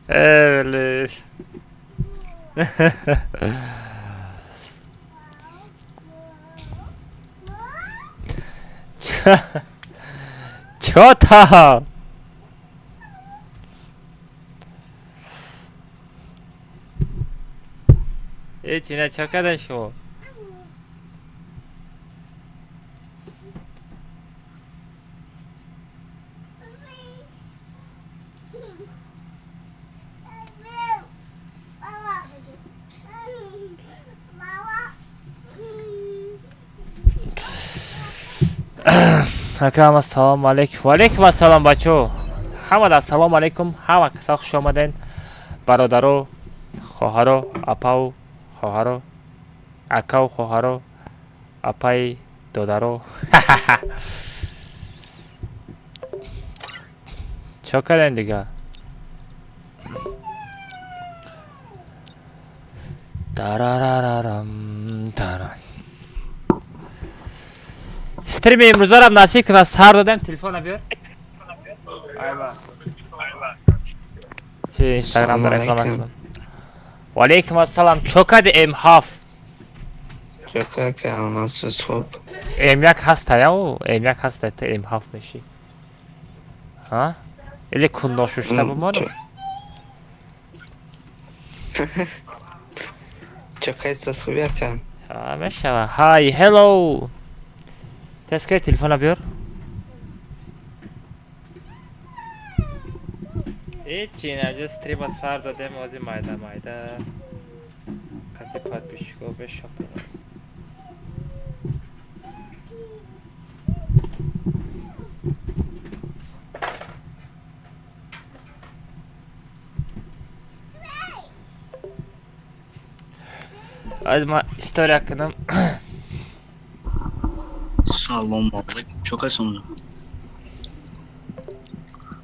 Evet. 좋다. 진짜 착하다 쇼. Assalomu alaykum. Va alaykum assalom bacho. Hammaga assalomu alaykum. Hamma kasa xush omadin. Barodaro, khoharo, apao, khoharo, akao, khoharo, apai, dodaro. Chokadan diga. Darararam daran. Stream'i imruzlar ham nasib qilsa har dodam telefon ber. Ayva. Instagram'da reklama qildim. Va alaykum assalom. Chokadi M-Half. Chokaka alması top. M1 hasta ya o. M1 hasta ete M-Half meşi. Ha? Ele kundoşuşta bu mu? Chokay sosuyacağım. Ha meşa. Hi, hello. Teske telefon yapıyor. Hiç yine stream asar da dem ozi mayda. Katı pat bişko 5 yapıyor. Azma story hakkında. Sağlam balık. Çok az sonra.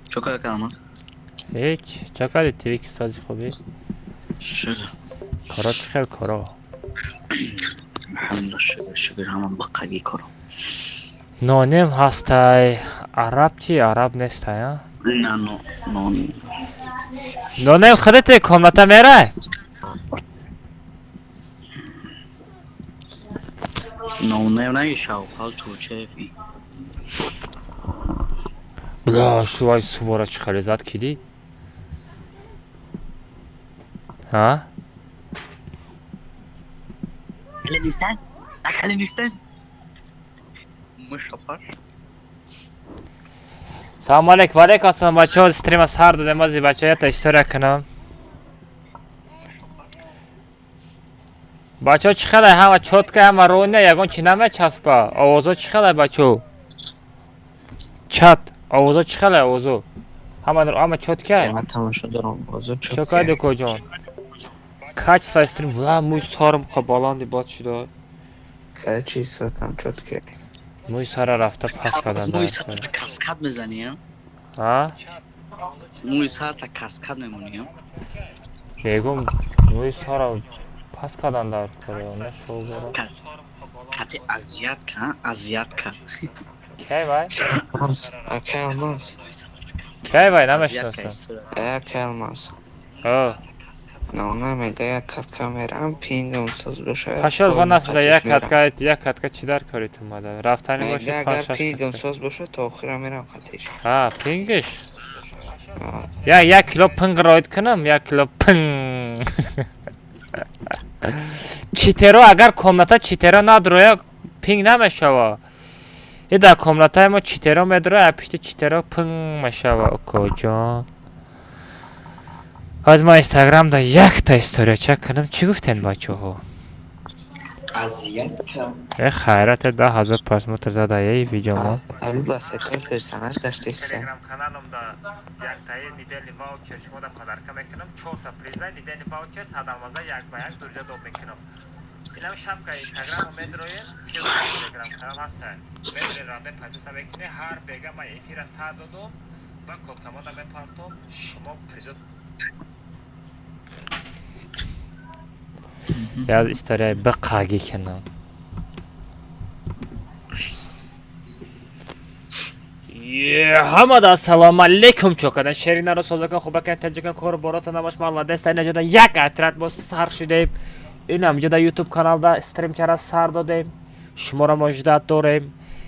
Çok az kalmaz. Hiç. Çakal trik sazı hobi. Şöyle. Kara çıkar kara. Hamdolsun şükür hemen bakayım koro. Nonem hastay. Arapçı Arap nesta ya. No. Nonem khadete komnata meray. No ne şav hal çoğuçefi. Bla şu ay suvara çıkar zat kidi. Ha? Kalendüsten. Kalendüsten. Mış yapar. Salam aleyk, va aleyk assalam bacho, stream as har dodem ozi bacho ya ishtirok kunam. Bacho chiqalay hamma chotka hamma rovna yagon chinama chaspa. Ovozo chiqalay bacho. Chat, ovozo chiqalay ovozo. Hamma cho'tka. من تماشا دارم بازو Cho'ka dokojon. Kachsa stream va muj sorim qabalandi bot shida. که چیز ساتم شد که Muj sara rafta pas از موی سر kadanda. تا کاسکاد میزنی ها؟ Ha? موی سر تا کاسکاد میمونی ها؟ Begum muj sara pas kadanda kore ona show bora. کتی اذیت که Kay vay? الماس اکه الماس Kay vay اذیت که namashnasan. استوره اکه الماس Ha. نه نمیده یک کت کامرام پینگم ساز بشه Pashod تا va nasda قطعش میرم. yak katka chidar kori tumada. Raftani میگه bashi اگر pashash. پینگم ساز باشه تا آخرم میرم قطعش Ha, pingish. Ya 1 kilo ping roid kanam 1 kilo ping. Chitero agar komnata chitero nadroya ping nameshava. Ida komnata ma chitero medro apishte chitero ping mashava kojon. Az ma Instagramda yakta istoriya chakkanam chi guften bachoho. اذیت که خیرت 10,000 پرسموتر زده یه ویدیو ما ابی بسیتون پرسنش گشتیسته تلگرام کانالımda yaktayı nideli voucher şunu da padarka mekanım çok da prizda nideli voucher sadamazda yak bayak durca do mekanım İlam şapka Instagram medroye siyasi telegram kanal hasta medre rande pasisa mekine har bega ma efira sadodum va kodkama da mepartom şumo prizda yaz istoriya baqagi kanal Hamada assalomu alaykum cho'kadan Sherina so'zlagan xubakan tajakan ko'rib borota namash malla desta najada yak atrat bo'lsa sarxi deb inam jada YouTube kanalda stream chara sardo deb shumora mojdat dorem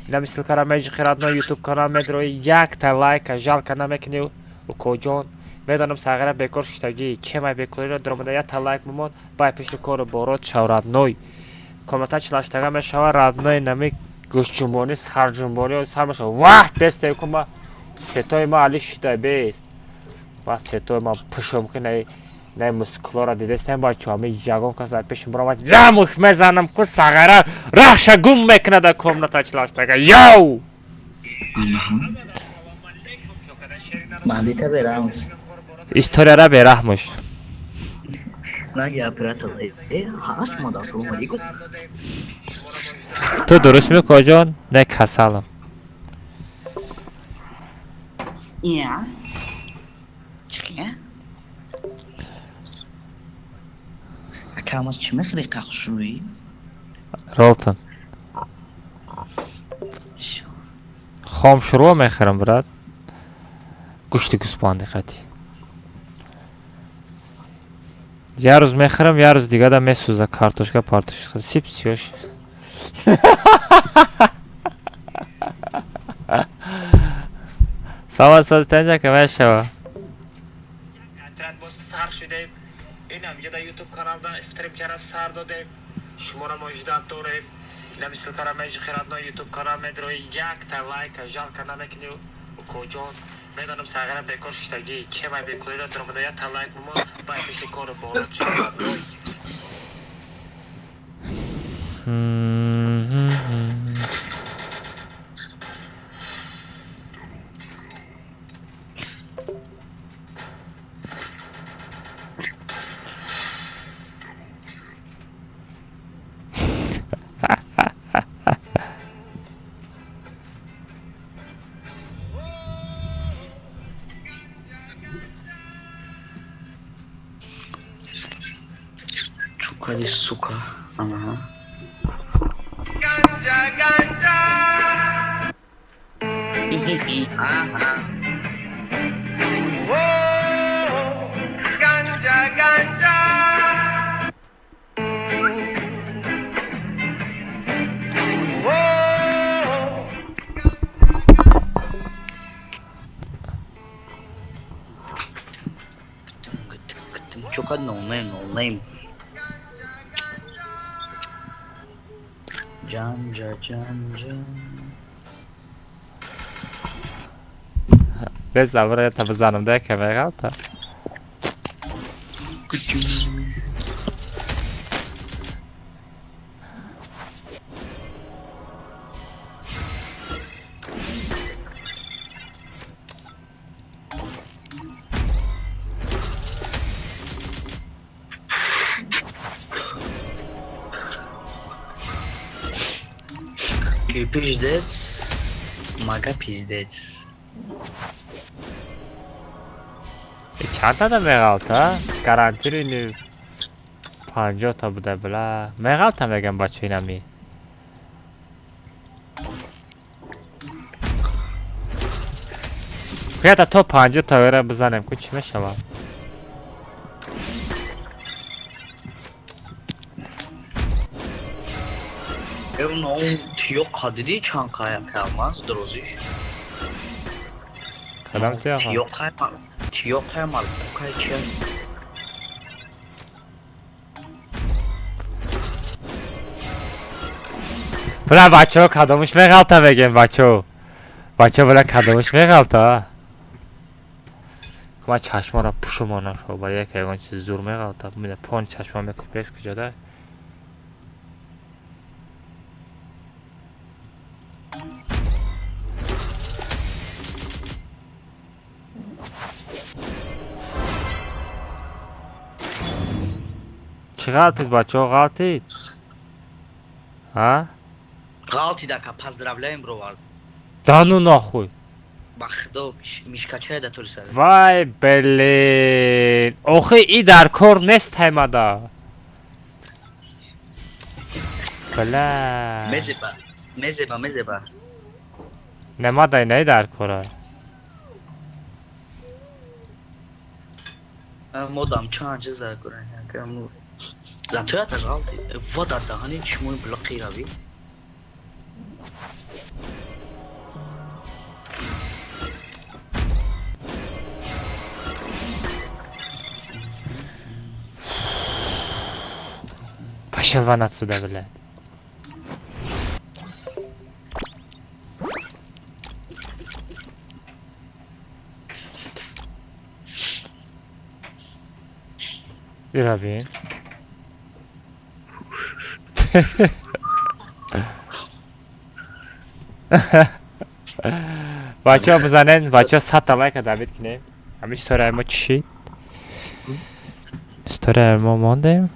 inam sil karamej qiradno YouTube kanal medro yak ta like жалко намекни у коҷон медонам сагара бекор шудаги чемай бекориро дромада я та лайк мумон бай пеши кори борот шаврадной комата члаштага мешава радной намек гӯштҷунбонӣ сарҷунбонӣ сармаша вақт бесте кума сетои ма али шуда бес ва сетои ма пушум ки най мускулора дидестем бачаҳо ми ягон кас дар пеши биромад рамуш мезанам ку сагара рахша гум мекунада комната члаштага ёв مندیته برم историяра бераҳмуш نگه اپراتل هست مادا سلام علیکم ту дуруст мекоҷон не касалам یا چیه اکام از چی میخری قخشوی ролтон хом шурво мехӯрам брат гӯшти гӯспанди қатӣ я рӯз мехӯрам я рӯз дигада месӯза картошка партошка сипсиёш сама созитанҷа ка мешава инам ҷада YouTube каналда стрим кара сар додем шуморо муҷдат дорем намисл кара меҷи хиратно YouTube канал медрои як та лайка жалка намекини коҷон медонам сагара бекор шудаги чемай бекориро дромада я та лайк мумо бай пеши кори борот шавадной چوکاری سوکا آها چوکا no name Janja. بزن برای تا بزنم ده که بگم تا Пиздец. Мага пиздец. چند تا مغالطه گارانتی نو 50 تا بوده بلا مغالطه میگم بچه اینمی خیلی تو 50 تا بره بزنم که چی میشه با Eu não tio kadri çankaya kalmaz drozi. کدام سیاه Tio kaymal. Kay çen. بلا بچه ها کدامش مغالطه بگیم بچه بلا کدامش مغالطه که من چشمان را پوشمانم شو با یک ایوان چیز زور مغالطه میده پون چشمان میکلیپیس کجا ده چی غلطید بچه ها غلطید ها؟ Galti dakika поздравляем bro. دانو ناخوی Baxdo mishkacha da tursa. وای بلین آخه ای در کار نیست همه بله Mezeba. نماده نه در کاره Modam çancı zakuran ya kamu. Zato ya da galti. Voda da hani çmoy blokir abi. پشلوان отсюда блядь بیا بین بچه ها بزنن بچه ها 100 تا لایک دعوت کنیم همه ستاره ما چی؟ ستاره ما ماندیم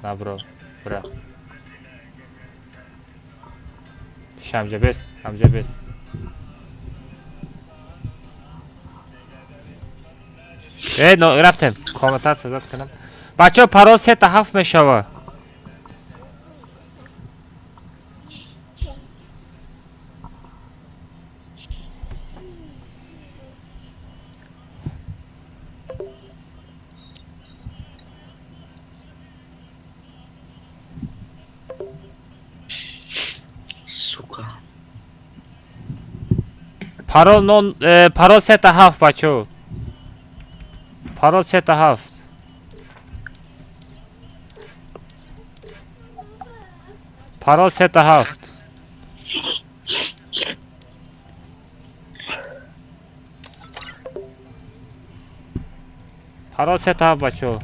نه برو برو همجا بس رفتم کامنتر صدات کنم بچه ها پرال 3 تا 7 میشوه Suka. پرال 3 تا 7 بچه ها پرال 3 تا 7 پرال 3 تا 7 پرال 3 تا 7 بچه ها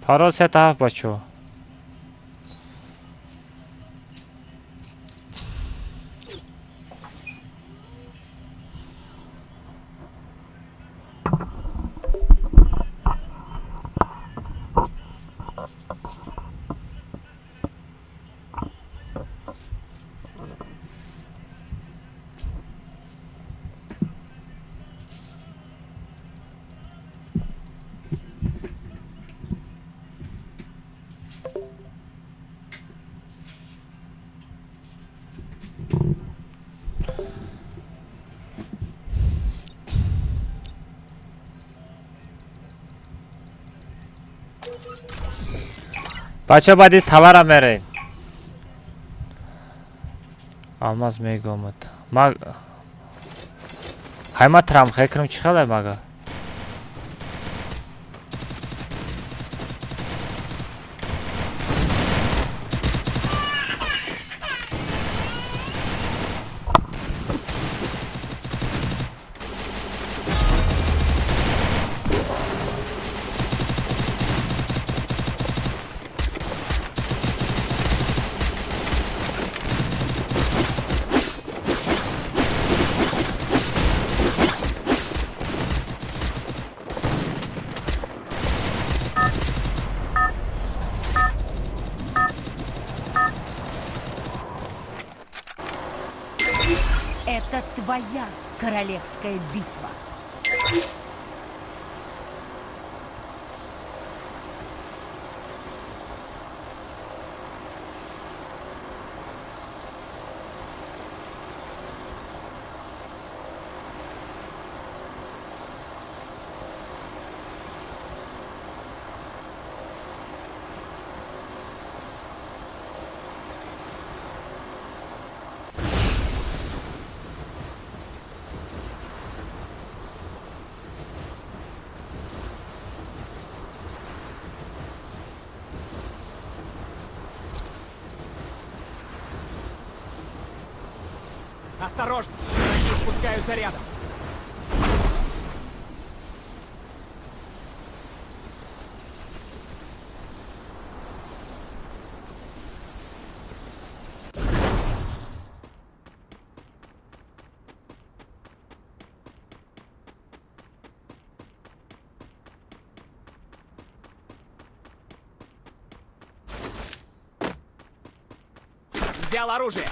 پرال 3 تا 7 بچه ها بچه بعدی سوارم میریم. Almaz mega omad. Mag Hayma tram xekrim chiqadi maga. Это твоя королевская битва. Осторожно! Враги спускаются рядом. Взял оружие!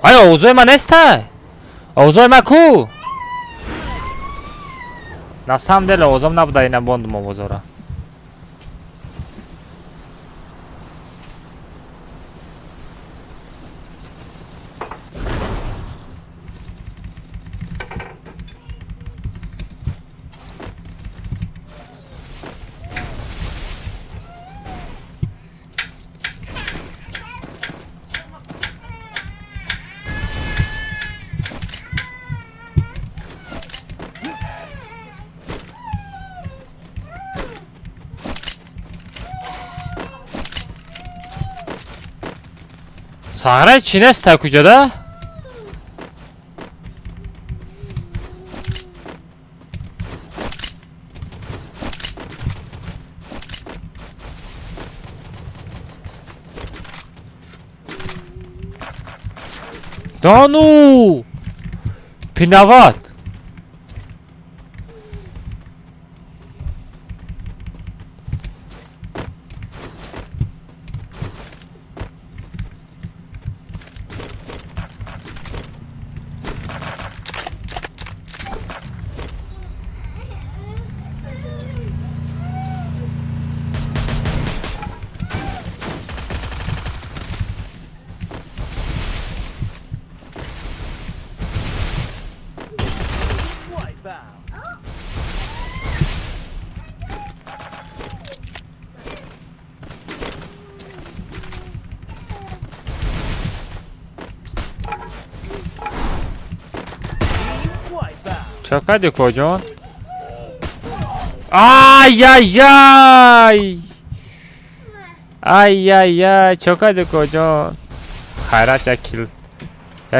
آیا اوضاع من نسته؟ اوضاع من کو؟ На самом деле اوضاع نبوده اینه بوندم اوضاع را. Sahra Çineste kocada? Danu! Pinavat! چقدر کجان؟ آی آی آی آی آی آی چقدر کجان؟ خیرات یک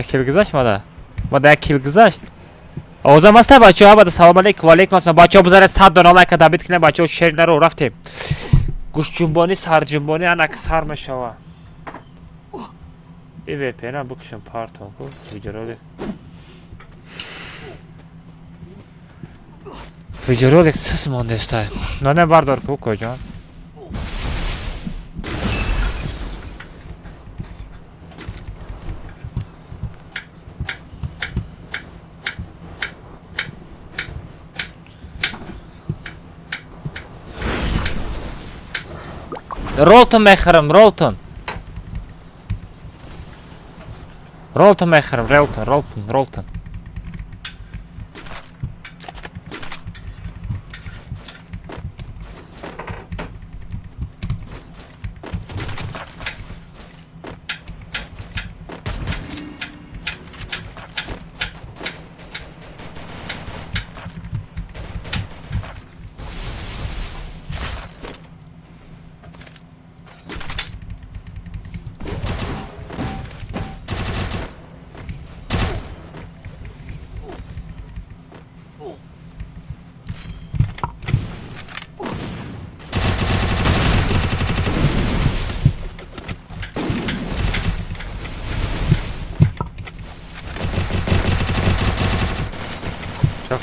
کیل گذاشت ماده یک کیل گذاشت. اوضاع مسته بچه ها. سلام علیکم و علیکم السلام بچه ها. بذارید 100 دلار لایک دابید کنه بچه ها. شیر نرو رفتیم گوش جنبانی سر جنبانی انک سر میشوه. ای وی پی هم بکشم پارتون کو ویجرالی ویجرالی سس مانده استه نه بردار کو کجان. رولتون میخرم رولتون میخرم رولتون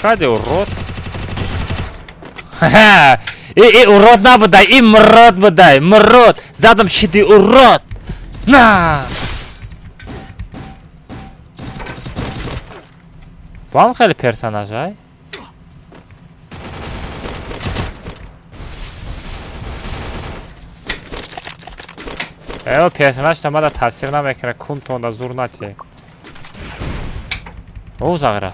چقدر اورود ای اورود نبوده این مراد بوده مراد زدم شدی اورود نه با هم خیلی پرسناژ های ایو پرسناژ تا تاثیر نمیکنه کون تونده زور نتیه او زغره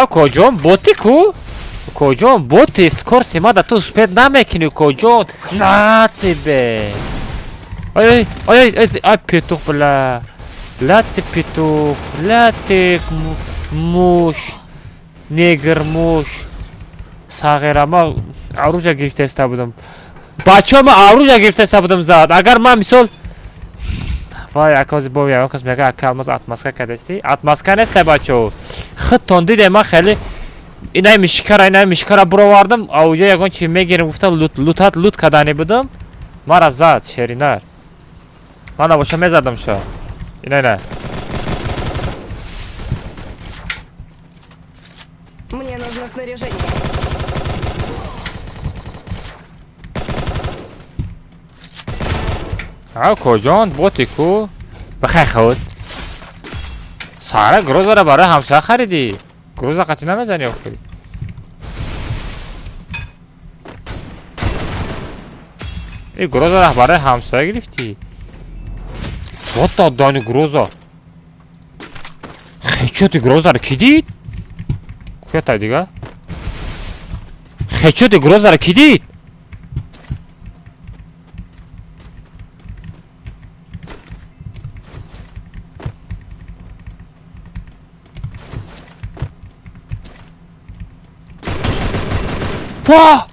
کجان بوتی کو؟ کجان بوتی سکورسی ما دا تو سپید نمیکنی کجان نه تیبه ای پیتوخ بلا لات پیتوخ لات موش نیگر موش ساغیره ما عروجه گرفته استه بودم بچه ما عروجه گرفته استه بودم زد اگر من مثال وای اکاز بوی اکاز میگه اکالماز اتماسکه کدستی اتماسکه نیسته بچه خود تندیده ما خیلی اینای میشکره برو واردم اوجه یکان چی میگیرم گفتم لوت کدانی بودم ما را زد شیرینر من نباشه میزدم شا اینای نه Мне нужно снаряжение. کجان بوتی کو بخیر خود ساره گروز را برای همسایه خریدی گروز قطعی نمیزنی اخیری ای گروز را برای همسایه گرفتی بوتا دانی گروزا خیچوتی گروزا را کی دید؟ که تا دیگه خیچوتی گروزا را کی دید؟ واه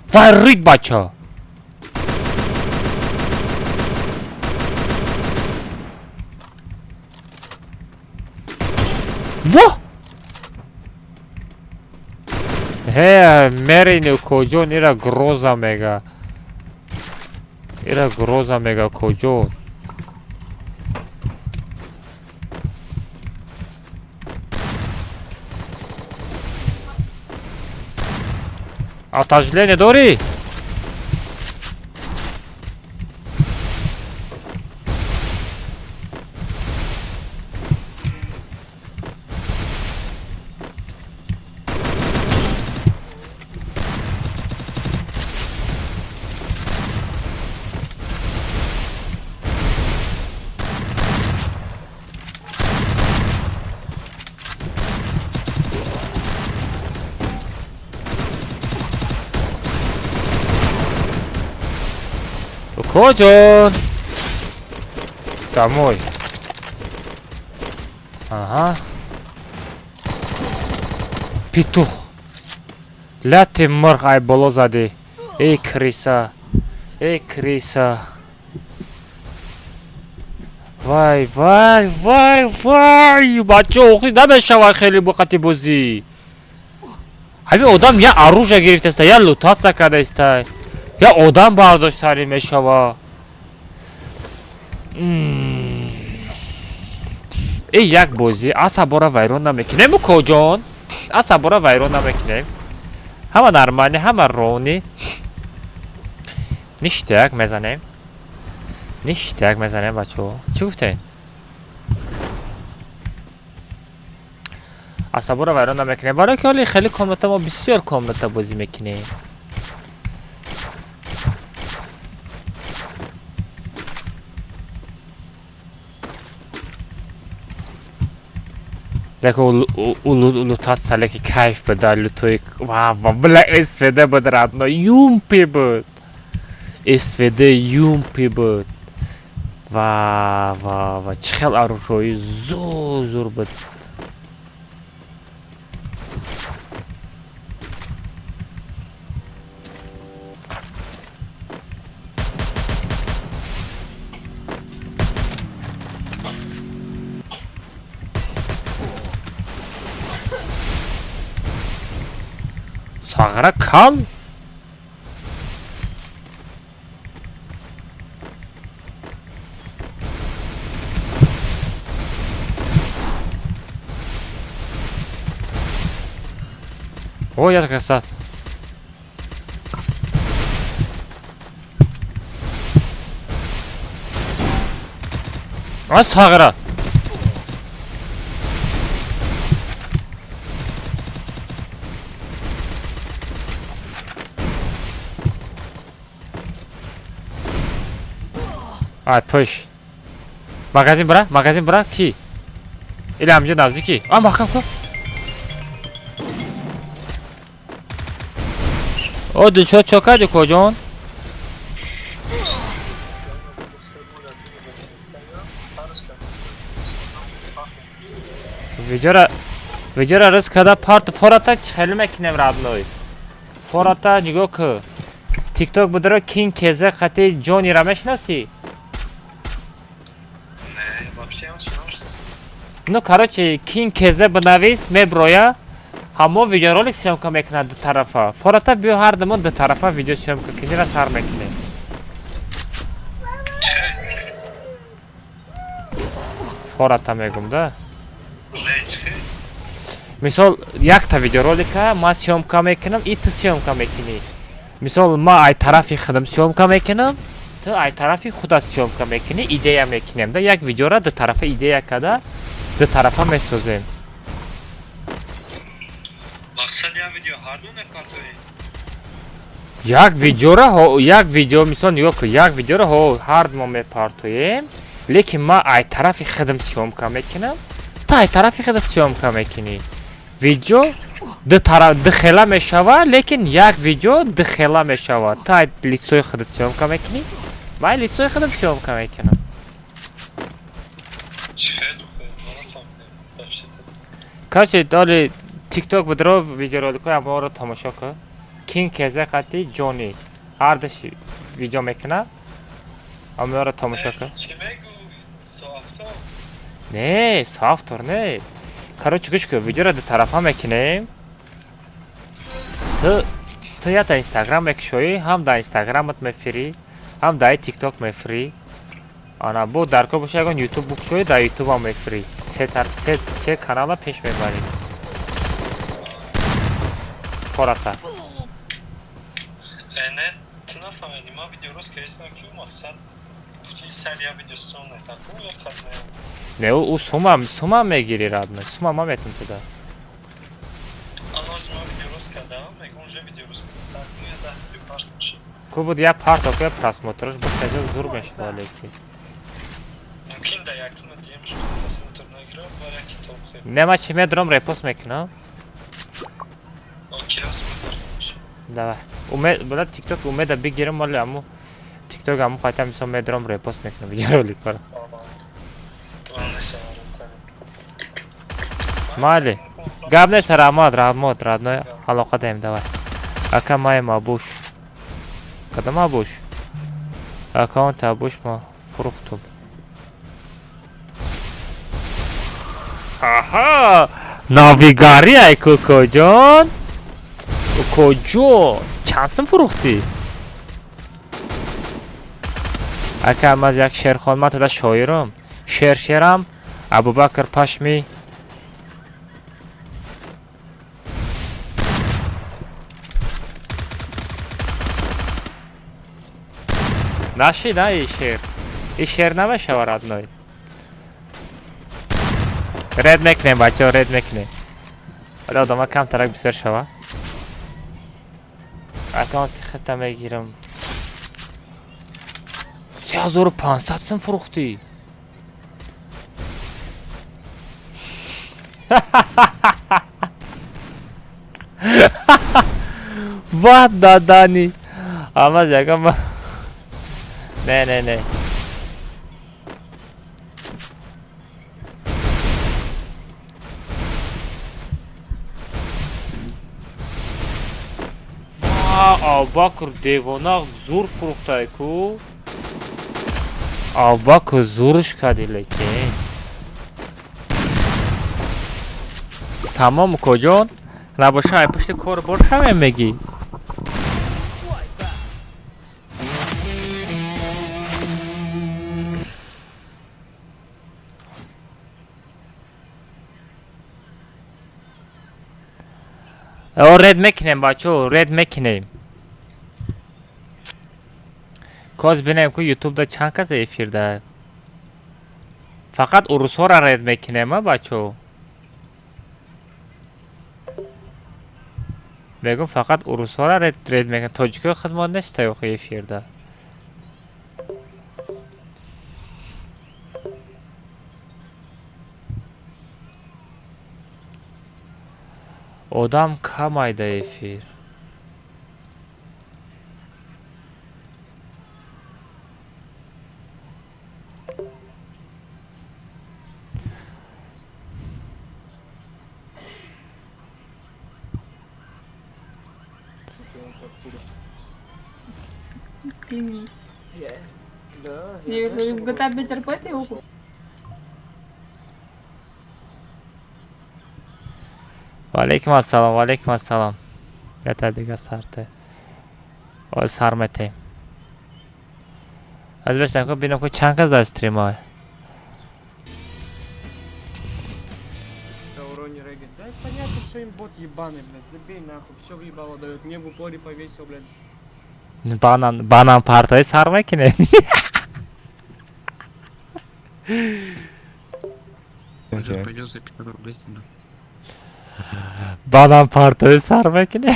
فرید بچه واه هی مرینو کجون ایرا گروزا میگه کجون آتشلینه داری؟ کجان دموی آها پیتوخ لات مرغ ای بالا زدی ای کریسا ای کریسا وای وای وای وای بچه اوخی نمیشوه خیلی بقتی بوزی همین آدم یا اروژه گرفته است یا لوتاسه کرده است یا آدم برداشتاری میشوه این یک بازی عصبا ویران نمیکنیم کجان عصبا ویران نمیکنیم همه نرمانی همه رونی نیشتک میزنیم نیشتک میزنیم بچه ها چی گفتین؟ عصبا را ویران نمیکنیم برای که حالی خیلی کاملتا ما بسیار کاملتا بازی میکنیم لکه لوتات ساله که کیف بده لوتوی واو بلا استفاده بود راتنا یومپی بود استفاده یومپی بود واو چخل اروشوی زور بود ساغره کال او یاد کسات از ساغره آی پش مغازین برا کی ایلی همجا نزدیکی محکم کن او دلشاد چا کردی کجان ویدیو را رس کده پارت فوراتا خیلی مکنیم رادنوی فوراتا نگاه که تیک توک بدره کین کزه خطی جونی را میشناسی ну короче кин кезе бинавис меброя ҳамо видеоролик съёмка мекунад ду тарафа фората биё ҳардамон ду тарафа видео съёмка кинира сар мекунем фората мегум да мисол якта видеоролика ман съёмка мекунам и ту съёмка мекунӣ мисол ман ай тарафи худам съёмка мекунам ту ай тарафи худат съёмка мекунӣ идея мекунем да як видеора ду тарафа идея када ду тарафа месозем мақсад як видео ҳарду мепартоем як видео мисол нигоҳ кун як видеоро ҳарду мо мепартоем лекин ман ай тарафи худам съёмка мекунам ту ай тарафи худат съёмка мекунӣ видео ду хела мешава лекин як видео ду хела мешава ту ай лицои худат съёмка мекунӣ ман ай лицои худам съёмка мекунам короче доли тикток будро видеороликҳои аморо тамошо кун кин кезе қати ҷони ҳардаш видео мекунад аморо тамошо кун не софтвер не короче гӯш кун видеоро ду тарафа мекунем ту я дар инстаграм мекушоӣ ҳам дар инстаграмат мефирӣ ҳам дар тикток мефирӣ ана бо даркор боша ягон ютуб букушоӣ дар ютубам мефирӣ се канала пеш мебарӣ фората не ту нафаҳмидӣ ман видеорӯз кардистам ки мақсад гуфти сар як видео сум нетаку як хатне не у сума мегири радна сума ма метам туда алоз ман видеорӯз кардам мегӯ уже видеорӯз сар куяда бипашт бошад ку буд я парт окуя просмотраш бо хаза зур мешуда лекин мумкин да якуна дием шуд просмотр нагирам ва як китоб хӯб нема чи медорам репост мекунам окей аст давай умед буда тикток умеда бигирам вале аммо тикток ҳамон қайтам мисол медорам репост мекунам видеороликҳоро. майли гап нест. раҳмат родной алоқа дем давай. ака маем абуш. кадом абуш? аккаунт абуш ма фурӯхтум. аҳа навигари ай кӯкоҷон. кӯкоҷон чанд сум фурӯхтӣ? ака ман аз як шерхон ман туда шоирам. шерам Абубакр Пашми. нашида ин шер намешава родной. ред мекунем бачаҳо, ред мекунем. вале одама камтарак бисёр шава. аккаунти хита мегирам. 3500 сум фурӯхтӣ. ва дадани ама ягама не Абубакр девона зур фурӯхтае ку. Абубакр зурш кади лекин. тамом коҷон набоша ай пушти кор бошам меги. ред мекунем бачаҳо, ред мекунем. коз бинем ку ютубда чанд кас эфирда. фақат урусҳоро ред мекунем а бачаҳо. мегум фақат урусҳоро ред мекунем. тоҷикҳо хизмат нестаю охи эфирда. одам кам айда эфир. Клянись. Если в GTA 5 РП ты его купил. валейкум ассалом. это дига сарте. ой сармете. аз бештам ку бинам ку чанд кас дар стримай. Да понятно, что им бот ебаный, блядь, забей нахуй, все въебало дает, мне в упоре повесил, блядь. банан партои сар мекунем. Пойдёт за 500 рублей сюда. банан партои сар мекунем.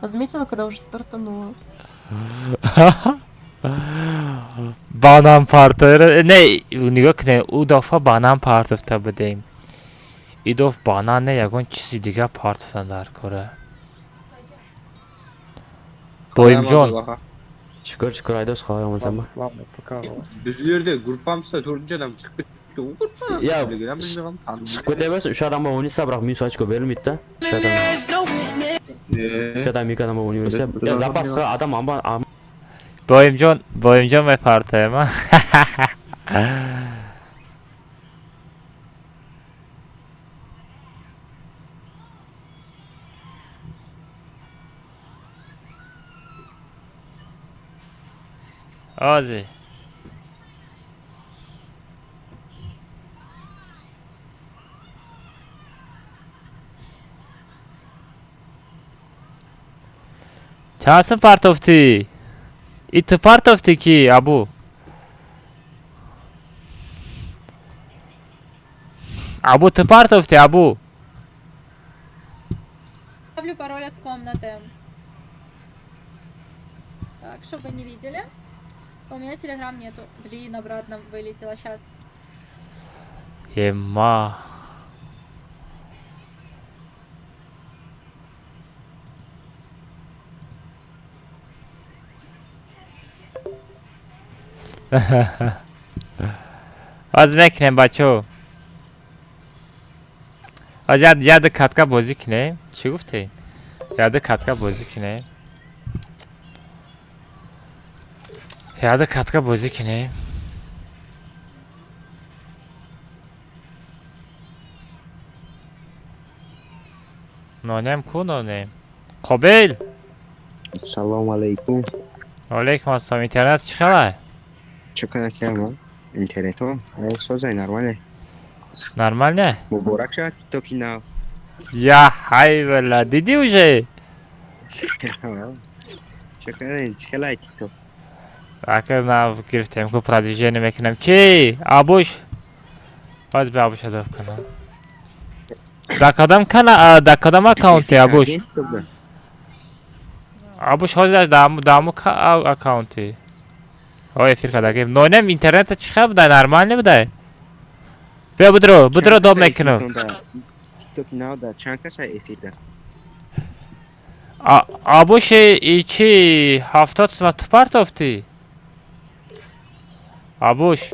Заметила, когда уже стартанула. банан партои не нигоҳ кунем удофа банан партофта будем. идоф банан не ягон чизи дига партофтан дар кора. боимҷон Шукр айдош хоҳам озама. Biz yerde grupamızda 4. adam çıkıp Ya chiqib ketaversin, o'sha odam bilan o'ynasa, biroq men sochko berilmaydi-da. O'sha odam ikki odam bilan o'ynayversa, ya zapasga odam боимҷон мепартоем. ози чанд сум партофтӣ? И ту партофтӣ ки абу? абу ту партофтӣ абу? Ставлю пароль от комнаты. Так, чтобы вы не видели. У меня телеграм нету. Блин, обратно вылетела сейчас. ема باز میکنیم بچه از یاد کتکا بازی کنیم. چی گفتی؟ یاد کتکا بازی کنیم. یاد کتکا بازی کنیم. نانم کو نانم قابل. سلام علیکم. علیکم السلام. اینترنت چی خبر؟ چکر کردم؟ اینترنت ها سازه نرماله. نرمال نه؟ مبارک شد تیکتوکی ناو. یا حی والا دیدی اوشه؟ چکر چکلای تیکتوک. اگر ناو گرفتیم که پرادویژن میکنم کی؟ آبوش باز به آبوش اداف کنم. در کدام اکاونتی آبوش؟ آبوش حاضر دامو اکاونتی. های افیر کداگیم. نونم اینترنت چی خبر بوده؟ نرمال نبوده؟ بیا بدرو دام میکنم. تیکتوکی ناو در چند کسا افیر در؟ آبوش ایچی 70 سمت پارت افتی؟ آبوش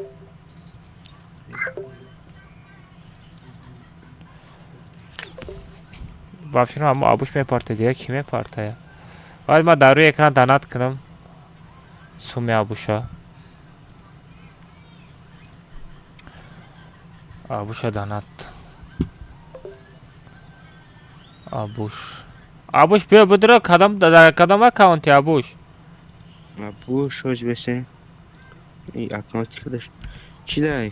با فیلم اما آبوش میپارته دیگه کی میپارته؟ باید ما در روی اکران دانات کنم سومی آبوشا. آبوشا دانات. آبوش بیا بدرو کدام اکاونتی آبوش؟ آبوش هاش بشه این اکاونتی خودش چی دای؟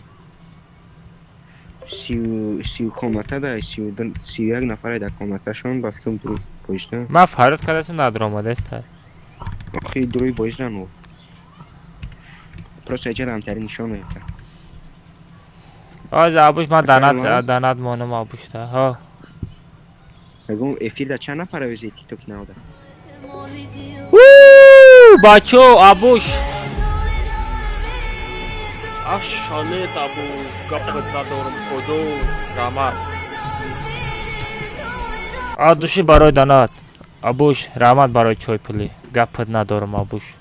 سی کامنته دای 31 نفر در کامنته شون با فکرم دروی پوشتن. من فراد کدستم ندر آماده است. آخی دروی پوشتن و پروسه جرم تری نشون میده. آز آبوش من دانات مانم آبوش ده ها. بگم افیر در چند نفر ویزی تیکتوک ناوده؟ بچو آبوش اشانه آبوش گپت ندارم کجا رامت آدوشی برای دانات آبوش رامت برای چای پلی گپت ندارم آبوش.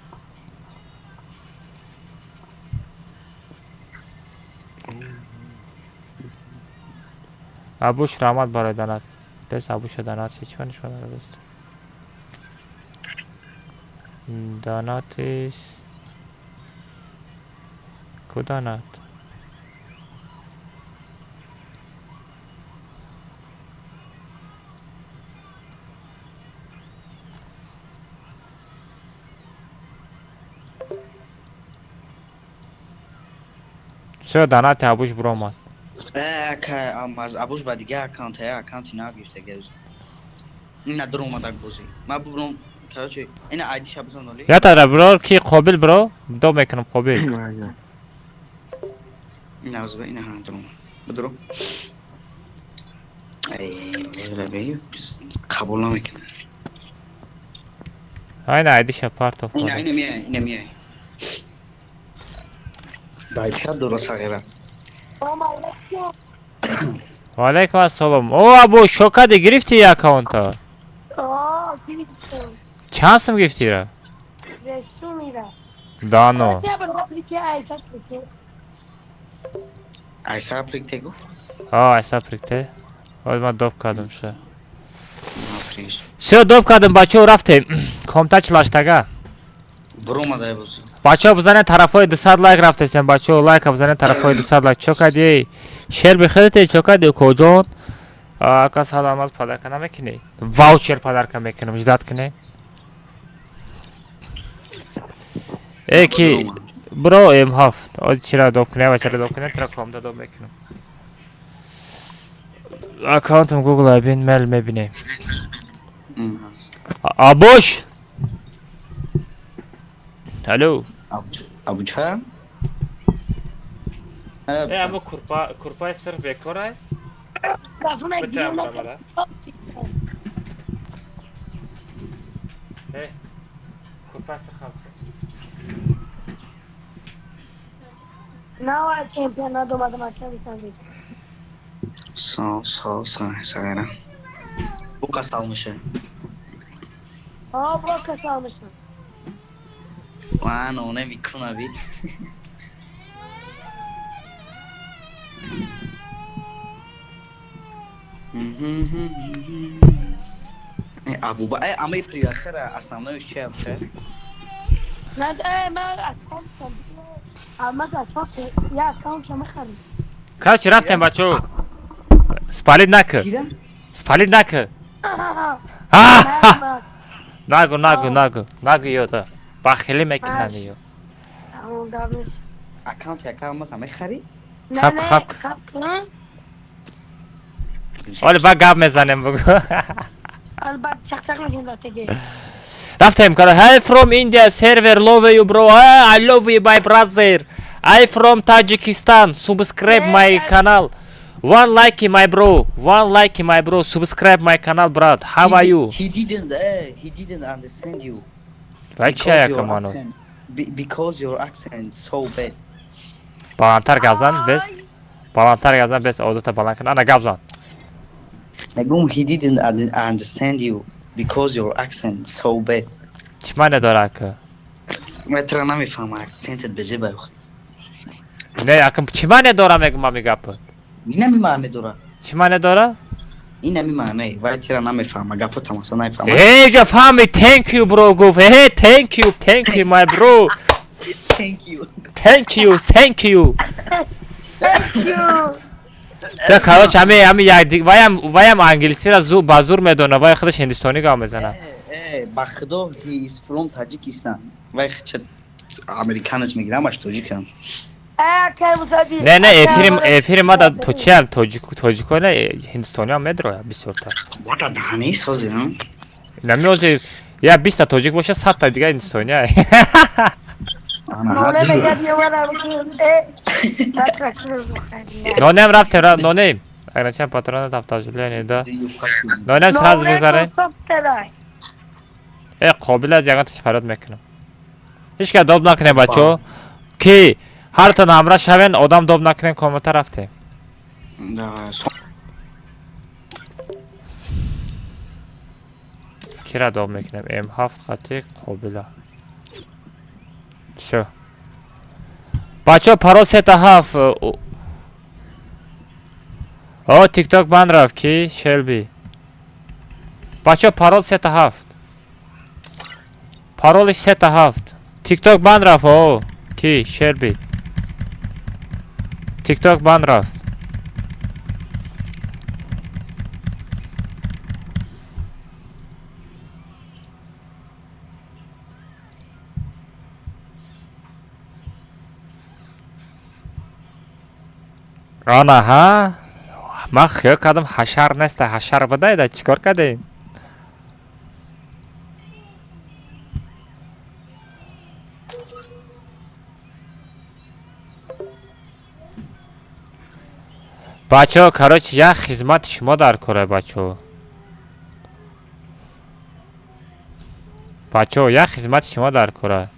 آبوش رامت برای دانات بس آبوش دانات هیچ نشون نده بست داناتش کدانات چرا دانات آبوش برو مات از ابوش با دیگه اکانت های اکانتی نگیرسته گز این ندارم اومدک بازی ما ببرم که این آیدی شب بزن ولی یا تا برو کی قابل برو دو میکنم قابل ناز به این ها درم بدرو ای ربی قبول نمیکنه های نه آیدی شب پارت اف این میای دای شب درست غیره و علیکم السلام. او ابو شوکا دی گرفتی یا اکاونتا؟ چند سم گرفتی را؟ دانو ایسا اپلیکته گو؟ ایسا اپلیکته باید من دوب کردم شو دوب کردم بچه رفتیم کامتا چلاشتگا برو مدای بزن بچه بزنه طرف های 200 لایک رفتیم بچه لایک بزنه طرف های 200 لایک چوکا دی شیر بخیرته چوکا دی کجون کس حالا از پدر کنه میکنی واوچر پدر کنه میکنم جداد کنه ایکی برو ام هفت از چرا دوب کنه و چرا دوب کنه ترا کام دادو میکنم اکانتم گوگل آبین میل میبینه آبوش الو ابو چه؟ اما کرپای سر بکاره؟ بترم نماده کرپای سر خواهد Now I championado matemática سال سایره bu kas almışı Aa bak kasalmışsın. Lan o ne mikron abi Abu Bakar, ama приветствую, основной чем, че? نه من اکانت مثلا یه اکانت شما خرید کاش رفتیم بچه سپالید نکه سپالید نکه نگو یاده بخیلی میکنن یو اکانت مثلا میخری؟ خب ولی با گپ میزنیم بگو البته شخصا نگیم دیگه رفتیم کنه Hi from India server love you bro I love you my brother I from Tajikistan subscribe my channel one like my bro subscribe my channel brother how are you He didn't understand you. بچه یکم آنو Because your accent so bad. بالانتر گزن بس آزتا بلند کن انا گفزان نگم he didn't understand you because your accent so bad. چی معنی داره که من ترا نمیفهمم اکسنتت به زیبا نه اکم چی معنی داره میگم ما میگم نمیفهمم داره چی معنی داره این نمیفهمم وای ترا نمیفهمم گپ تماس نمیفهمم Hey you فهمی thank you bro گفت hey thank you my bro thank you چه کاراش همه یک دیگه وایم انگلیسی را با زور میدونه وای خودش هندستانی گام میزنه بخدا he is from Tajikistan وای چه امریکانش میگیرم باش تاجیکم نه افیر ما دا تو چه توجیکو نه هندستانی هم میدره بسیار تا وادا دهنی سازی هم نمیوزی یا 20 تا توجیک باشه 100 تا دیگه هندستانی های نونیم رفتیم نونیم اگر چند پاتران دفتاجلی نیده نونیم سراز بگذاره قابل از یکان تشفرات میکنم هیچ که دوب نکنه بچه کی هر تا نمره شوین آدم دوب نکنه کامنتر رفتیم کی را دوب میکنیم ام7 خطی قابله شو بچه پارول 3 تا 7 او تیک تاک بند رفت کی شلبی بچه پارول 3 تا 7 پارولش 3 تا 7 تیک تاک بند رفت او کی شلبی تیک تاک بند رفت آنا ها ما خیال کردم حشر نیست حشر بوده ده چیکار کردیم بچه ها کراچ یک خدمت شما در کاره بچه ها یک خدمت شما در کاره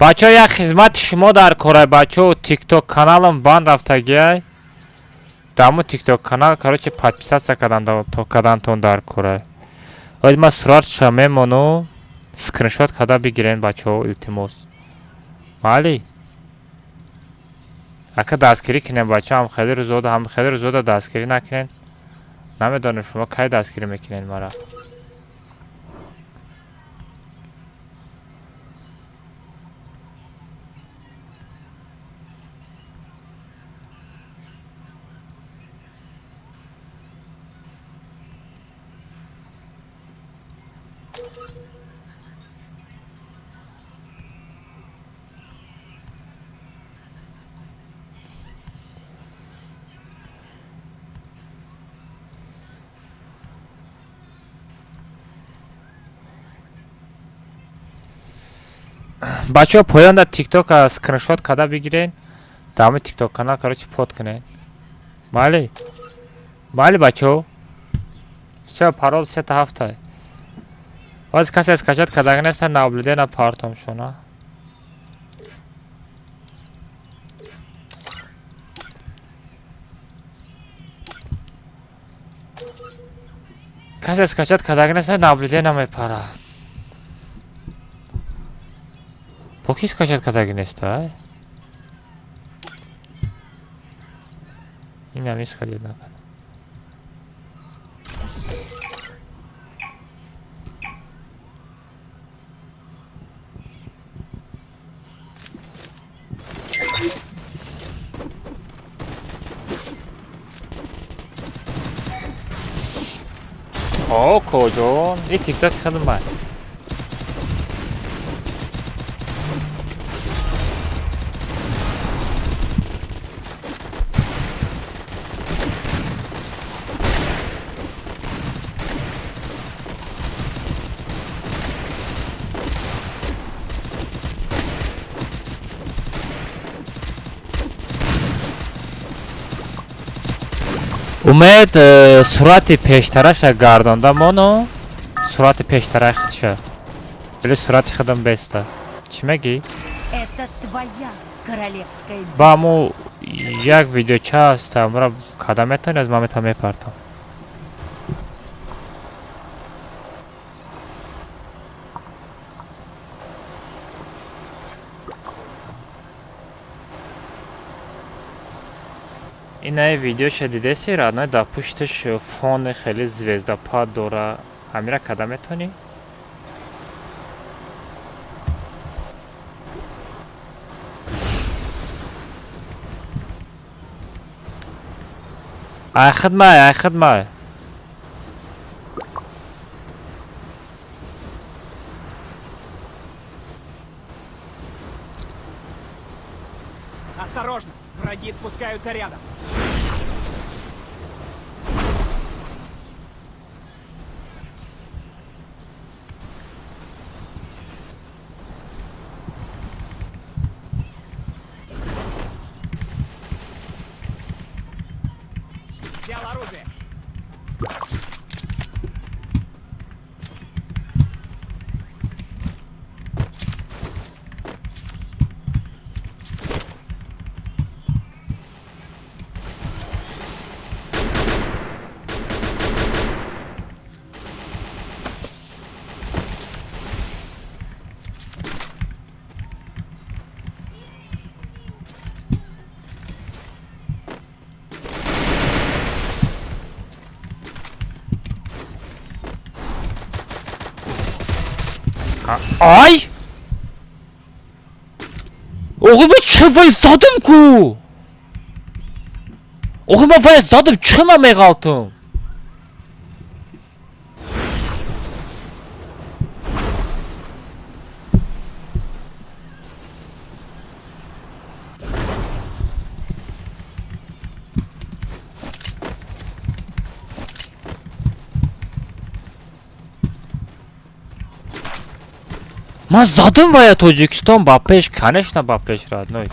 بچه ها یک خدمت شما در کاره بچه ها تیک توک کانالم بند رفته گیای دامو تیک توک کانال کاروچه подписаться کدن در کاره باید ما سرعت شمه منو سکرینشات کده بگیرین بچه ها التماس مالی اکه دستگیری کنین بچه هم خیلی رو زوده دستگیری نکنین نمیدانم شما که دستگیری میکنین مرا بچه ها پایان در تیک توک اسکرینشات کده بگیرین دامه تیک توک کانال کاروچه پود کنین مالی بچه ها چه پارول 3 تا 7 های باز کسی اسکشات کده نیست نابلیده نا پارتم شونا касе скачать кадаг неста, наблюдение мепара. Поки скачать кадаг неста, این همیشه خیلی نکنه. آه کجا؟ این تیک تاک خیلی من. اومد سرعت پیشترش گردانده مانو سرعت پیشترش شه ولی سرعت خودم بسته چی میگی؟ Это твоя королевская با مو یک ویدیو چه هست مرا کدامتون از ما میتونم میپرتم این ویدیو شدیده سی رادنای در پشتش فون خیلی زوزده پا دوره همیره کدامتونی؟ ای خدمه Осторожно! Враги спускаются рядом. Взял оружие. آی آقا من چه وای زدم کو آقا من وای زدم چه من میغلطم من زدم وای توجیکستان با پیش کنش نه با پیش راد نوی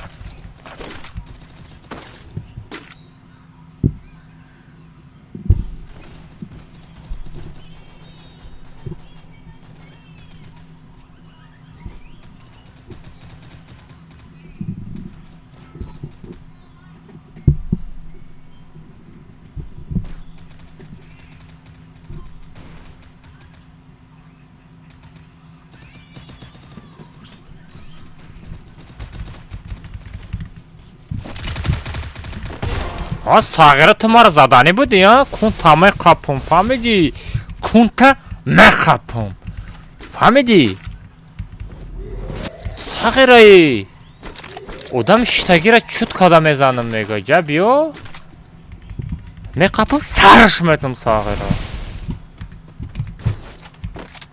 آه ساغره تو ما رو زدنی بودی ها کنتا می قپم فهمیدی کنتا نخپم فهمیدی ساغره odam ishtagira chut kada mezanim mega gap yo me qapib sarishmadim sog'ira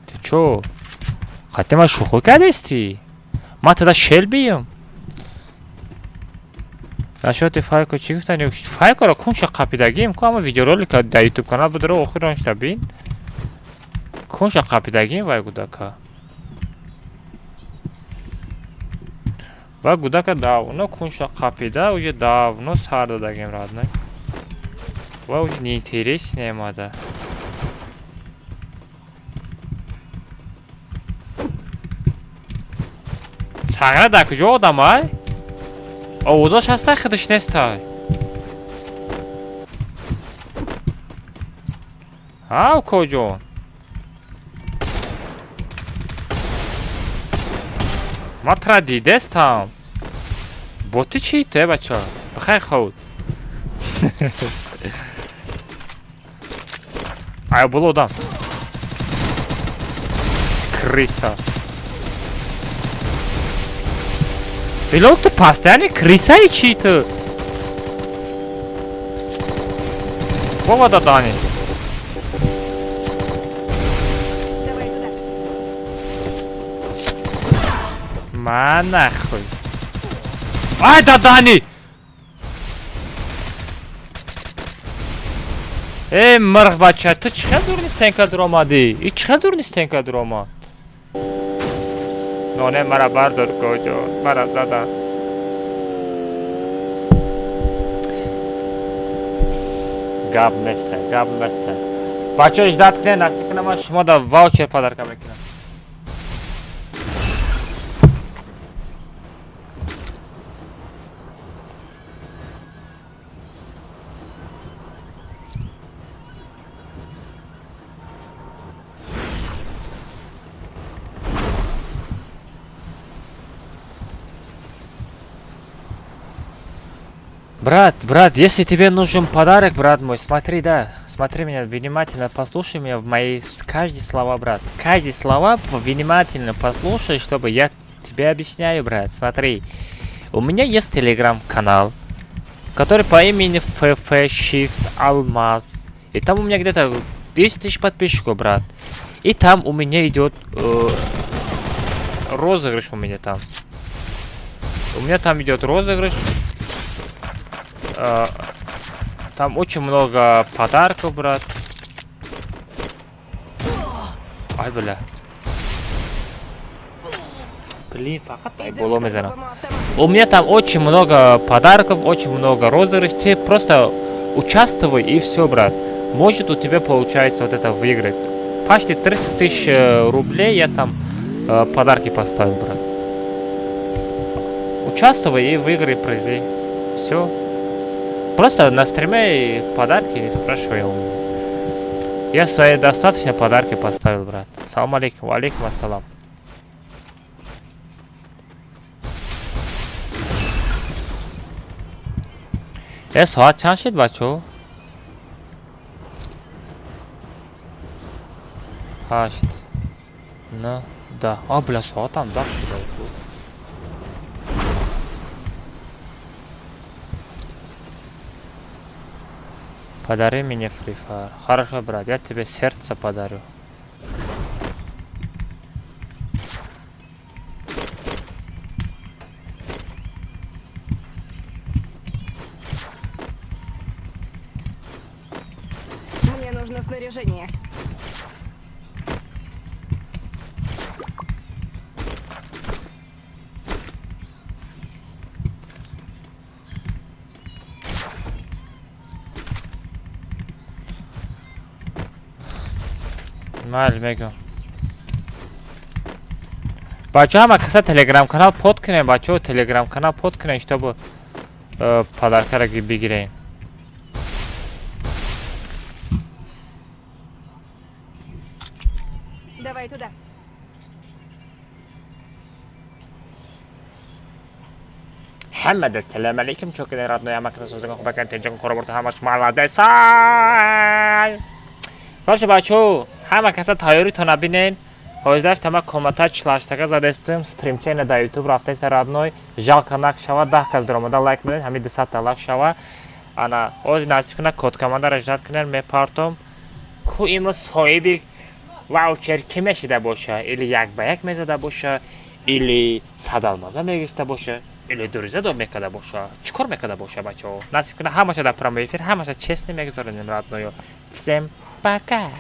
ты чё хотя ма шуху кадисти ма тогда шелбием насчёт файка чӣ гуфтани файкаро кунша қапидагим ку ама видеоролика дар ютуб канал будара охиронш табин кунша қапидагим вай гудака ва гудака давно кунша қапида уже давно сар дадагим раднак ва уже неинтерес немада сагра дар куҷо одамай овозаш ҳастай худаш нестай کجون ما ترا دیدستم بوتی چی ته بچه بخیر خود ای بلودم کریسا بلوک تو پاسته یعنی کریسا ای چی تو بابا دادانی Давай туда. من نخوی ای دادانی ای مرغ بچه تو چقدر دور نیست اینقدر آمدی؟ ای چقدر دور نیست اینقدر آمد؟ نانه مرا بردار کجا مرا زدن گاب نسته بچه اجداد کنه نفسی کنه من شما دا واوچر پادر کنم کنم Брат, если тебе нужен подарок, брат мой, смотри, да, смотри меня внимательно, послушай меня в мои каждые слова, брат. Каждые слова внимательно послушай, чтобы я тебе объясняю, брат. Смотри, у меня есть телеграм-канал, который по имени FF Shift Алмаз. И там у меня где-то 10 тысяч подписчиков, брат. И там у меня идет розыгрыш у меня там. У меня там идет розыгрыш. Там очень много подарков, брат. Ай, бля. Блин, факат было мезено. У меня там очень много подарков, очень много розыгрышей. Ты просто участвуй и все, брат. Может у тебя получается вот это выиграть. Почти 300 тысяч рублей я там подарки поставил, брат. Участвуй и выиграй призы. Все. Просто на стриме подарки не спрашивай у меня. Я свои достаточно подарки поставил, брат. Салам алейкум, алейкум ассалам. соат чанд шид бачо? 8 9 10. Бля, соатам 10 шуда. Подари мне Free Fire. Хорошо, брат, я тебе сердце подарю. Мне нужно снаряжение. Мегу. Бачо, ама каса телеграм-канал подкинем, бачо, телеграм-канал подкинем, чтобы подарка бигиреем. Давай туда. Hammaga assalomu alaykum. Cho'kida родной amakni so'zlagan xubakan tenjang qo'raborda hamash maladesay. Хорошо, бачо, ҳама каса тайёритона бинен. Ҳозираш тама комментар 48 задестим, стримчена да YouTube рафтаиса родной. Жалко нак шава 10 кас дромада лайк меден, ҳами 200 лайк шава. Ана ози насиб кунак код команда раҷат кунен мепартом. Ку имрӯз соҳиби ваучер ки мешида боша, или 1 ба 1 мезада боша, или садалмаза мегирифта боша, или дуриза дод мекарда боша. Чӣ кор мекарда боша, бачо? Насиб кунак ҳамаша дар прямой эфир, ҳамаша честно мегузаронем родной. Всем пока.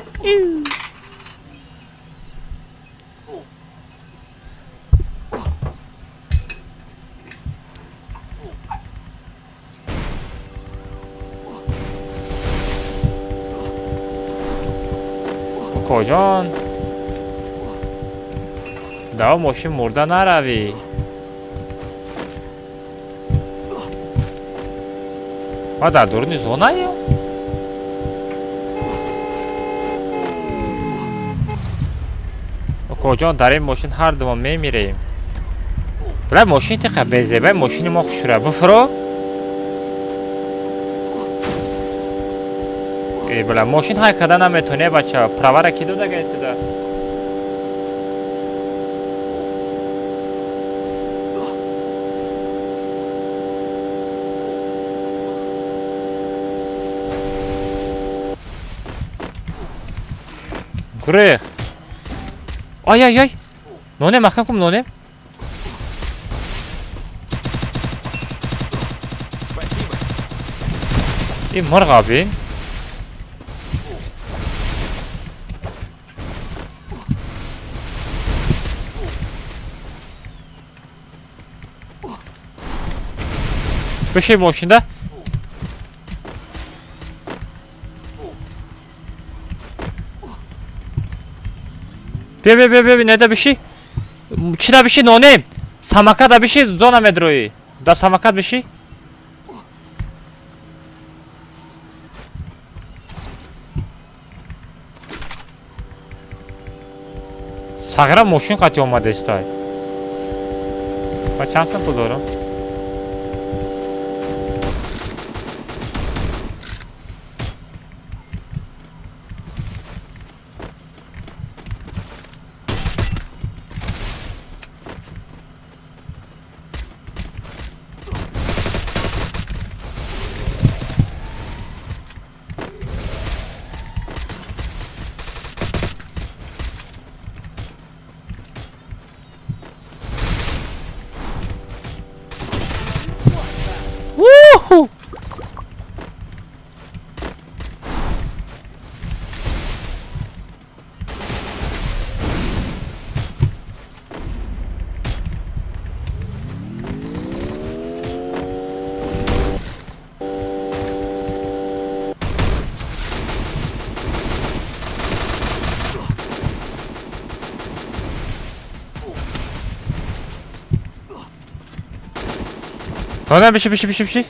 Коҷон? Дав мошин мурда наравӣ. Ма дар дурни зонаем? کجا در این ماشین هر دوم میمیریم. بله ماشین تقه بزیبه ماشین ما خوشوره بفرو. ای بله ماشین های کده نمیتونه بچه پروره کی دو دگه ایستده. گریخ آی آی آی نونه محکم کم نونه این مرغ بین بشه ماشین ده بیا نه دا بشی چی دا بشی نونه سمکه دا بشی زونه مدروی دا سمکت بشی سغره ماشین قطعی آمده استای و چند سن پول دارم Woohoo! نه بشی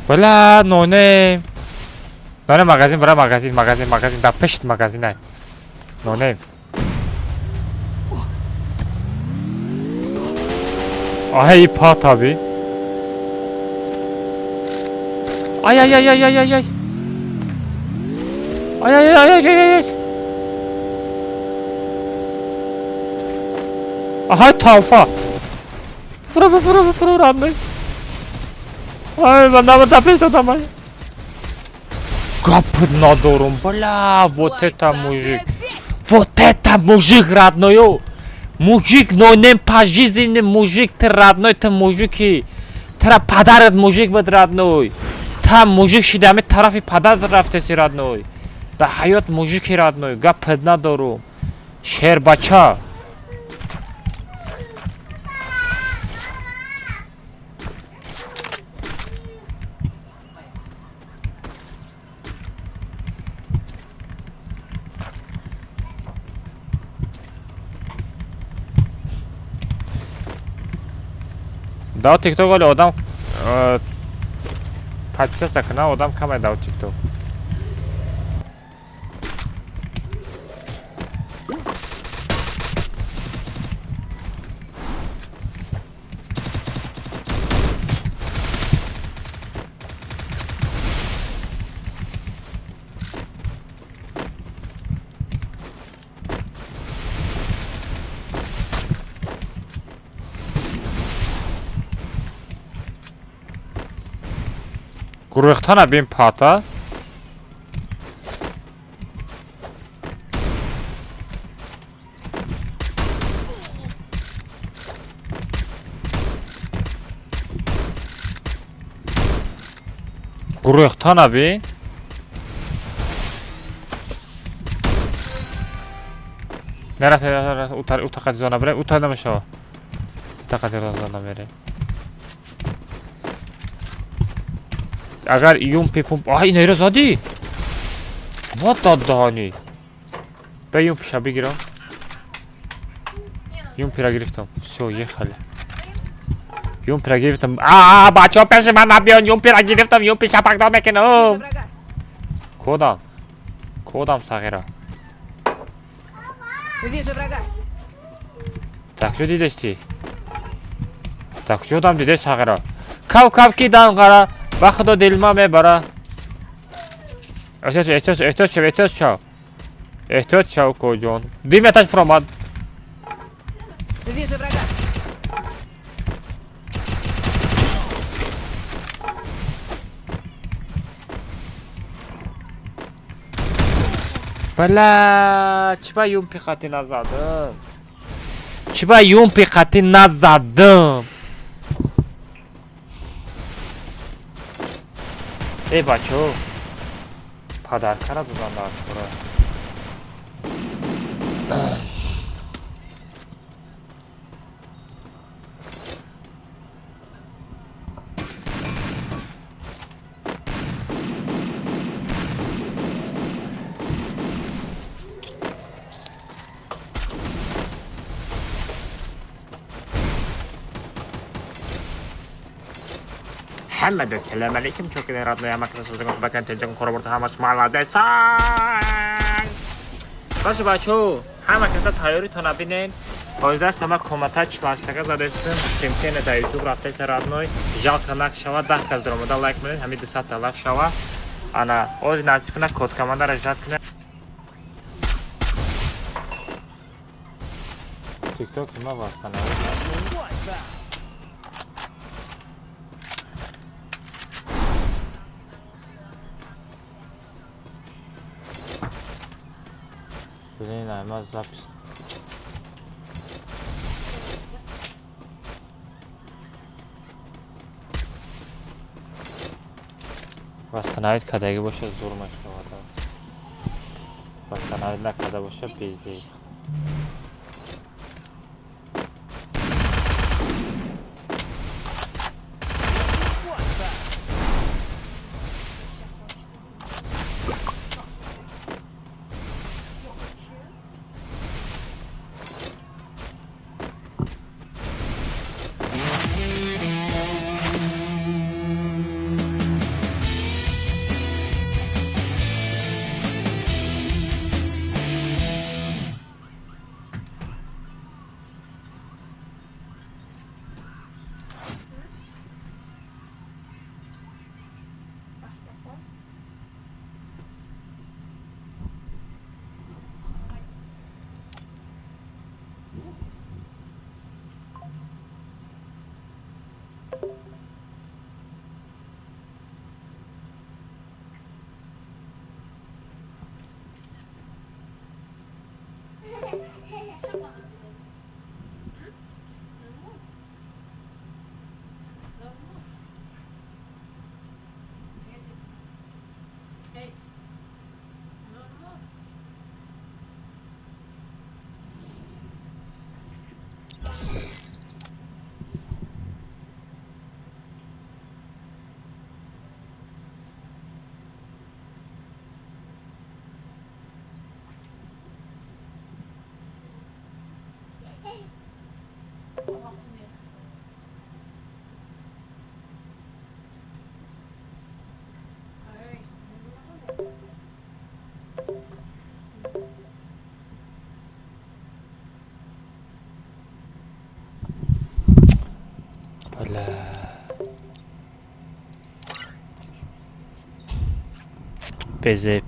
بلا نونه مغازین برای مغازین در پشت مغازینه نونه آهی پا تابی آی آهای تافا فرو رانده آی من نمه تپیش دادم آی گپ ندارم بلا вот это мужик родной мужик но не пожизненный мужик ты родной ты мужики тра падарат мужик буд родной та мужик шидами тарафи падар рафтеси родной да ҳаёт мужики родной гап надорум шербача дав тикток вале одам подписаться канал одам камай дав тикток гурӯхтана бин пата гурӯхтана бин нераса утақади зона бире ута намешава утақади зона бире агар июм пепум ай нейро зодӣ вот додоҳонӣ به یومپیشا بگیرم. یومپی را گرفتم. شو ехали. یومپی را گرفتم. بچه ها پیش من نبیان. یومپی را گرفتم. یومپی شپکدار Вижу میکنم. врага. کدام صغیره. Вижу врага. Так что دیدش چی؟ так что там دیدش صغیره. کاو کی دان قرا. با خدا دلما میبره. احتیاط شو کجون. دیمتش فرامد. Вижу врага. بلا چی با یومپی خطی نزدم. چی با یومپی خطی نزدم. ای بچه ها پدر کرده بزن در خوره. محمد السلام عليكم شكرا رادنا يا مكتب صدقكم بكن تنجم خربرت همش مع دسان باشه بچو همه کسا تایاری تا نبینین بازداشت همه کامنتر چلاشتگه زده استم چمچین در یوتیوب رفته سر رادنوی جالت کنک شوا 10 کس درموده لایک منین همین 200 تا لایک شوا انا اوز نصیب کنه کد کمانده را جات کنه تیک توک ما باستانه Блин, а запись. Восстановить, когда его сейчас зурмашка вода. Восстановить, да, когда его сейчас пиздец. بزه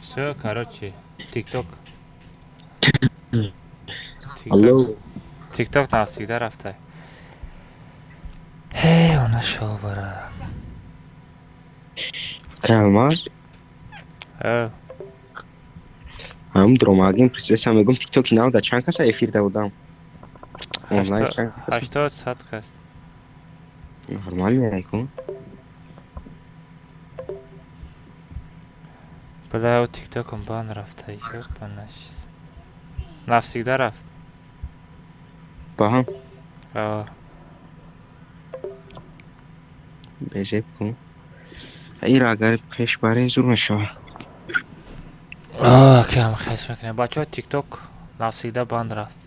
все, короче, тикток тикток навсегда рафтай. он нашел бара. Алмаз? هم درماگیم پرسیدم میگم تیک توک نه دا چند کس افیر دادم. آنلاین چند کس؟ 80 100 کس. نرمالیه کن. بله تیک توکم بان رفته ایشو بانش. навсегда رفت. با هم؟ بزیب کن ایر اگر پیش بره زور میشه کم خیش میکنه بچه ها تیک توک نفسیده بند رفت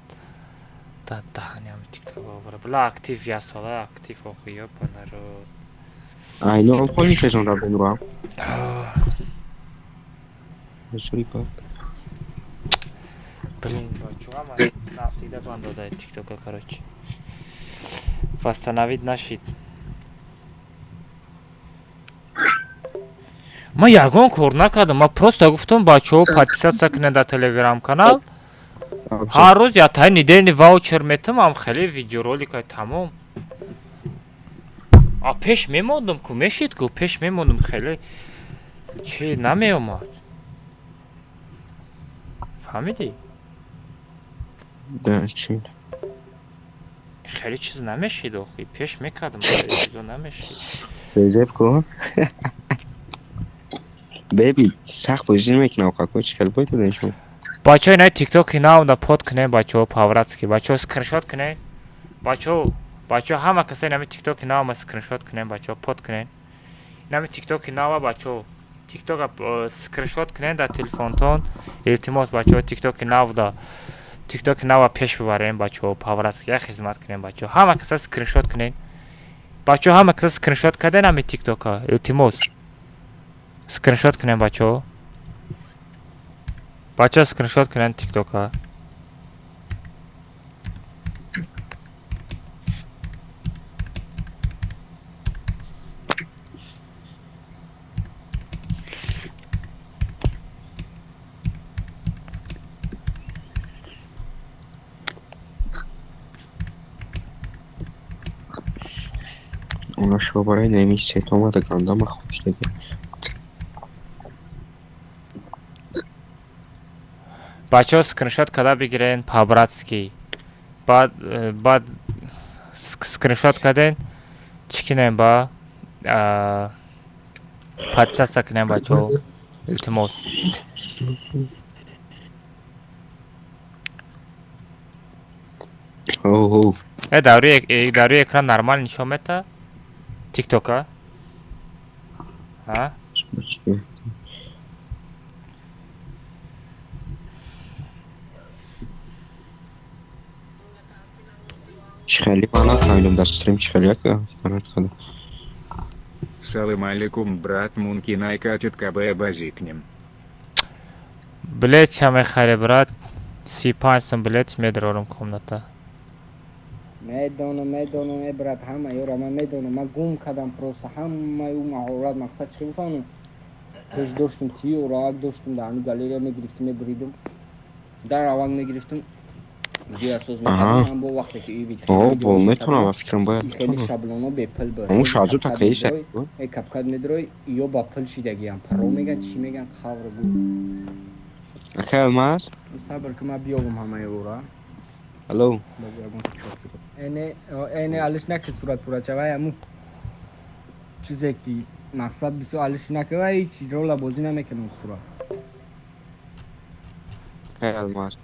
دهنی هم تیک توک آوره بلا اکتیف یا ساله اکتیف آقویا بنده رو اینو هم خواهی میشه را بین رو هم بزوری پاک بلین بچه ها من نفسیده بند داده تیک توک کراچی فستنوید نشید ما یگان کار نکردم ما просто گفتم بچه ها подписаться کنند در تلگرام کانال هر روز یا تا نداری واوچر میتم هم خیلی ویدیو رولیک های تمام پیش میموندم که میشید که پیش میموندم خیلی چی نمی اومد فهمیدی؟ ده چی؟ خیلی چیز نمیشید آخی پیش میکردم خیلی چیزا نمیشید بزیب کن بیبی سخت بازی نمیکنه آقا کوچ خیلی باید دونشون بچه های نای تیک توک اینا اونده پود کنه بچه ها پاوراتسکی بچه ها سکرینشات کنه بچه ها همه کسی نمی تیک توک اینا هم سکرینشات کنه بچه ها پود کنه نمی تیک توک اینا و بچه ها تیک توک سکرینشات کنه در تلفونتون التماس بچه ها تیک توک اینا و تیک توک اینا و پیش ببرین بچه ها پاوراتسکی خدمت کنه بچه ها همه کسی سکرینشات کنه بچه ها همه کسی سکرینشات کردن نمی تیک توک ها التماس سکرینشات کنن بچه ها بچه ها سکرینشات کنن تیک توک ها اونا شباره نمیشه تو ما ده گنده ما خوش دیگه بچه ها سکرینشات کده بگیرین پاوراتسکی بعد سکرینشات کدین چی کنین با подписаться کنین بچه ها التماس اوه داری اکران نرمال نشون میده تیک توک ها خیلی بانات خیلیم دستریم خیلی یک بانات خیلی Салам алейкум, брат Мункинай катит КБ базикнем. بلیت چه خیلی برات 35 سم بلیت میدرارم کمناتا میدونم برات همه یورا من میدونم من گم کردم پروسه همه اون مهارت مقصد چی میفهمم پیش داشتم تیوراک داشتم در همین گالری میگرفتم میبریدم در روان میگرفتم دیگه اساس میکردم با وقتی که این ویدیو با میتونم فکرم باید خیلی شابلونا به پل برای اون شازو تا کیش ای کپکت میدروی یا با پل شیدگی هم پرو میگن چی میگن خبر بود اخه ماس صبر که ما بیایم همه یورا الو اینه علش نکه صورت پورا چوای همون چیزی که مقصد بیسو علش نکه و هیچ رولا بازی نمیکنم صورت خیلی ماس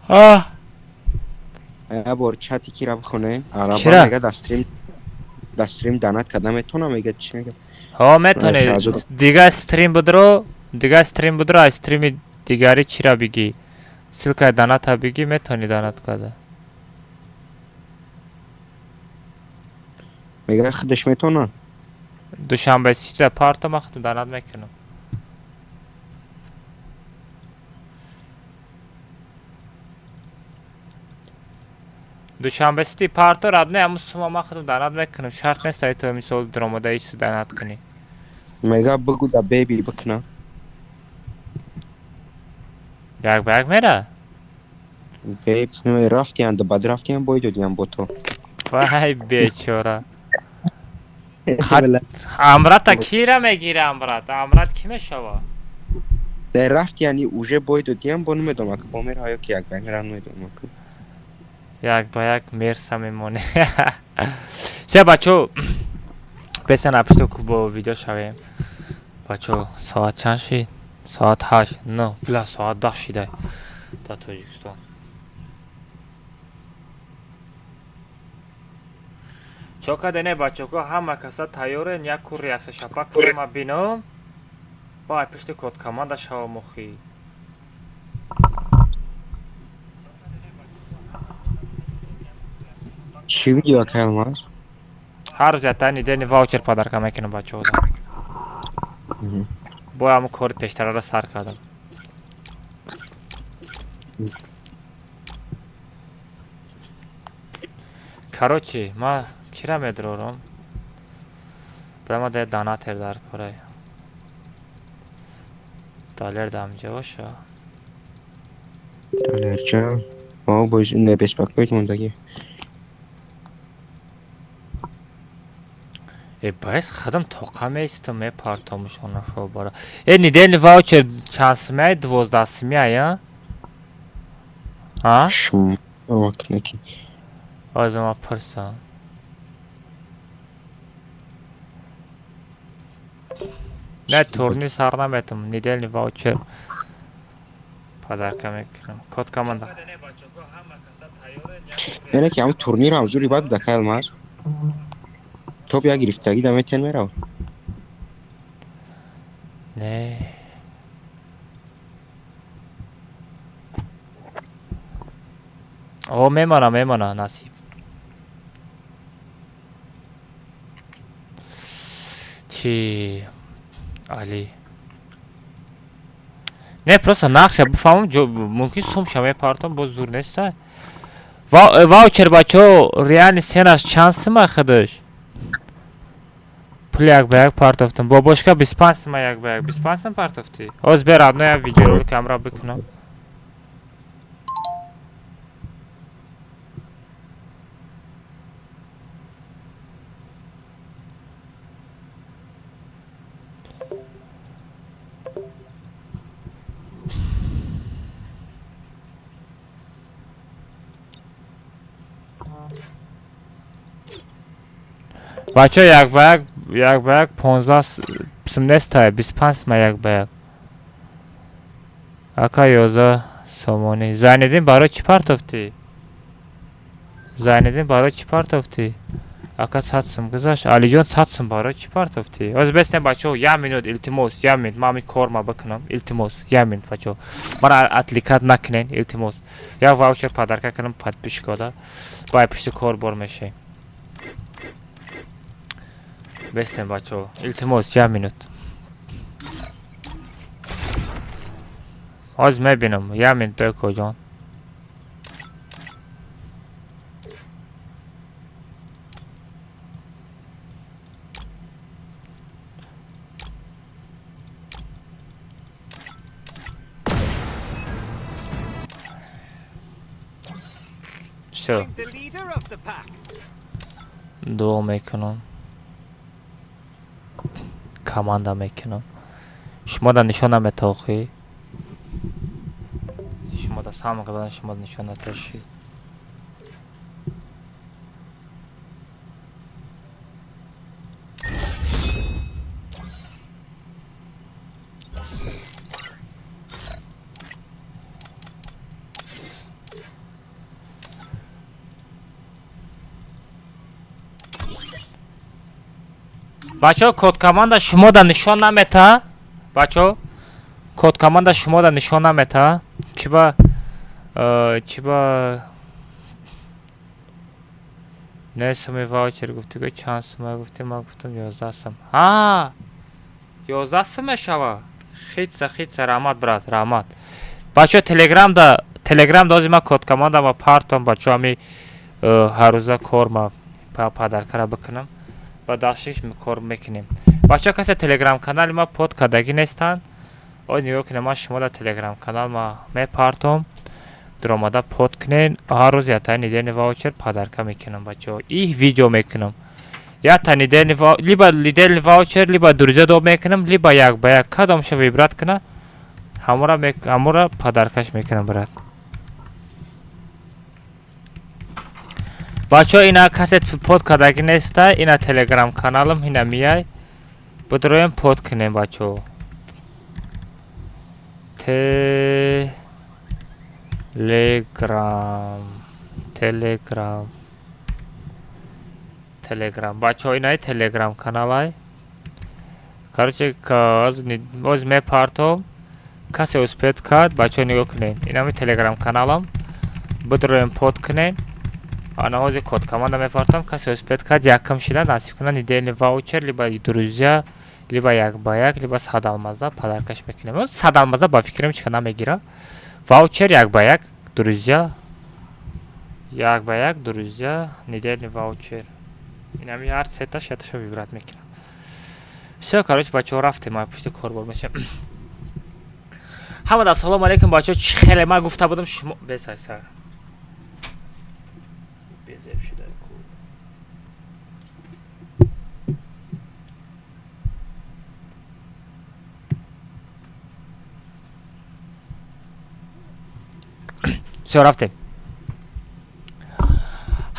بار چتی کی را بخونه چرا؟ میگه دستریم دانت کدام میتونم میگه چی میگه ها میتونه دیگه استریم بدرو استریم دیگری چی را بگی سلکه دانت ها بگی میتونی دانت کده میگه خودش میتونه دوشنبه سیزده پارت ما خودم دانت میکنم دوشنبه سیزده پارت رد نه امروز صبح ما خودم دانت میکنم شرط نیست ای تو مثال درآمده ایست دانت کنی میگه بگو دا بیبی بکنه یک میره بیب رفتی اند بعد رفتی هم باید دادیم با تو وای بیچاره امرات کی را میگیره امرات کی میشوه در رفت یعنی اوجه باید دادیم با نمیدونم که با میره ها که یک بین را نمیدونم یک با یک میرسه میمونه چه بچو بسن اپشتو که با ویدیو شویم بچو ساعت چند شید؟ ساعت 8 نه فیلا ساعت 10 شیده در تاجیکستان Чока дене бачоко ҳама каса тайёрен як кур реакса шапак кунам бинам. Бай пишти код команда шава мухи. چی میگی واقعا الماس؟ هر روز یتانی دنی واوچر پادرکا میکنم بچه ها با همون کار پیشتر را سر کردم کاروچی ما کیرا میدرورم برای ده دانا تر در کاره دالر دام جوشه دلار جا ما باید نبیش بکنید موندگی باعث خدم توقع میستم می پارتامشون شو برا نیدن واوچر چانس می 12 می یا ها شو وقت نکی از ما پرسان نه تورنی سر نمیتم نیدن واوچر پادرکا میکنم کد کامنده یعنی که همون تورنیر هم زوری باید دکه الماس تو بیا گرفتگی دمه تن میرو نه او میمانه نصیب چی علی نه просто نقشه بفهمم ممکن سوم شما پارتم باز دور نیسته واوچر بچه ریال سیناش چانس ما خودش پول یک به یک پارتافتم با باشکا 25 ما یک به یک 25 پارتافتی از برادنا یا ویدیو رو کامرا بکنم بچه یک به یک 15 پسم نیسته 25 ما یک به یک اکا 11 سامانی زایندین برای چی پارتافتی؟ زایندین برای چی پارتافتی؟ اکا ساتسم گذاشت علی جان ساتسم برای چی پارتافتی؟ از بستن بچه یه مینوت التماس یه مینوت ما می کار ما بکنم التماس یه مینوت بچه مرا اتلیکات نکنین التماس یا واوچر پادرکا کنم پد پیش کده بای پیش کار بار میشه بستن بچه التماس یه مینوت از میبینم یه مینوت بکو جان شو دو میکنم کاماندا میکنم شما دا نشانه میتاخی شما دا سام قدن شما دا نشانه تشید بچه کد کاماندا شما دا نشان نمیتا بچه کد کاماندا شما دا نشان نمیتا چی با نیسمی واوچر گفتی که چند سمه گفتی ما گفتم 11 سم 11 سمه شوا خیت رحمت برات رحمت بچه تلگرام دا از ما کد کاماندا ما پارتم بچه همی هر روزه کار ما پادرکا را بکنم با داشتش کار میکنیم بچه کسی تلگرام کانال ما پود کردگی نیستن او نگاه کنیم ما شما در تلگرام کانال ما میپارتم در آمده پود کنین هر روز یا تا نیدن واوچر پادرکا میکنم بچه ای ویدیو میکنم یا تا نیدن لیبا لیدن واوچر لیبا دروزه دو میکنم لیبا یک با یک کدام شو ویبرات کنه همورا پادرکاش میکنم برات بچه اینا کسی پود کردگی نیسته اینا تلگرام کانالم اینا میای بدرویم پود کنیم بچه تلگرام Telegram. Бачаҳо инаи Telegram каналай. Короче, оз мепартом. Касе успеҳ кард, бачаҳо нигоҳ кунед. Инами Telegram каналам. Бидроем под кунед. Ана ҳозир код команда мепартам. Касе успеҳ кард, якам шида насиб кунад недельный ваучер, либо друзья, либо як ба як, либо садалмаза подаркаш мекунем. Оз садалмаза ба фикрам чиқа намегира. Ваучер як ба як, друзья. Як ба як, друзья, недельный ваучер. Инами ҳар сета шаташа вибрат мекунам. Всё, короче, бачаҳо рафтем, ма пушти корбор мешам. Ҳамада ассалому алайкум бачаҳо, чӣ хеле ман гуфта будам шумо бесай сар. Безеб шуда ку. Всё, рафтем.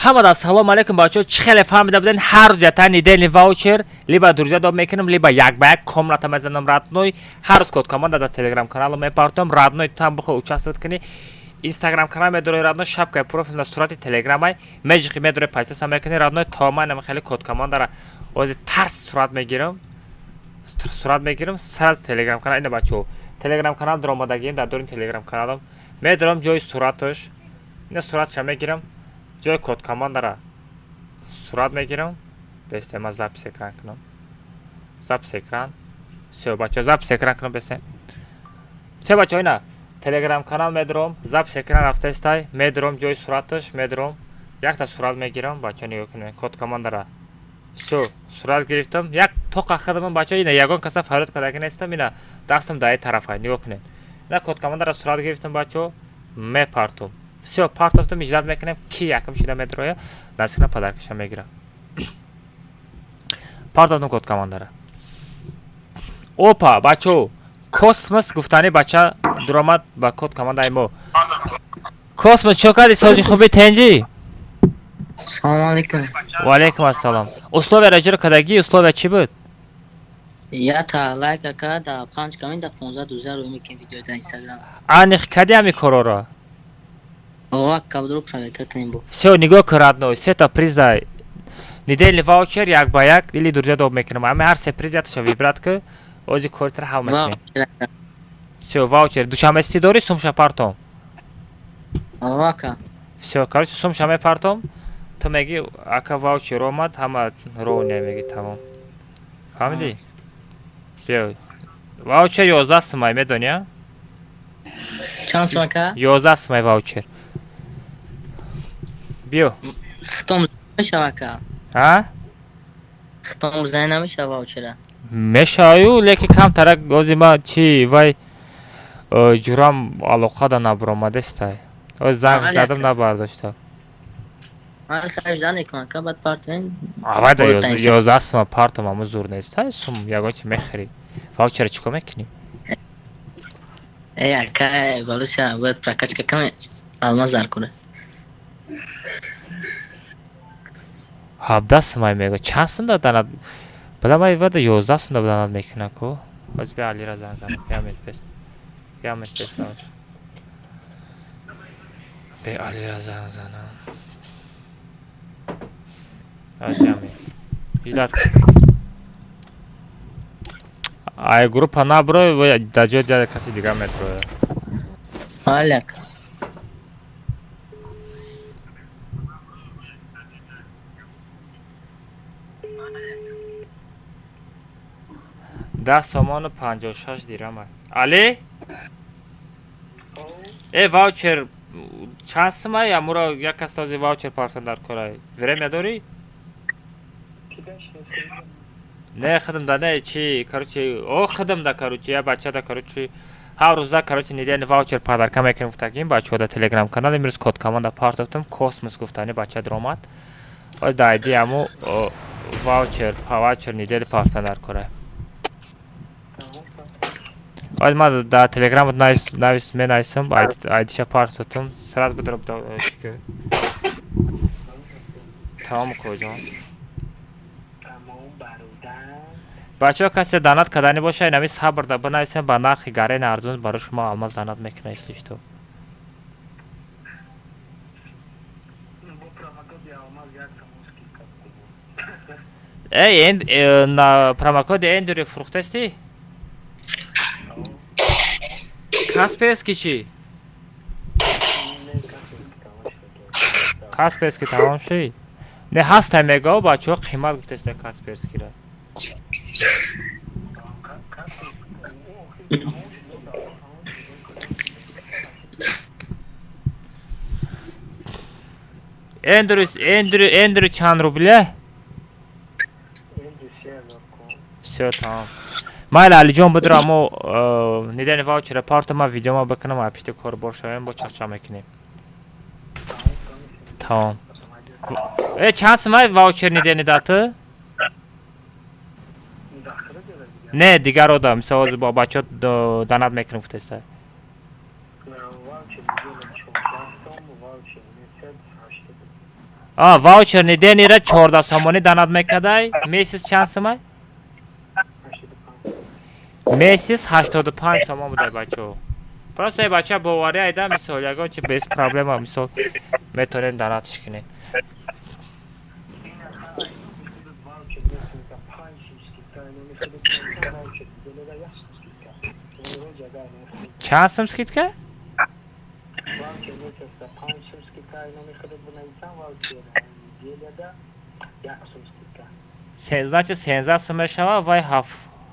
ҳамада ассалому алайкум бачаҳо, чӣ хеле фаҳмида будем ҳар рӯз ята недельный ваучер либо друзья доб мекунам, либо як ба як комната мезанам радной. ҳар рӯз код команда дар Telegram канала мепартам. Радной там бихоҳ участвовать кунӣ. Instagram канал медорӣ радной, шапкаи профил на сурати Telegram-ай меҷиқи медорӣ пайсаса мекунӣ радной. Та ман хеле код командара ози тарс сурат мегирам. Сар Telegram канал ина бачаҳо. Telegram канал даромадагием дар дорин Telegram каналам. Медорам ҷои сураташ. Ина суратша мегирам. ҷои код командара сурат мегирам. Бесте ман запис экран кунам. Запис экран. Всё бачаҳо, запис экран кунам бесте. Всё бачаҳо, ина Telegram канал медорам. Запис экран рафтаистай. Медорам ҷои сураташ, медорам. Якта сурат мегирам, бачаҳо нигоҳ кунед. Код командара. Всё, сурат гирифтам. Як тоқа хадамам бачаҳо, ина ягон каса фарёд кардаги нестам, ина дастам дар ин тарафай. Нигоҳ кунед. Ина код командара сурат гирифтам бачаҳо. Мепартум. Всё, партофтум иҷрат мекунем. Ки якам шида медроя, насикна падаркаша мегира. Партофтум код командара. Опа, бачаҳо. Космос гуфтани бача дуромад ба код командаи мо. Космос чё карди сози хуби тенҷи? Салом алейкум. Ва алейкум ассалом. Условия раҷиро кадаги, условия чӣ буд? Я та лайка карда 5 каминда 15 дузар мекин видео дар Instagram. Аниқ кади ами короро? Ова кабдро проверка кунем бо. Всё, нигоҳ кун радной, сета приза. Недельный ваучер як ба як или друзья доб мекунам. Ами ҳар се приз яташа вибрат ки ози коритра ҳал мекунем. Всё, ваучер душанбести дори сумша партом. Ака. Всё, короче сумша мепартом. Ту меги ака ваучер омад, ҳама роҳ меги тамом. Фаҳмидӣ? Биё. Ваучер 11 сумай медонӣ, а? Чанд сум ака? 11 сумай ваучер. Биё. Хитом мешава ака. А? Хитом зайн намешава ваучера. Мешаваю, леки камтара ози ма чи вай ҷурам алоқада набуромадестай. Оз занг задам набардошта. Ман хаждан мекунам ака, баъд партмен. Авайда 11 сума партом ҳамун зур нест. Ай сум ягон чи мехари. Ваучера чӣ кор мекунӣ? Ака, балуша бояд прокачка каме алмаз дар кунад. 17 сумай мега. Чанд сум даданад? Бадам вада 11 сум даданад мекунад ко. Оз бе Алира занг занам. Ямет пес. Ямет пес лаш. Бе Алира занг занам. Аз ямет. Иҷлат. Ай группа набро, ва даҷо ҷа каси дига метро. Аляк. ده سامان و 56 دیرم. علی؟ ای واوچر چند سمه یا مورا یک کس تازی واوچر پارتن در کرای ورم یاداری؟ نه خدم ده نه چی کاروچی او خدم ده کاروچی یا بچه ده کاروچی هر روز ده کاروچی نیدین واوچر پادر کم میکنیم گفتیم بچه ده تلگرام کانال امروز کد کامنده پارتفتم کاسموس گفتنی بچه درآمد و دایدی امو واوچر نیدین پارتن در کرای از ما در تلگرام نویس می نویسم آیدیش پارتفتم سرات بدرم چیکه تمام کجا بچه ها کسی دانت کدنی باشه اینمی صبر ده بنویسیم با نرخ گرین ارزون برای شما الماس دانت میکنه ایستش تو на промокод эндури фурухтасти? Касперский чи? Касперский тамом шуд. Не ҳаста мегав бачаҳо қимат гуфтаста Касперскиро. Эндури чанд рубля? Всё тамом. Майли Алиҷон будро амо нидани ваучер партама видеома бикунам а пишти кор бошавем бо чақчақ мекунем. Тамом. Чанд сомай ваучер нидани дату? Не, дигаро да, мисол ҳозир бо бачаҳо данат мекунем гуфтаста. Ваучер ниденира 14 сомонӣ данат мекардай. Месяц чанд сомай? Месяц 85 сомон будай бачаҳо. Просто ин бача боварӣ айда мисол ягон чи без проблема мисол метавонед данатш кунед. Чанд сум скидка? 13 сум мешава вай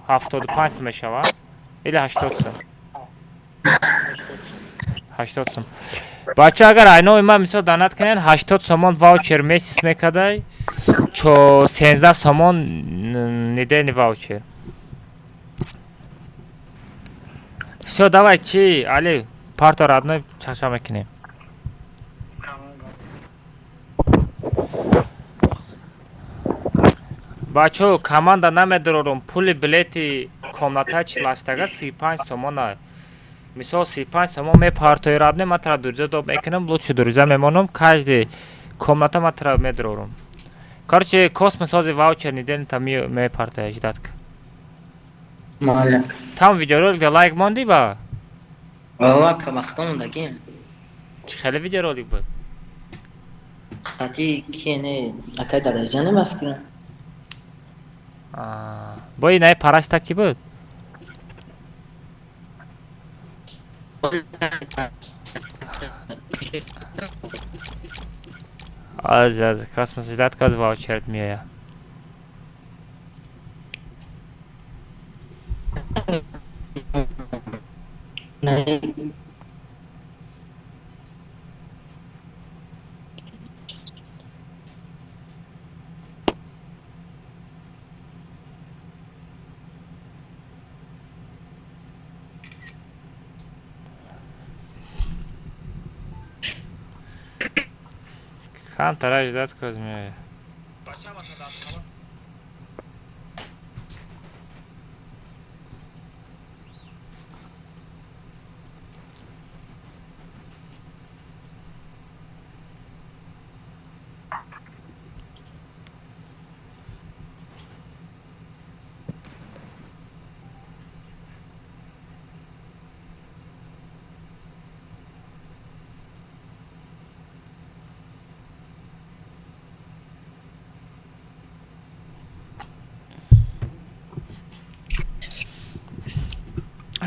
75 сум мешава или 80 сум? 80 сум. Бача агар айно има мисол данат кунен 80 сомон ваучер месяц мекардай 13 сомон нидени ваучер. Всё, давай чи Али партор одной чаша мекунем. Бачаҳо команда намедорорум пули билети комната чилаштага 35 сомон ай. Мисол 35 сомон мепартои радне ма тара дуриза доб мекунам лучше дуриза мемонам каждый комната ма тара медорорум. Короче космос ҳозир ваучер ниден та мепартоя жидатка. Малак. Там видеороликда лайк монди ба? Лайк вақтон мондагим. Чӣ хеле видеоролик буд? Хати кене акай дараҷане мафкирам. Бо инаи парашта ки буд? аз космос жидатка аз ваучерат меоя. Хан тарай жидатка аз меоя.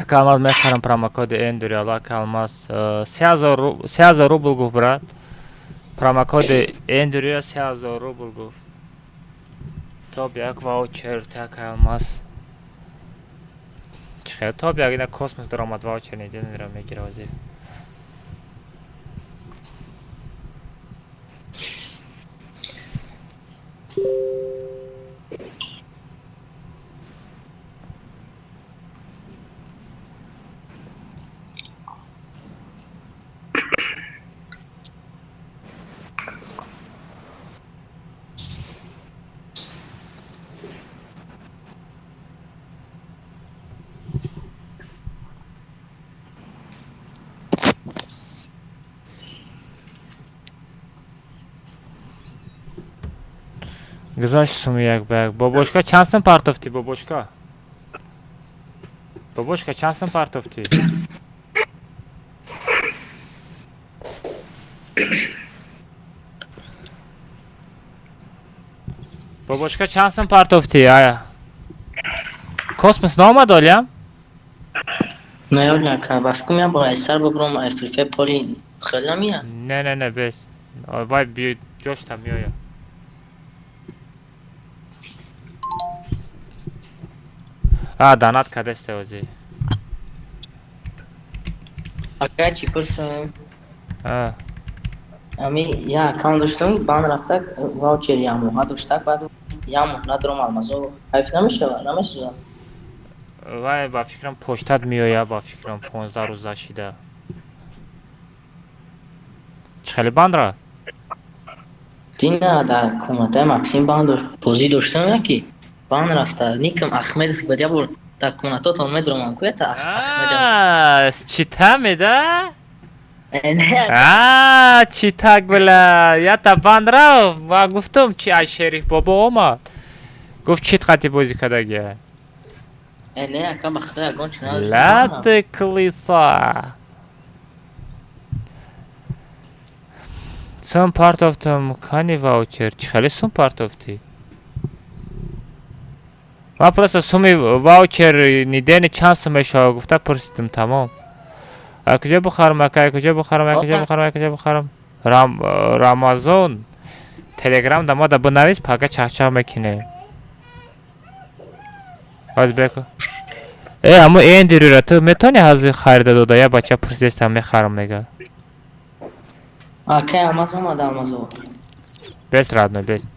Калмаз мехарам промокоди эндури ала калмаз 3000 рубл гуфт брат. Промокоди эндури 3000 рубл гуфт. Топ як ваучер так калмаз. Чхе топ як ина космос даромад ваучер неденира мегира ҳозир. Гузашт суми як бак. Бобошка чанд сум партофти бобошка? Бобошка чанд сум партофти? бобошка чанд сум партофти? Космос наомад олиям? Наёр нака, ба фикр меям бо сар бобром айфрифе поли хела мия. Не, бес. Вай бию ҷошта меоя. Данат кадесте ози. Ака чӣ пурсам? Ами я аккаунт доштам, банд рафта ваучер як моҳа доштак, баъд як моҳ надорам алмазо. Кайф намешава, намесӯзад. Вай ба фикрам поштад меоя, ба фикрам 15 рӯза шида. Чӣ хеле банд рафт? Дина дар комнатаи Максим банд дошт. Бозӣ доштам яки. Банд рафта. Никам Ахмедов бадя бор дар комнатотон медромам. Куята Ахмедов? Чита меда? Читак била. Ята банд рафт. Ва гуфтам чи аз Шериф бобо омад. Гуфт чит қати бозӣ кардагия? Не, ака ба худо ягон чӣ надоштам. Лати клиса. Сум партофтам кани ваучер. Чӣ хеле сум партофти? Ман просто суми ваучер нидени чанд сум мешава гуфта пурсидам тамом. Куҷо бухарам ака, куҷо бухарам? Рамазон телеграм да ма да бинавис пага чахчах мекине. Ҳоз беку. Аммо эндирура ту метони ҳази харида дода я бача пурсидестам мехарам мега. Ака алмаз омад алмазо. Бес радной, бес.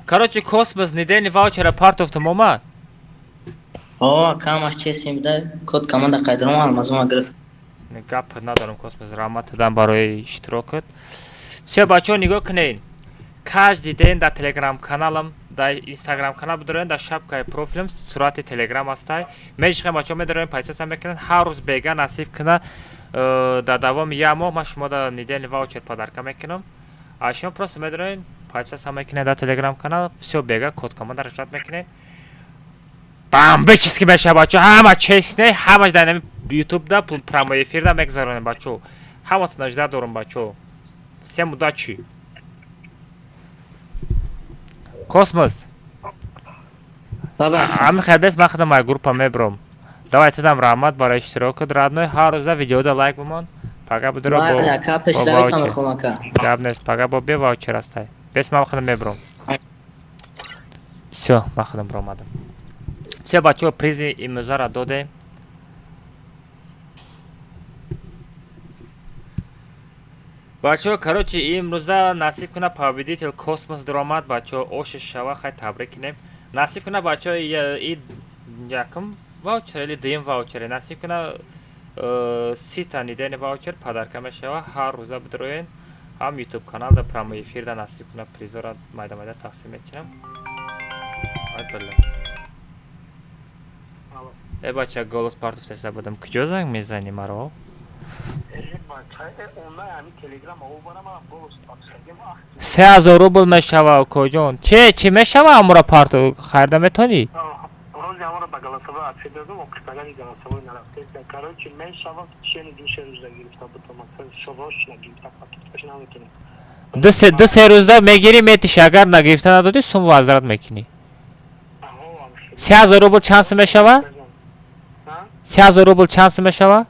Короче, Космос нидени ваучера партофтам омад? Ака маш чесим да код команда қайдарам алмазо гирифт. Гап надорам Космос, раҳмат дадам барои иштирокат. Все бачаҳо нигоҳ кунед. Каждый ден дар телеграм каналам, дар инстаграм канал бидорем, дар шапкаи профилам сурати телеграм ҳастай. Мешиқем бачаҳо медорем пайсаса мекунанд. Ҳар рӯз бега насиб кунад. Дар давоми як моҳ ман шумо дар нидени ваучер подарка мекунам. А шумо просто медорем пайсаса мекунед дар телеграм канал. Все бега код команда раҷат мекунед. Бамбе чиз ки меша бачаҳо ҳама чесне, ҳамаш дар нами ютуб да прямой эфир да мегзаронем бачаҳо. Ҳаматон ажда дорам бачаҳо. Се муддат чӣ? Космос. Ами хелбес ман худам ай группа мебрам. Давай тидам раҳмат барои иштирокат радной. Ҳар рӯза видеода лайк бимон. Пага бидро бо ваучер. Гап нест, пага бо бе ваучер ҳастай. Бес ман худам мебрам. Всё, ман худам бромадам. Все бачаҳо призи имрӯзаро додем. бачаҳо, короче, имрӯза насиб кунад победител Космос даромад. бачаҳо оши шава хай табрик кунем. Насиб кунад бачаҳо якум ваучер или дуюм ваучер насиб кунад 30 та нидени ваучер подарка мешава. ҳар рӯза бидроен ҳам ютуб канал да прямой эфир да насиб кунад призора майда тақсим мекунам. бача голос партов теста будам. Куҷо занг мезани маро? се ҳазор рубл мешава окоҷон. Чӣ мешава амура партов харида метонӣ? ду се рӯзда мегирӣ метишӣ. агар нагирифта надодӣ сум возврат мекунӣ. 3000 рубл чанд сум мешава? 3000 рубл чанд сум мешава?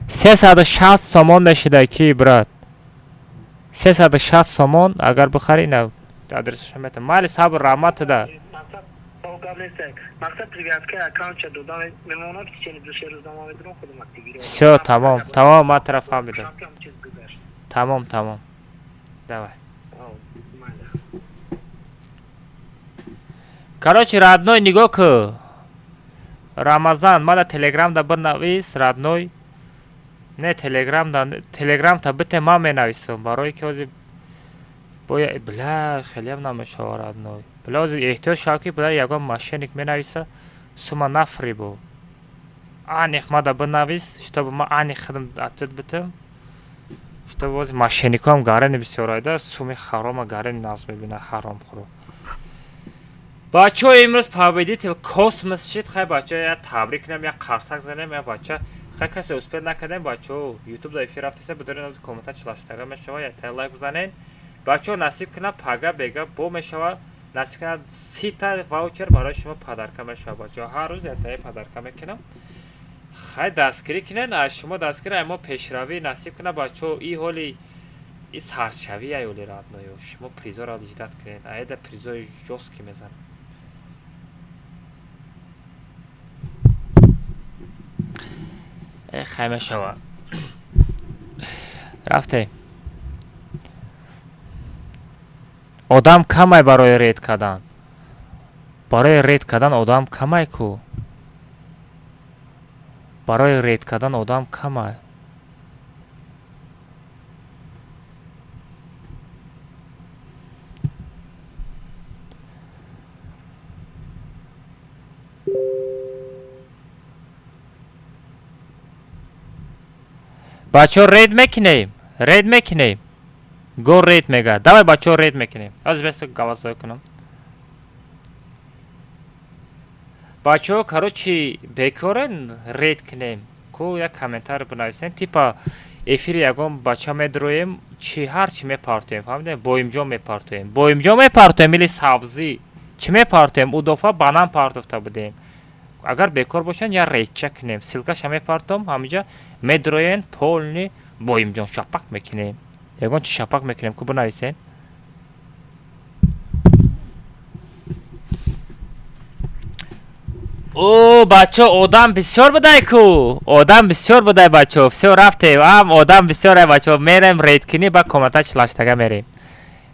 $360 сомон мешида ки брат. 360 сомон агар бихарӣ на адресашо метам. Майли сабр раҳмат да. Всё, тамом. Тамом, ман тараф фаҳмидам. Тамом. Давай. Короче, родной, нигоҳ ку. Рамазан, ман дар телеграм да бинавис, родной. Не телеграм та бите ман менависам. барои ки ҳозир боя бля хелеам намешава родной. бля ҳозир эҳтиёҷ шав ки бля ягон мошенник менависа сума нафрибу. Аниқ ман да бинавис, чтобы ман аниқ худам ответ битам. чтобы ҳозир мошенникам гарани бисёр айда суми харома гарани нас мебина ҳаромхӯро. бачаҳо имрӯз победител космос шид. Хай бача я табрик кунем, я қарсак занем, я бача хай касе успех накардем. Бачаҳо ютуб да эфир рафтасе бидорин аз коммента чилаштага мешава, я та лайк бизанен. бачаҳо насиб кунад пага бега бо мешава, насиб кунад 30 та ваучер барои шумо падарка мешава. бачаҳо ҳар рӯз ятаи падарка мекунам. хай дастгирӣ кунед, аз шумо дастгирӣ мо пешравӣ насиб кунад. бачаҳо и ҳоли и саршавӣ айоли радноё шумо призора лиҷдат кунед. айда призои жостки мезанам. хай мешава рафтем. одам камай барои ред кардан. барои ред кардан одам камай ку. барои ред кардан одам камай. бачаҳо ред мекунем, ред мекунем. го ред мега. давай бачаҳо ред мекунем. аз бесо галазой кунам. бачаҳо короче бекорен ред кунем. ку як комментар бинависем типа эфири ягон бача медроем чи ҳарчи мепартоем. фаҳмидем боимҷон мепартоем. боимҷон мепартоем или сабзӣ чӣ мепартоем. удофа банан партофта будем. агар бекор бошанд я редча кунем. силкаша мепартом ҳамиҷа медроен полни боимҷон шапак мекунем. ягон чи шапак мекунем ку бинависем. о бачаҳо одам бисёр будай ку. одам бисёр будай бачаҳо. всё рафтем. ам одам бисёр ай бачаҳо. мерем редкунӣ ба коммента чилаштага мерем.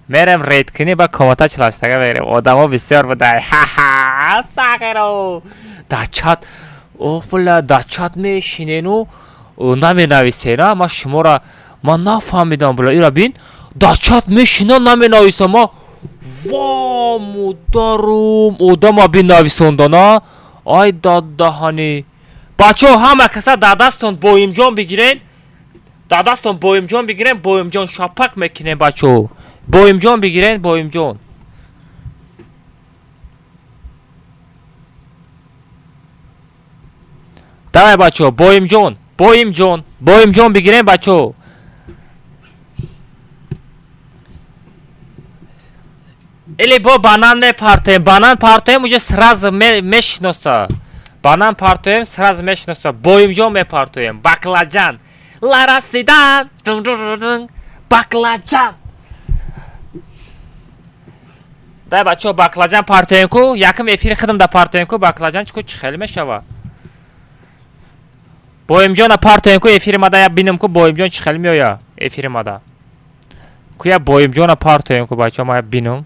мерем редкунӣ ба коммента чилаштага мерем. одамо бисёр будай. ха-ха сағиро дачат офла дачат мешинену наменависена. ма шуморо ман нафаҳмидам. була ира бин дачат мешина наменависам. ма ва мударум одама бинависондана. ай дадаҳани бачаҳо ҳама каса дадастон боимҷон бигирен. дадастон боимҷон бигирен. боимҷон шапак мекунем бачаҳо. боимҷон бигирен. боимҷон давай бачаҳо. боимҷон боимҷон боимҷон бигирен бачаҳо. или бо банан мепартем. банан партоем уҷа сразу мешиноса. банан партоем сразу мешиноса. боимҷон мепартоем. баклаҷан ларасидан баклаҷан. дай бачаҳо баклаҷан партоем ку. якм эфири худам да партоем ку. баклаҷан чику чӣ хеле мешава. боимҷона партоем ку. эфири мада я бинам ку боимҷон чӣ хеле меоя. эфири мада ку я боимҷона партоем ку бачаҳо ма я бинам.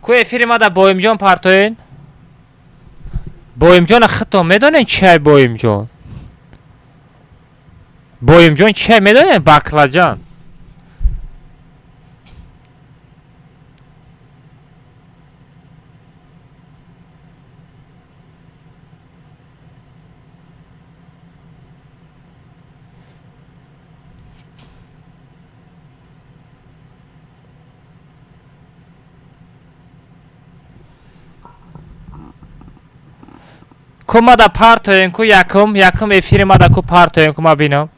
ку эфири мада боимҷон партоен. боимҷона хитон медонен чиай боимҷон. боимҷон чиай медонен. баклаҷан ку мада партоем ку. якм эфири мада ку партоем ку. ма бинам.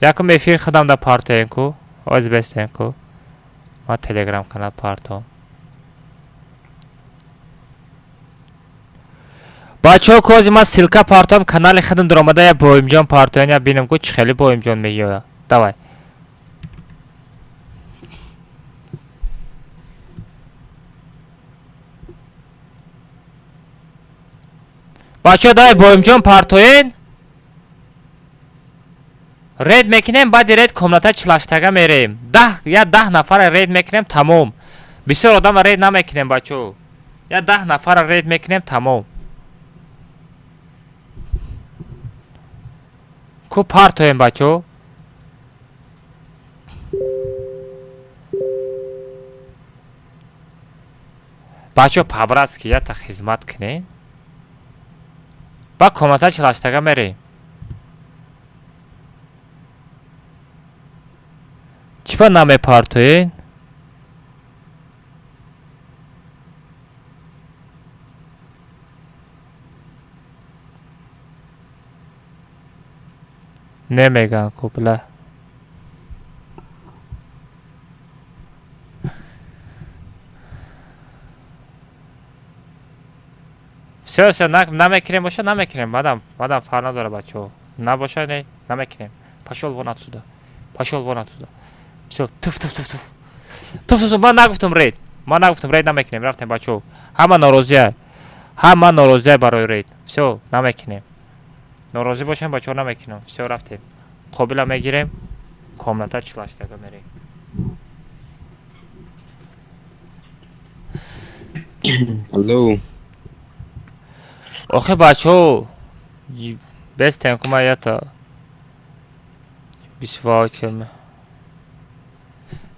якм эфири худам да партоем ку. оз бестем ку. ма телеграм канал партом. бачаҳо ку ози ма силка партом канали худам даромада я боимҷон партоем я бинам ку чӣ хеле боимҷон меёя. давай бачаҳо давай боимҷон партоен. ред мекунем. баъди ред комната чилаштага мерем. 10 нафара ред мекунем тамом. бисёр одама ред намекунем бачаҳо. я 10 нафара ред мекунем тамом. ку партоем бачаҳо. бачо пабратски ята хизмат кунед ба комната чилаштага мерем чипа намепартоен немеган купла все намекинем боша намекинем бадам фар надора бачо набоша не намекинем пошёл вон отсюда все туф ман нагуфтам рейд намекинем рафтем бачо ҳама норозия барои рейд все намекинем норозӣ бошем бачо намекинем все рафтем қобила мегирем комната чилаштага мерем алло охе бачо бестем кума ята бисвачем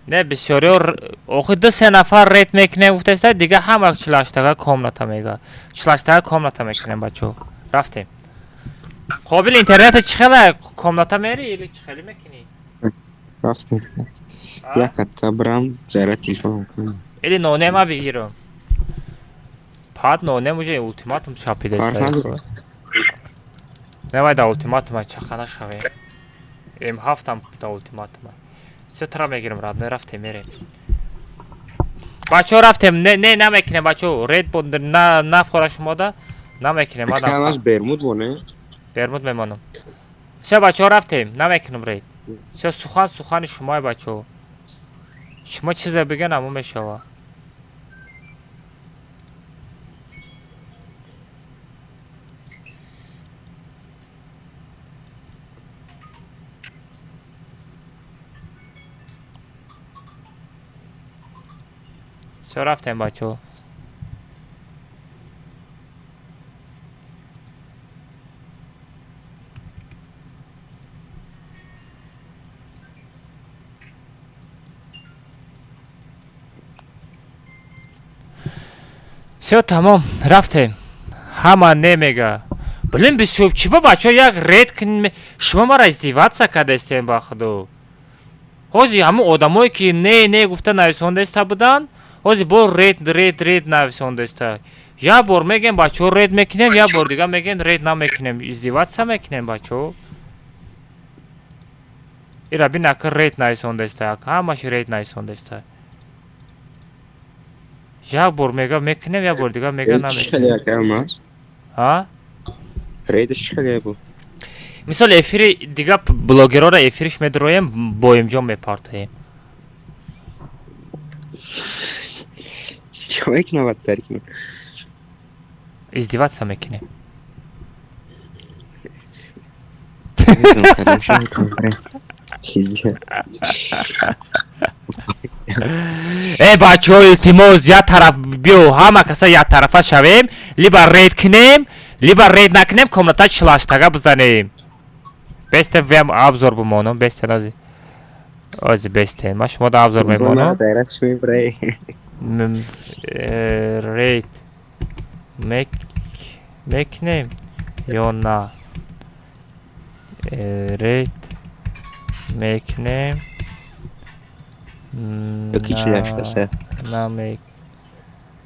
не бисёриё охе 2-3 нафар рейд мекунем гуфтаста дига ҳама чилаштага комната мекунем бачо рафтем қобил интернета чӣ хела комната мери или чӣ хели мекунӣ рафтем як катка бирам заряд телефонам кунам или нонема бигирам пад нонем уже ултиматум шапидаста невайда ултиматума чахана шавем М7 да ултиматума все тра мегирам радной рафтем мерем бачо рафтем не намекунем бачо рейд нафхора шумода намекунем камаш бермуд воне бермуд мемонам все бачо рафтем намекунем рейд все сухани шумай бачо шумо чизе биган аму мешава все рафтем бачо все тамом рафтем ҳама немега блин бисёр чиба бачо як рейд шумо мара издеваться кардастем ба худо ҳози ҳамон одамое ки не гуфта нависондаста буданд ҳози бо рейд нависондаста як бор мегем бачо рейд мекунем як бор дига мегем рейд намекунем издеваться мекунем бачо ира бинака рейд нависондаста ҳамаш рейд нависондаста як бор мега мекунем як бор дига мега намекунем рейдш хеле бу мисол эфири дига блогерора эфириш медроем бо имҷон мепартоем чавек наваттар ки издеваться мекунем бачо илтимос як тараф биё ҳама каса як тарафа шавем либо рейд кунем либо рейд накунем комната чилаштага бизанем бестем вем обзор бимонам бестен ози бестен ма шумода обзор мемонам рейд мекунем ё на рейд мекунем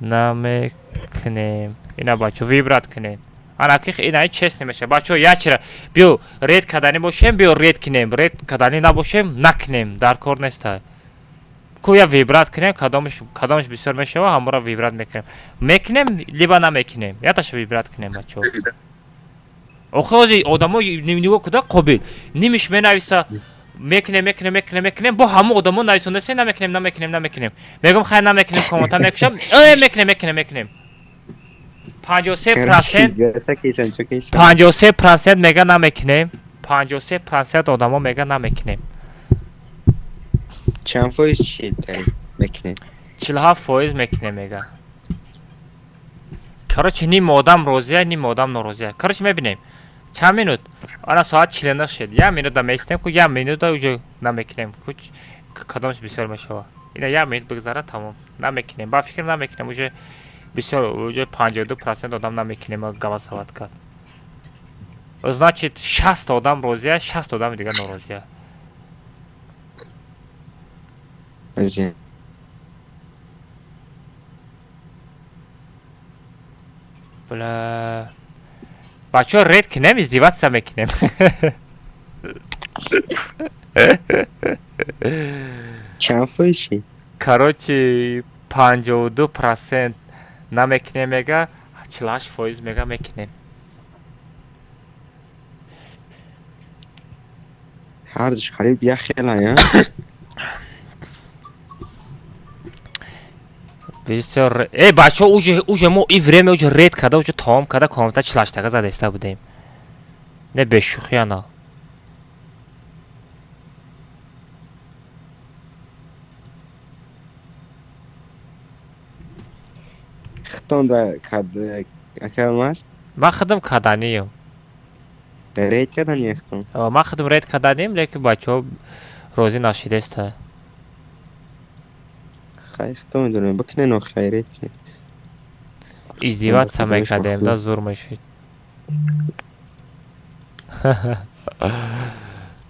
намекунем ина бачо вибрат кунем анаких инаи чест немеша бачо ячира биё рейд кардани бошем биё рейд кунем рейд кардани набошем накунем дар кор неста ку я вибрат кунем кадомаш бисёр мешава ҳамора вибрат мекунем либо намекунем яташа вибрат кунем бачо охе ҳози одамо нигоҳ куда қобил нимиш менависа мекунем бо ҳамо одамо нависондасе намекунем мегум хай намекунем комата мекушам мекунем 53% мега намекунем 53% одамо мега намекунем чанд фоиз мекунем 47% мекунем мега короче ним одам розия ним одам норозия короче мебинем чанд минут ана соат 49 шуд 1 минута меистем ку 1 минута уже намекунем куч кадомш бисёр мешава ина 1 минут бигзара тамом намекунем ба фикр намекунем уже بسیار اوجه 52% آدم نمیکنه ما голосовать کرد. Значит 60 آدم راضیه 60 آدم دیگه ناراضیه. عجیب. بله بچه ها رید کنیم ازدیوات میکنیم. چند فایشی؟ Короче 52% نمیکنیم میگه 48% میگه میکنیم. هر دوش خریب یه خیلی یا؟ بسیار ای بچه ها اوجه ما ای время اوجه رید کده اوجه تمام کده کامتا 48 دقیقه زدسته بودیم. نه به شوخی نه. خطان دا کد اکرم ماست؟ من خدم کدنیم. رید کدن یه خطان؟ من خدم رید کدنیم لیکن بچه ها روزی ناشیده است. خیلی خطان دارم بکنه نو خیرید کنید. ازدیوات سمی کدیم دا زور میشید.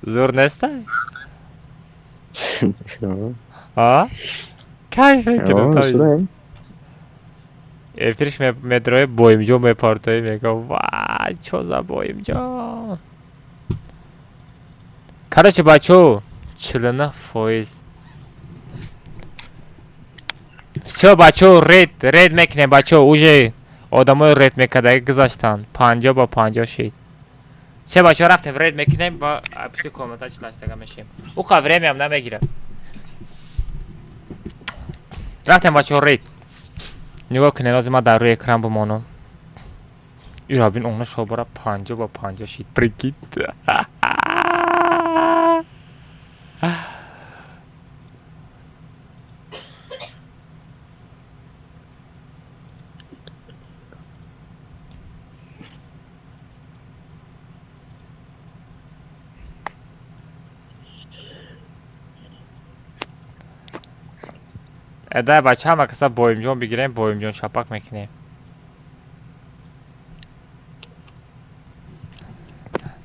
زور نسته؟ ها؟ کی فکر کنم افریش مدروی بویمجو میپارتایی میگه وای چوزا بویمجو. Короче بچو 49%. Все بچو رید میکنه بچو اوجه آدمای رید میکده گذاشتن 50 با 50 شید. چه بچه ها رفتیم رید میکنیم با پشت کومنت ها چلاشتگه میشیم. او خبره میم نمیگیره. رفتیم بچه ها رید. نگاه کنه لازم ما در روی اکران بمانم. ای را بین اونه شو 50 با 50 شید پریکید. اده بچه همه کسا بویمجون بگیریم بویمجون شپک میکنیم.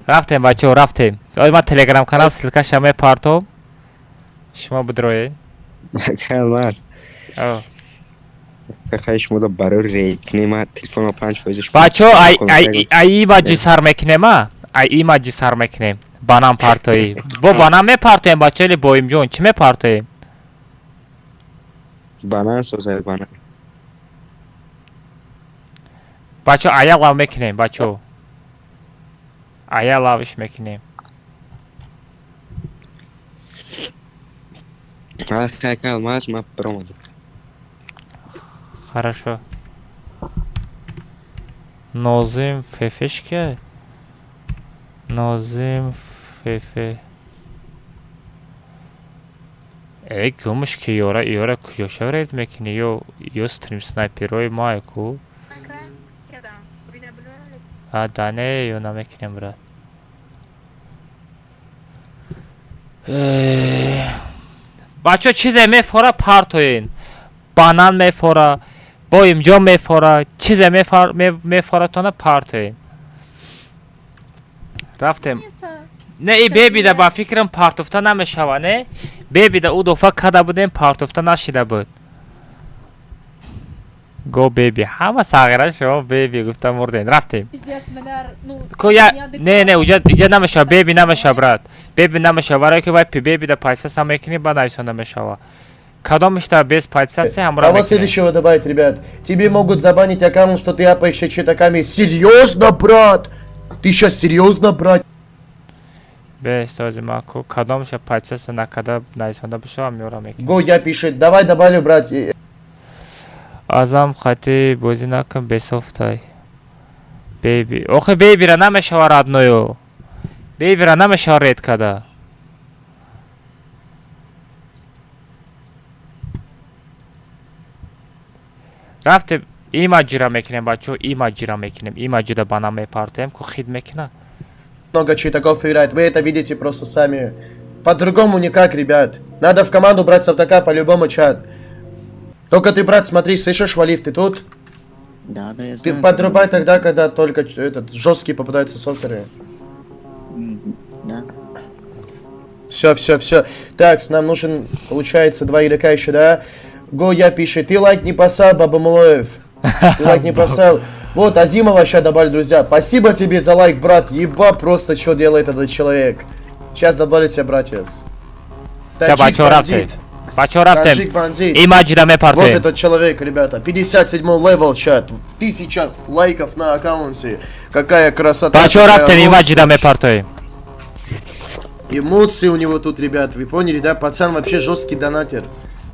رفتیم بچه ها رفتیم. من تلگرام کانال سلکه شمه پارتوم شما بدروید. اکرم ماست. خیش مودا برای رید کنیم ها تلفون ها 5 فایزش بچه ها ای مجی سر میکنیم ها ای مجی سر میکنیم بانام پارتوی با بانام میپارتویم بچه لی بویمجون چی میپارتویم؟ بانان سوزه بانان بچه آیا لاو میکنیم بچه آیا لاوش میکنیم. خیلی ماست ما پرومده. Хорошо. Nozim Fefeş ki. Nozim Fefe. Ey gümüş ki yora kuşa veririz mekini yo stream sniperoi maiku. Ha dane yo na mekinem brat. Bacho çize mefora partoyin. Banan mefora. بویمجو میفوره چیزه میفوره تونه پارتوین. رفتیم نه ای بیبیده با فکرم پارتوفته نمیشوه نه بیبیده او دفعه کده بودیم پارتوفته نشیده بود. گو بیبی همه ساغره شما بیبی گفته مردین. رفتیم نه اوجا نمیشه بیبی نمیشه برات بیبی نمیشه برای که باید پی بیبیده پایسه سمیکنی بعد ایسا нemiشه. Кадомишта без подписаться А вот следующего добавить, ребят. Тебе могут забанить аккаунт, что ты апаешься читаками. Серьезно, брат? Ты сейчас серьезно, брат? Без созимаку. Кадомишта подписаться на када найсонда бушава миорам. Го, я пишет. Давай добавлю, брат. Азам хати бозинакам бесофтай. Бейби. Охе бейби ра намешава родною. Бейби ра намешава ред када. رفتیم ایماجی را میکنیم بچه ایماجی را میکنیم ایماجی دا بنا میپارتیم که خید میکنه. Много читаков играет, вы это видите просто сами. По-другому никак, ребят. Надо в команду брать Савтака по-любому, чат. Только ты, брат, смотри, слышишь, Валив, ты тут? Да, я Ты знаю. подрубай тогда, когда только этот жесткие попадаются софтеры. Да. Все. Так, нам нужен, получается, 2 игрока еще, да? Гоя пишет, ты лайк не поставил, Баба Мулоев. Ты лайк не поставил. Вот, Азимова сейчас добавили, друзья. Спасибо тебе за лайк, брат. Еба просто, что делает этот человек. Сейчас добавлю тебя, братец. Бачо рафте. Бачо рафте. Таджик бандит. Имаджидаме Вот парте. этот человек, ребята. 57 левел, чат. 1000 лайков на аккаунте. Какая красота. Бачо какая рафте, роскошь. имаджидаме парте. Эмоции у него тут, ребят. Вы поняли, да? Пацан вообще жесткий донатер.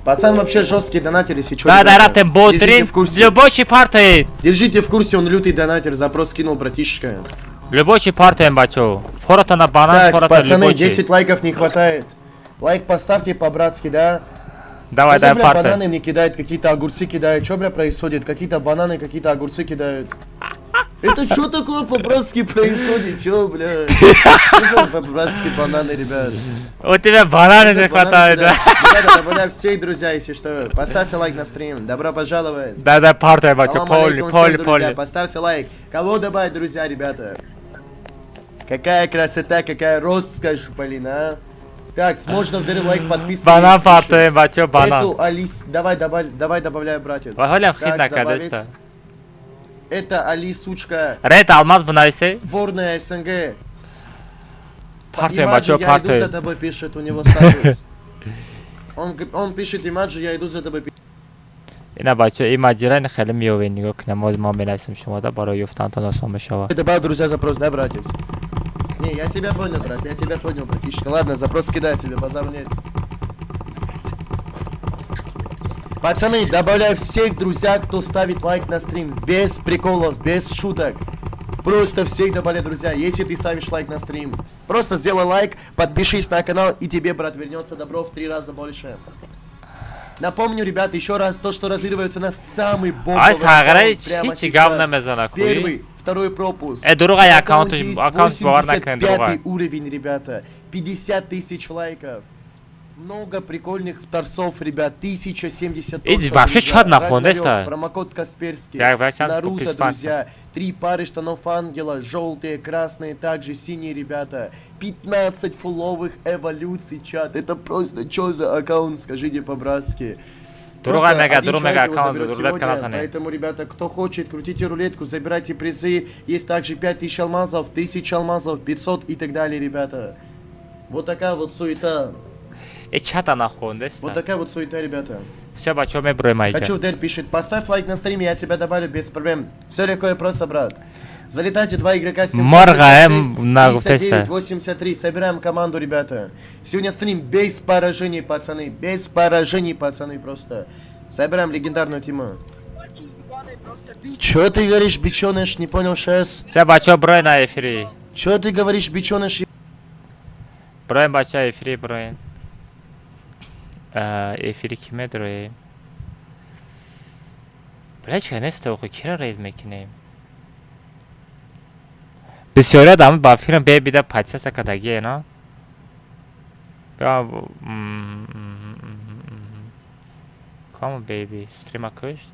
Пацан вообще жесткий донатер, если что. Да, ребята. рафте, ботрин. Держите в курсе. Любочи парте. Держите в курсе, он лютый донатер. Запрос скинул, братишка. Любочи парте, бачо. Форота на банан, Так, форота пацаны, любочи. 10 лайков не хватает. Лайк поставьте по-братски, да? Давай, Что за, дай бля, парте. бананы мне кидают, какие-то огурцы кидают. Что, бля, происходит? Какие-то бананы, какие-то огурцы кидают. Это что такое по-братски происходит? Чё, бля? Что за по-братски бананы, ребят? У тебя бананы Что не за бананы хватает, да? кидают? Ребята, добавляю всех, друзья, если что. Поставьте лайк на стрим. Добро пожаловать. Да, парте, бачо. Салам Поли, алейкум всем, поли, друзья. поли. Поставьте лайк. Кого добавить, друзья, ребята? Какая красота, какая роскошь, блин, а? Так, можно вдруг лайк, подписка. Банан парте, бачо, банан. Эту Алис... Давай добавляй, братец. Вагаля Так, хидна добавить. кадешта. Это Алисучка. Ред алмаз бунайсе. Сборная СНГ. Парте, Имаджи, бачо, я иду за парте. тобой, пишет, у него статус. Он пишет, Имаджи, я иду за тобой. اینا بچه این مجرن خیلی میوه نگاه کنم ما بنویسیم شما دا برای یفتن آسان بشه. Добавил, друзья, запрос, да, братец? Не, я тебя понял, брат, я тебя понял, братишка. Ладно, запрос кидай тебе, базару нет. Пацаны, добавляй всех, друзья, кто ставит лайк на стрим. Без приколов, без шуток. Просто всех добавляй, друзья, если ты ставишь лайк на стрим. Просто сделай лайк, подпишись на канал, и тебе, брат, вернется добро в 3 раза больше. Напомню, ребята, еще раз, то, что разыгрывается на самый бомбовый аккаунт прямо сейчас. Первый, второй пропуск. Друга я аккаунт есть бавар накрен, друга. 85 уровень, ребята. 50 тысяч лайков. Много прикольных торсов, ребят. 1070 торсов. вообще друзья. чат нахуй, Рагнарёк, да? промокод Касперский. Я сейчас Наруто, купил друзья. 3 пары штанов ангела. Желтые, красные, также синие, ребята. 15 фуловых эволюций, чат. Это просто что за аккаунт, скажите по-братски. Друга Просто мега, один друга человек мега его аккаунт, заберет рулет канал сегодня. за ней. Поэтому, ребята, кто хочет, крутите рулетку, забирайте призы. Есть также 5000 алмазов, 1000 алмазов, 500 и так далее, ребята. Вот такая вот суета. чата нахуй, Вот такая вот суета, ребята. Все, бачо, мы броем айча. Хочу, Дель пишет, поставь лайк на стриме, я тебя добавлю без проблем. Все легко и просто, брат. Залетайте 2 игрока, 39, 83. Собираем команду, ребята. Сегодня стрим без поражений, пацаны. Без поражений, пацаны, просто. Собираем легендарную тиму. Чё ты говоришь, бичоныш? Не понял сейчас. Все, бачо, брой на эфире. Чё ты говоришь, бичоныш? Броем, бачо, эфире броем. Эфире киме дроем? Бля, чё, не стоит, кира рейд мекинем. بسیاری آدم با فیلم بیده پچه سکتگی اینا کامو بیبی استریم کشت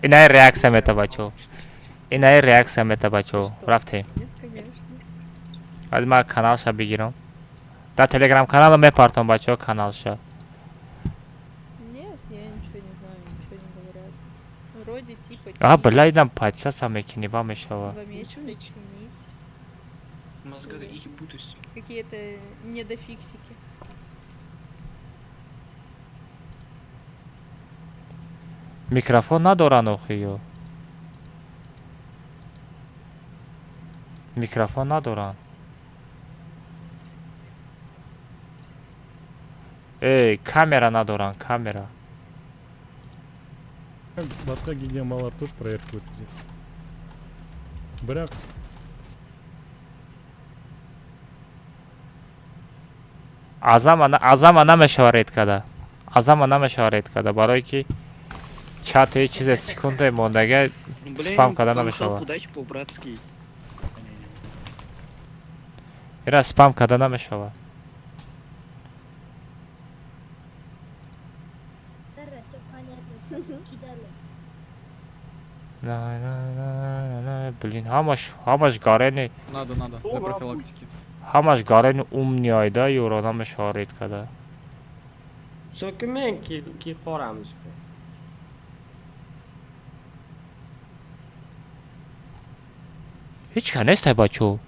اینای ریاکس هم ایتا بچو اینای ریاکس هم ایتا بچو رفتیم از ما کانال شا بگیرم Да, телеграм-канал мепартон, бачо, канал ша. Нет, я ничего не знаю, ничего не говорят. Вроде типа... Бля, нам пальца сами кинеба мешала. 2 месяца чинить. Мозга их будущее. Какие-то недофиксики. Микрофон надоран охиё. Микрофон надоран. Камера надоран, камера. Басқа гигиеналар тоже проверку өткізеді. Бірақ азам намешаваред када. Азам намешаваред када, барои ки чату чизе секундаи мондага спам када намешава. Подачи по-братски. ایرا سپام کده نمیشود. نه блин, همش گارن. Надо, для профилактики. همش گارن نیایده یورو نمیشارید کده. Sökümün ki qoramız. هیچ که نیست بچو.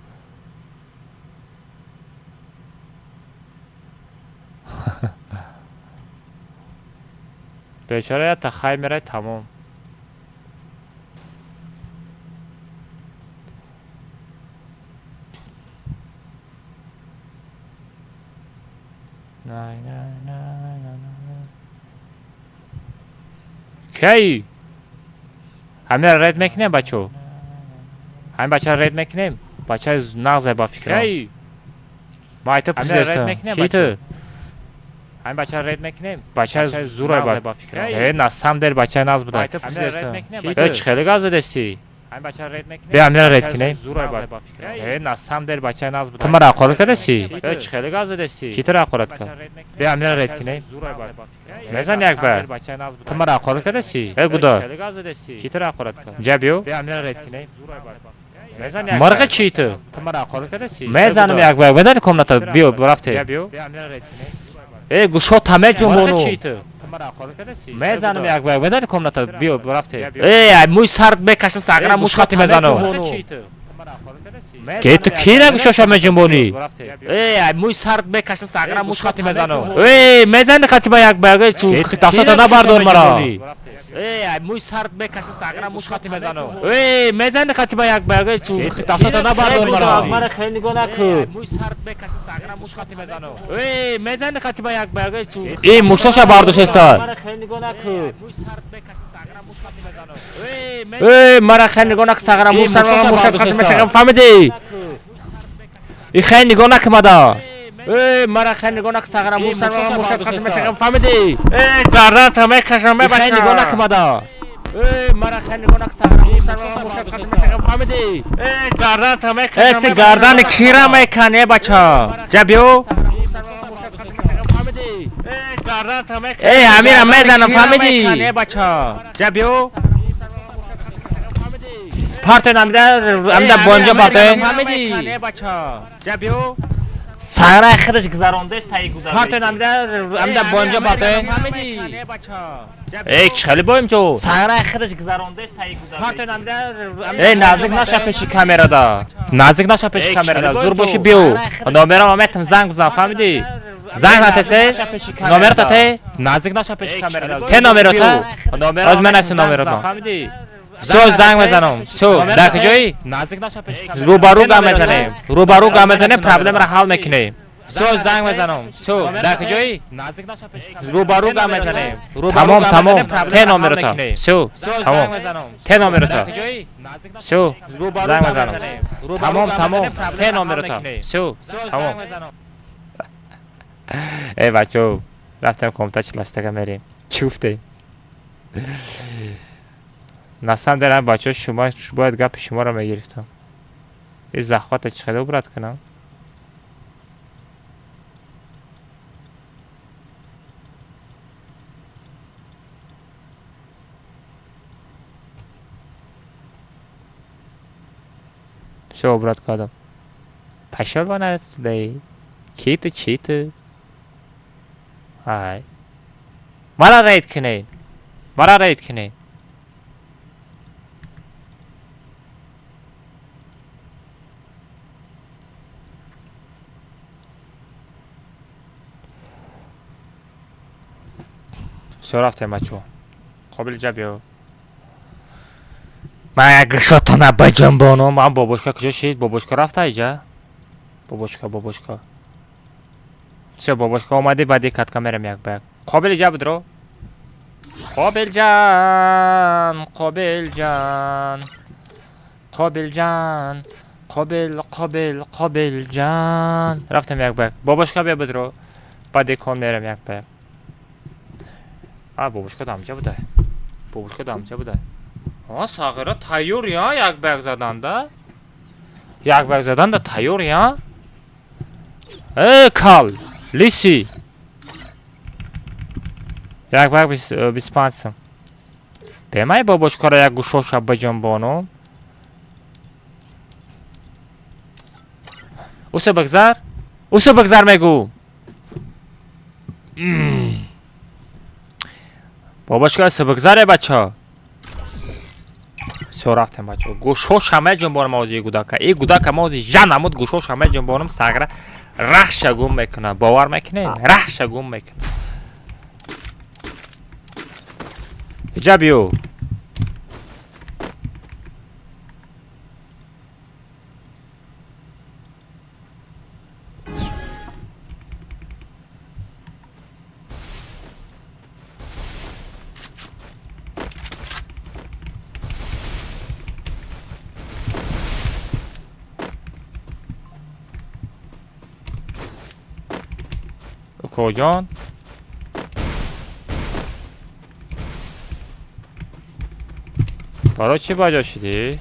بیچاره تخیل میره تمام. نه کی؟ همه رد میکنیم بچو. همه بچه رد میکنیم. بچه نغزه با فکرم. کی؟ ما ایتو پسیدستم. کی تو؟ همه بچه رد میکنیم. بچه زوره با فکرم. هی نستم در بچه نغز بوده. ایتو پسیدستم. هیچ خیلی گازه دستی. همه بچه رد میکنیم. بیا همه رد کنیم. زوره با فکرم. هی نستم در بچه نغز بوده. تو مرا قول کردی؟ هیچ خیلی گازه دستی. کی تو را قولت کرد؟ بیا همه رد کنیم. میزن یک بار. تو مرا قول کردی؟ ای گودا. کی تو را قولت کرد؟ جا بیو. بیا همه رد کنیم. مرغ چی تو؟ تو مرا قول کردی؟ میزنم یک بار. بدن کم نتا بیو برفته. جا بیو. ای گوشو تمه جنبونو. میزنم یک بار. بدن کم نتا بیو برفته. ای موی سرد بکشم ساغرم موش خاطی میزنم. که تو کی نگوشش هم جنبونی؟ ای موی سرد بکشم ساغرم موش خاطی میزنم. ای میزنی خاطی با یک بار. چون دستت نبردار مرا. ای موی سرد بکشم ساغرم موش خاطی میزنم. ای میزنی خاطی با یک بار. چون دستت نبردار مرا. مرا خیلی نگاه نکن. موی سرد بکشم ساغرم موش خاطی میزنم. ای میزنی خاطی با یک بار. چون ای موشش برداشت است. مرا خیلی نگاه نکن. موی سرد بکشم ساغرم موش خاطی میزنم. ای مرا خیلی نگاه نکن ساغرم موش خاطی میزنم. فهمیدی؟ ای خیلی نگاه نکن مادا. ای مرا خیلی نگاه نکن ساغرم موش خاطی میزنم. فهمیدی؟ ای گردن تمه کشم ببخش. خیلی نگاه نکن مادا. ای مرا خیلی نگاه نکن ساغرم موش خاطی میزنم. فهمیدی؟ ای گردن تمه کشم. ای گردن کیرا میکنه بچا. جابیو. ای امیر میزنم فهمیدی؟ بچا. جابیو. پارت نمیده بانجا پارت فهمیدی بچا جابیو ساغره خودش گذرانده است تایی گذرده پارت نمیده بانجا پارت فهمیدی بچا ای خیلی بایم جو ساغره خودش گذرانده است تایی گذرده پارت نمیده ای نزدیک نشه پیش کامera دا نزدیک نشه پیش کامera دا زور باشی بیو نامرم آمدم زنگ بزن فهمیدی زنگ نتسه نامرت ته نزدیک نشه پیش کامera دا ته نامرت از من است نامرت فهمیدی سو زنگ میزنم سو در کجایی نزدیک نشه پیش روبرو گام میزنه روبرو گام میزنه پرابلم را حل میکنه سو زنگ میزنم سو در کجایی نزدیک نشه پیش روبرو گام میزنه تمام ته نامرتا سو تمام ته نامرتا سو زنگ میزنم تمام ته نامرتا سو تمام ای بچو رفتم کامتا چلاشتگه میریم چوفته نستم درم بچه شما باید گپ شما رو میگرفتم این زخوات چقدر برد کنم شو برد کردم پشل بانه است دی چیت های مرا رید کنین سو رفتیم بچو قابل جبیو من اگه شاتانه بجم بانو من بابوشکا کجا شید بابوشکا رفته ایجا بابوشکا چه بابوشکا اومده بعدی کتکا میرم یک بگ قابل جا بدرو قابل جان رفتم یک بگ بابوشکا بیا بدرو بعدی کن میرم یک بگ بابوشکا دامجا بوده آه ساغره تایور یا یک بگ زدن ده تایور یا کال لیسی یک بار 25 сом بمای бабошкаро як гӯшоша баҷанбонам усо бигзар мегӯ бабошка усо бигзаре бача всё рафтем бача гӯшоша меҷанбонам ози гудака и гудака мози жанамуд гӯшоша меҷанбонам сагра рахша гум мекунад бовар мекунед рахша гум мекунад иҷа биё کجان برای چی باجا شدی؟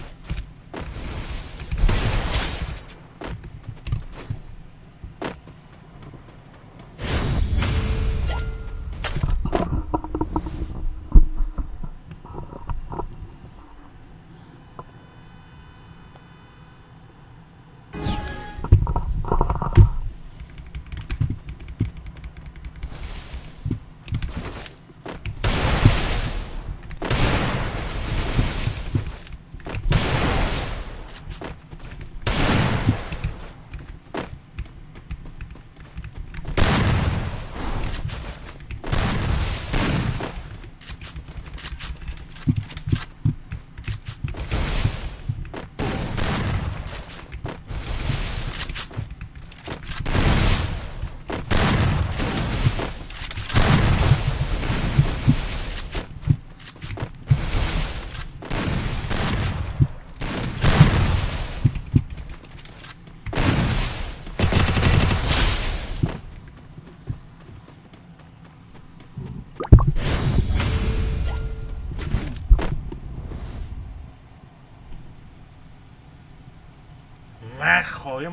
من خواهیم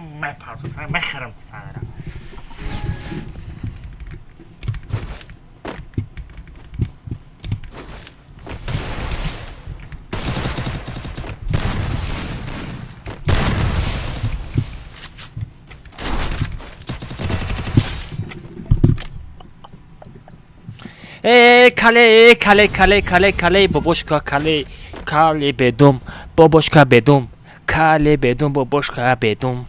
مخرم تسانه کاله بابوشکا کاله بدوم بابوشکا بدوم کاله بدوم بابوشکا بدوم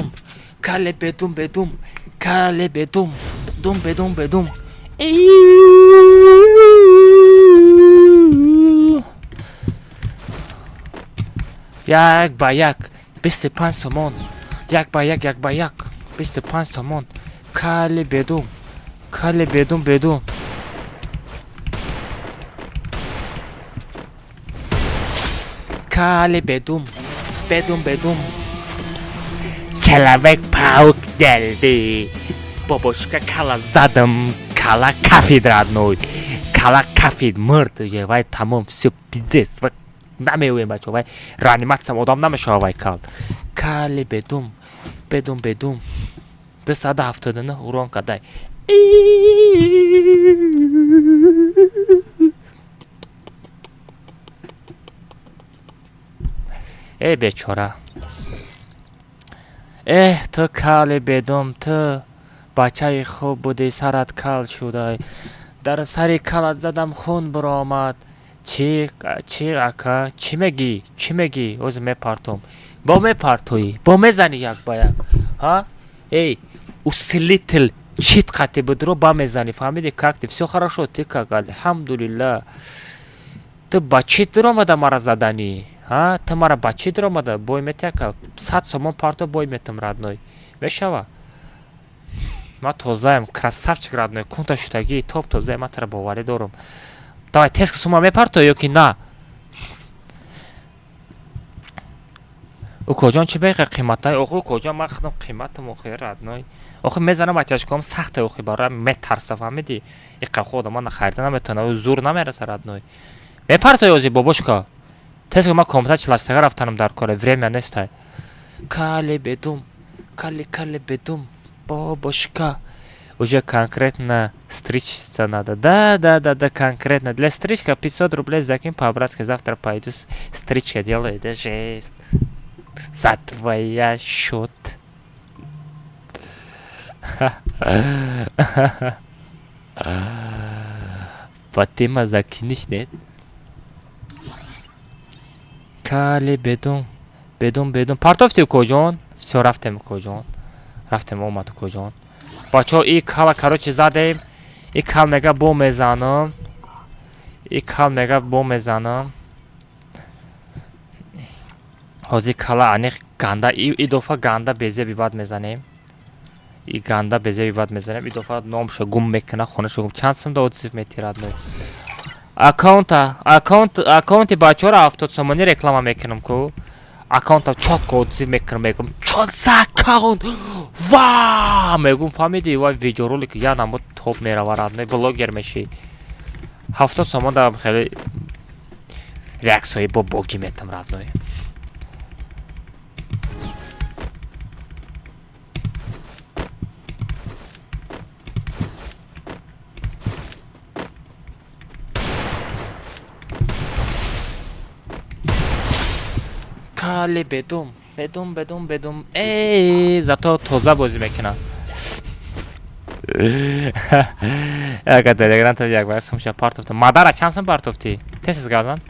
کاله بدوم کاله بدوم یک با یک 25 سومون یک با یک 25 سومون کاله بدوم کاله بدوم человек паук делди бабушка кала задом кала кафед родной кала кафед мертв уже вай тамом все пиздец намеуем бачо вай реанимация одам намешава вай кал кале бедум 270 урон кадай бечора تو کال بدم تو بچه خوب بودی سرت کال شده در سری کال زدم خون برآمد چی اکا چی میگی اوز میپرتم با میپرتوی با میزنی یک با یک ها усилитель чит қати будро ба мезани фаҳмиди как ты всё хорошо ты как алҳамдулилла تو با چی در آمده مرا زدنی؟ ها؟ تو مرا با چی در آمده؟ بای میتیا که 100 سومون پارتو бой метам родной. Мешава. Ма тозаем, красавчик родной. Кунта шутаги, топ тозаем, ма тара бовари дорум. Давай теска сума мепарто ё ки на? Укоҷон чи беқа қиматай? Охо укоҷон ма худам қиматам охи родной. Охи мезанам атяшком сахта охи бара метарса фаҳмиди? Иқа худам ма нахарида наметона, зур намераса родной. Мепарто ёзи бобошка. Теска ма компютер чластага рафтанам дар коре, время нестай. Кали бедум, кали бедум, бабушка. Уже конкретно стричься надо. Да, конкретно. Для стричка 500 рублей закинь по-братски. Завтра пойду стричка делаю. Да жесть. За твоя счет. Фатима закинешь, нет? Кали бедум. Бедум. Партофти кожон. Все, рафтем кожон. Рафтем омад кожон. Бачо и кала короче задем. И кал мега бо мезанам. Ҳозир кала аниқ ганда идофа ганда безе бибад мезанем. И ганда безе бибад мезанем. Идофа номша гум мекана хонаша гум. Чанд сум да отзив метирад ной. Аккаунти бачора 70 сомони реклама мекунам ку. Аккаунта чотко отзив мекунам. Чо за аккаунт? Ва! Мегум фамиди ва видеоролик я намо топ мерава родной. Блогер меши. 70 сомон да хеле реаксияи бо боги метам родной. Кали бедум. Зато тоза бозӣ мекунам. Яка телеграм то як бар сумша партофта. Мадара чанд сум партофти? Тесис газан?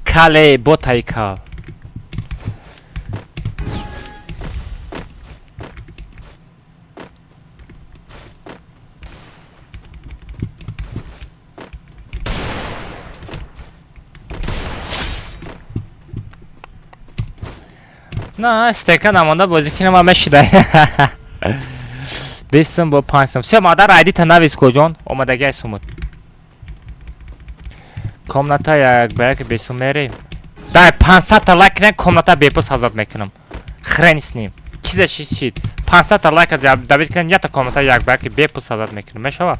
Кале ботай кал. На, стека намонда бозӣ кинам ва мешидай. 20 сум бо 5 сум. Все, мадар айдита навис куҷон. Омадагиаш сумуд. Комната як ба як бесум мерем. Дай 500 та лайк кунем, комната бепул сазод мекунам. Хрен с ним. Чиза шид. 500 та лайк давид кунем, я та комната як ба як бепул сазод мекунам. Мешава?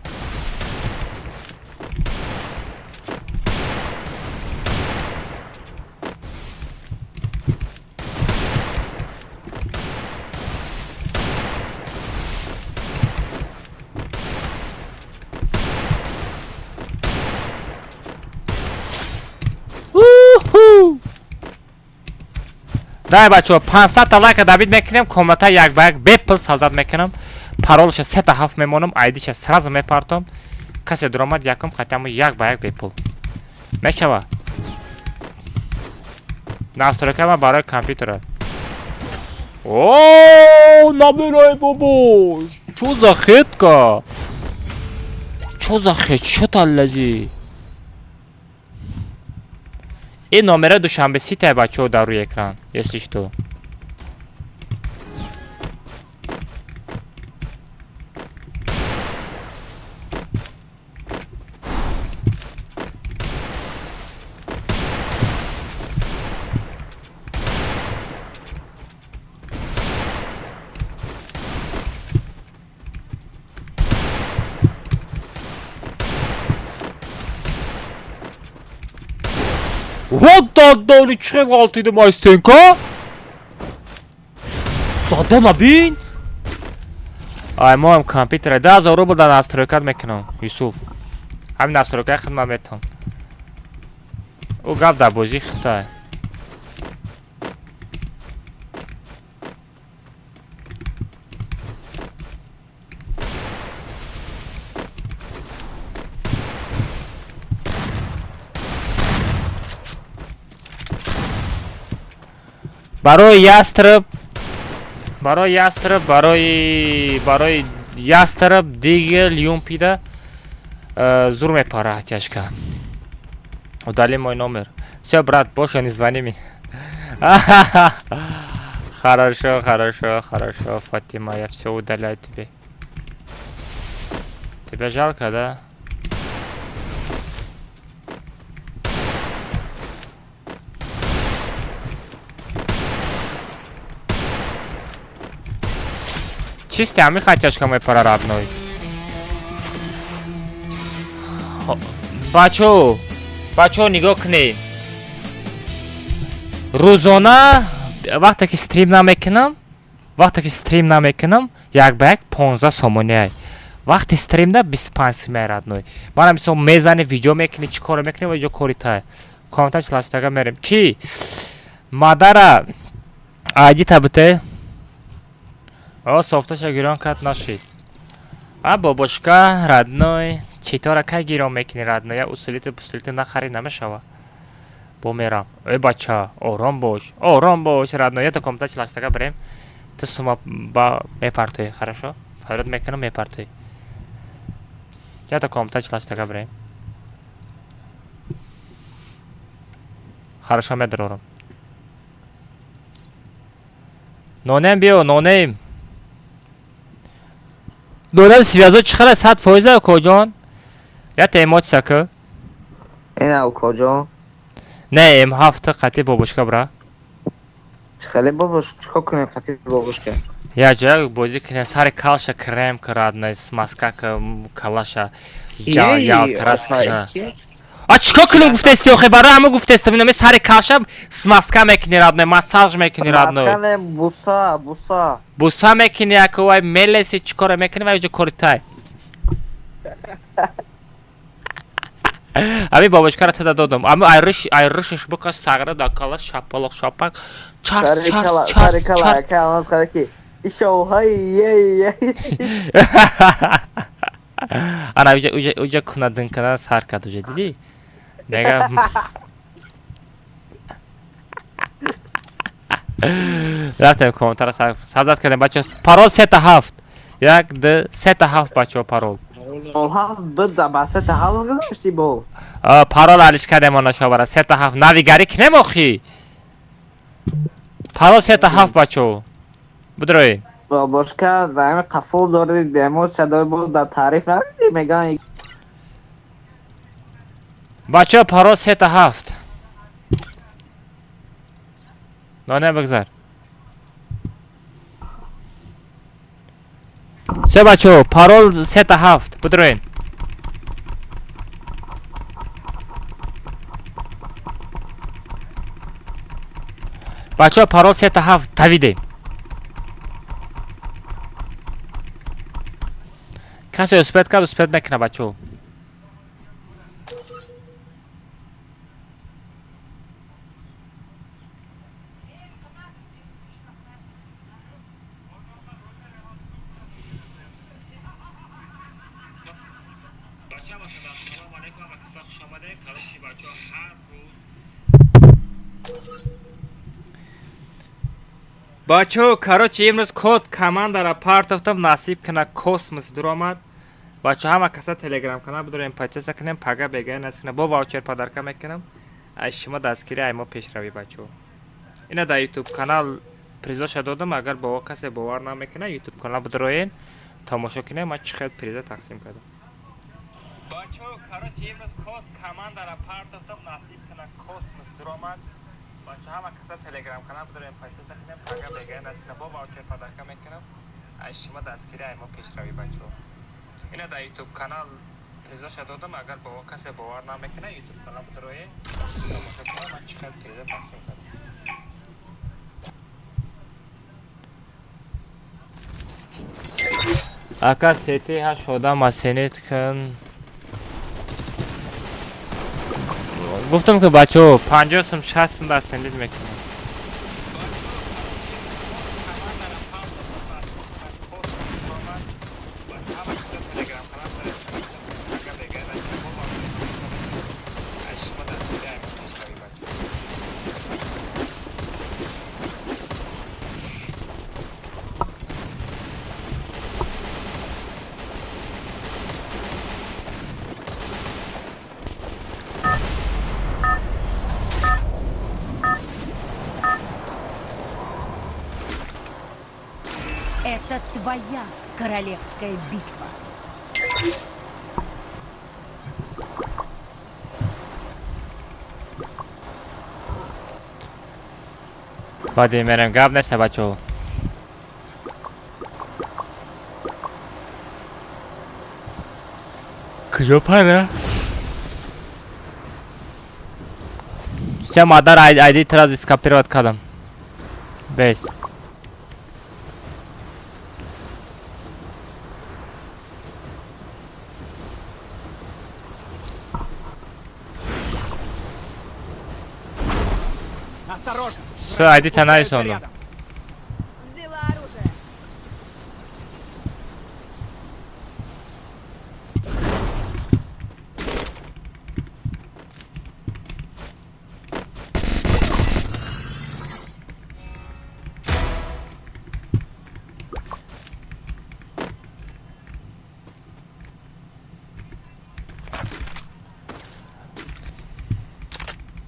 дай бачо 500 та лайк давид мекунем, комната як ба як бепул сазод мекунам. Паролша 3 та 7 мемонам, айдиша сразу мепартам. Касе дуромад якам хатямо як ба як бепул. Мешава? настройкама барои компютера. О, набирай бобо. Чо за хетка? Чо за хет? Чо таллази? И номера душанбе ситай бачо дар рӯи экран. Если что. Вот дадони чиқи галтиди майстенка? Сада набин? ай моем компьютере 10,000 рубл дар настройкат мекунам Юсуф. ҳамин настройка хидмат метавам. ӯ гап дар бозӣ хита. барои ястриб барои ястриб дигел юмпида зур мепара ҳатяшка. удали мой номер. Всё, брат, больше не звони мне. Хорошо, Фатима, я все удаляю тебе. Тебя жалко, да? Чисто, а мы хотяшка мой пара родной. Бачо, нигоҳ кунед. Рӯзона вақте ки стрим намекунам, як ба як 15 сомония. Вақти стримда 25 сомония родной. Мана мисол мезани видео мекунӣ, чӣ коро мекунӣ ва ҷо кори тай. Комментач лаштага мерем. Чӣ? Мадара айди табите? О, софташа гирон кард нашид. А бобошка родной. Читора кай гирон мекунӣ родной? Я усилити нахари намешава. Бо мерам. Эй бача, ором бош, родной. Я то комментач лаштага берем. Ты сума ба мепартои, хорошо? Фарод мекунам мепартои. Я то комментач лаштага берем. Хорошо медорорам. Нонем биё, нонем. Нонем связо чӣ хара 100% коҷон? Я то эмоция ку. Ина коҷон? Не, М7 қати бобушка бра. Хеле бабуш, чиқо кунем қати бабушка? Я ҷоя бозӣ кунем, сари калша крем крадна, смазка калаша ялтраска. А чико кунем гуфтести охе? Барои ҳама гуфтестам, инаме сари калша смазка мекунӣ родной, массаж мекунӣ родной. Смазка не, буса. Буса мекунӣ, яко вай мелеси чӣ коро мекунӣ, вай ҷо кори тай. Ами бабушкара тада додам. Ами айрышш букаш сагра да кала шапалок шапак. Чарс. Ана уҷа кунадинкана сар кард уҷа дидӣ? Мега рафтем комментара сабзат кардем бача. Парол 3-7. 1-2-3-7 бача парол. Парол алиш кардем она шавара 3-7 навигари кунем охи. Парол 3-7 бача. Будрои. Бабушка даими қафул дорид бемот садой буд да тариф навиди меган. Бача парол 3-7. Ноне бигзар. Все бачо, парол 3-7. Будроин. Бачо парол 3-7 тавиде. Касе успет кард, успет мекуна бачо. бачо, короче, имрӯз код командара партофтам насиб кана космос дуромад. Бачо, ҳама каса телеграм канал бидорем, подписа кунем, пага бегай насикунем, бо ваучер подарка мекунам. Ай шумо дастгири ай мо пешравӣ бачо. Ина дар YouTube канал призоша додам, агар бо касе бовар намекуна, YouTube канал бидороен, тамошо кунем, ма чӣ хел приза тақсим кардам. Бачо, короче, имрӯз код командара партофтам насиб кана космос дуромад. Бачо, ҳама каса телеграм канал бидорем, подписа кунем, пага бегай насикунем, бо ваучер подарка мекунам. Ай шумо дастгири ай мо пешравӣ бачо. Ина дар YouTube канал призоша додам, агар бо касе бовар намекуна, YouTube канал бидороен, тамошо кунем, ма داشتم پریزه تقسیم کردم. اکا سیتی ها شده مسینیت کن. گفتم که بچه 50 سم 60 سم در سندید میکنم. Это твоя королевская битва. بعدی میرم گاب نشه بچه. کجا پره؟ سیا مادر ایدی تراز اسکاپیروت کردم. بیس. Все, идите на зону. Взяла оружие.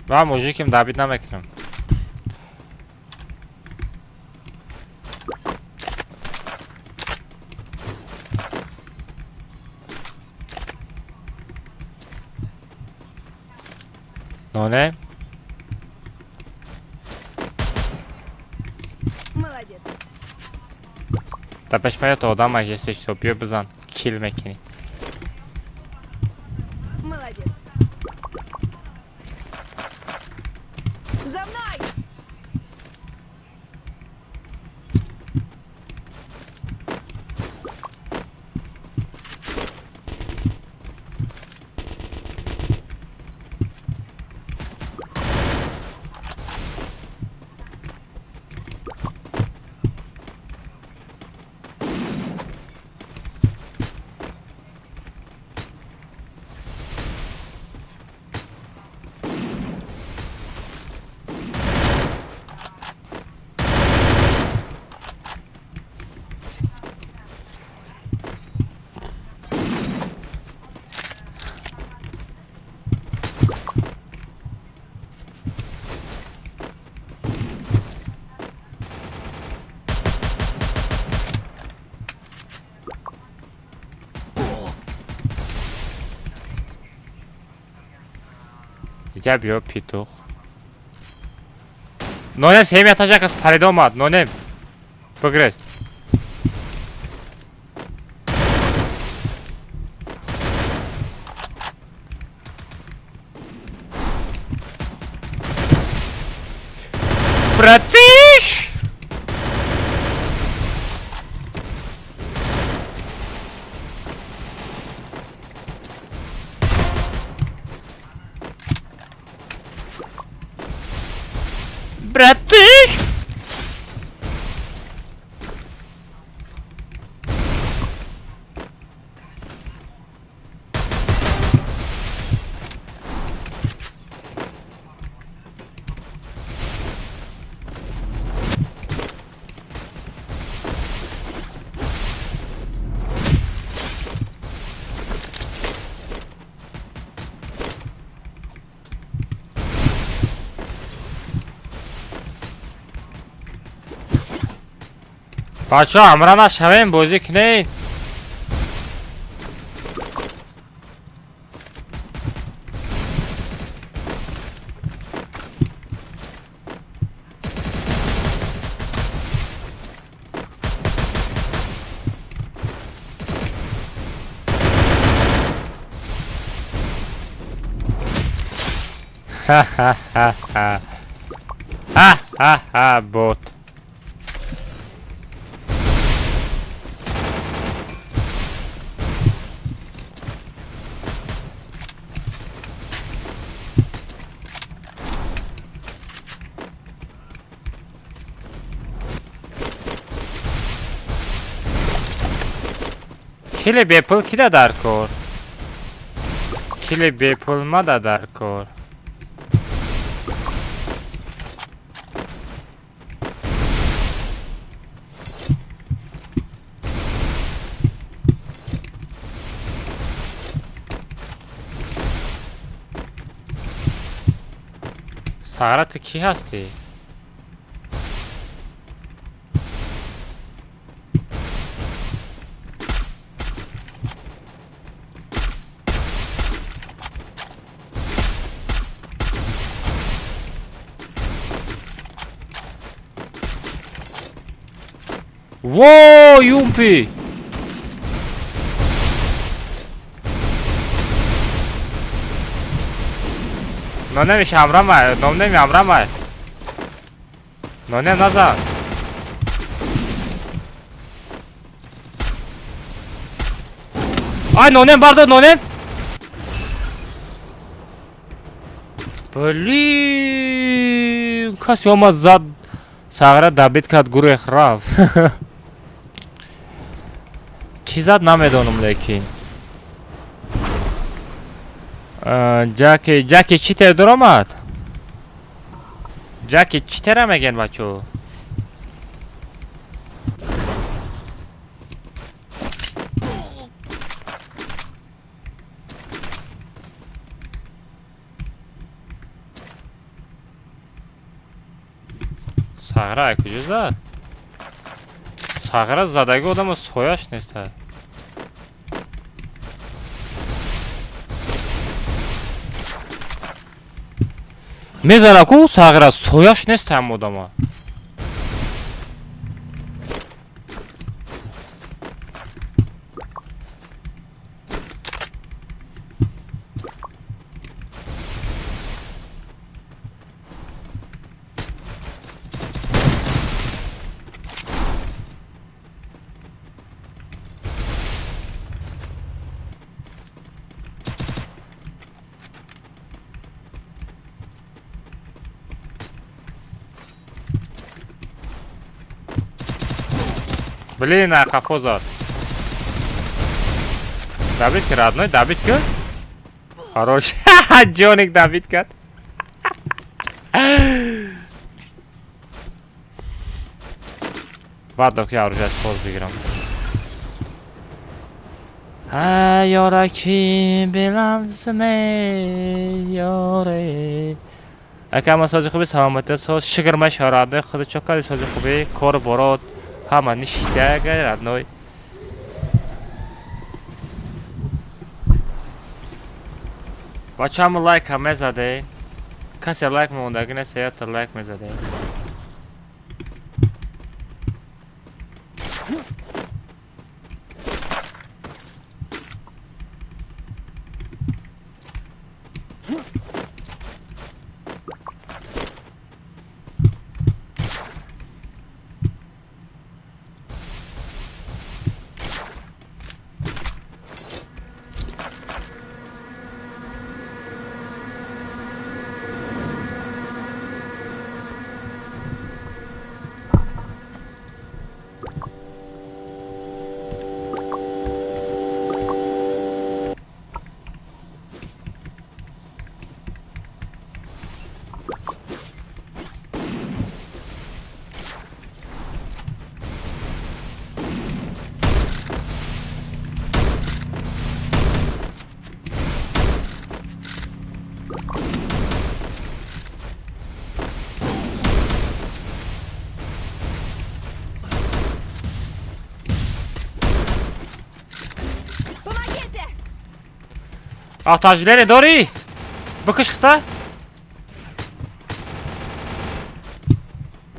با موجیکم دابید نمیکنم. نه Молодец. تا پیش میاد تو آدم اگه تو بیا بزن کیل میکنی. Молодец. За мной! اینجا بیا پیتوخ. نونم سیم یتاجک از پریده اومد. نونم بگرست. براتیش براتیش بچه ها امرا نشویم بازی کنید. بوت. کلی بیپل کی دا در کور؟ کلی بیپل ما دا در کور. ساغرت کی هستی؟ Whoa, Yumpi! No nemiś amramaj, no nemi amramaj. No ne nazad. Ay no nem pardon no nem. Блин, kas yomaz zad. Сагра дабит кад гурух рафт. Ki zad namedonum lekin. Jackie چی تر درآمد؟ جکی چی تر میگن بچو؟ ساغره کجا زد؟ ساغره زدگی آدم سویاش نیست. میزنه که ساغره سویاش نیست هم آدم. Блин, а кафо зад. Давид ки родной, Давид ки? Хорош. Джоник Давид кад. Вардок я оружие поз бигирам. یارکی بلمسمه یاره اکه مساج خوبی سلامت ساز شکر مشهراده خود چکاری ساج خوبی کار برات همه نشیده اگر ردنوی بچه همه لایک همه زده کسی لایک مونده اگه نسی یا تا لایک میزده Ahtaçları Dori! Bakışıkta!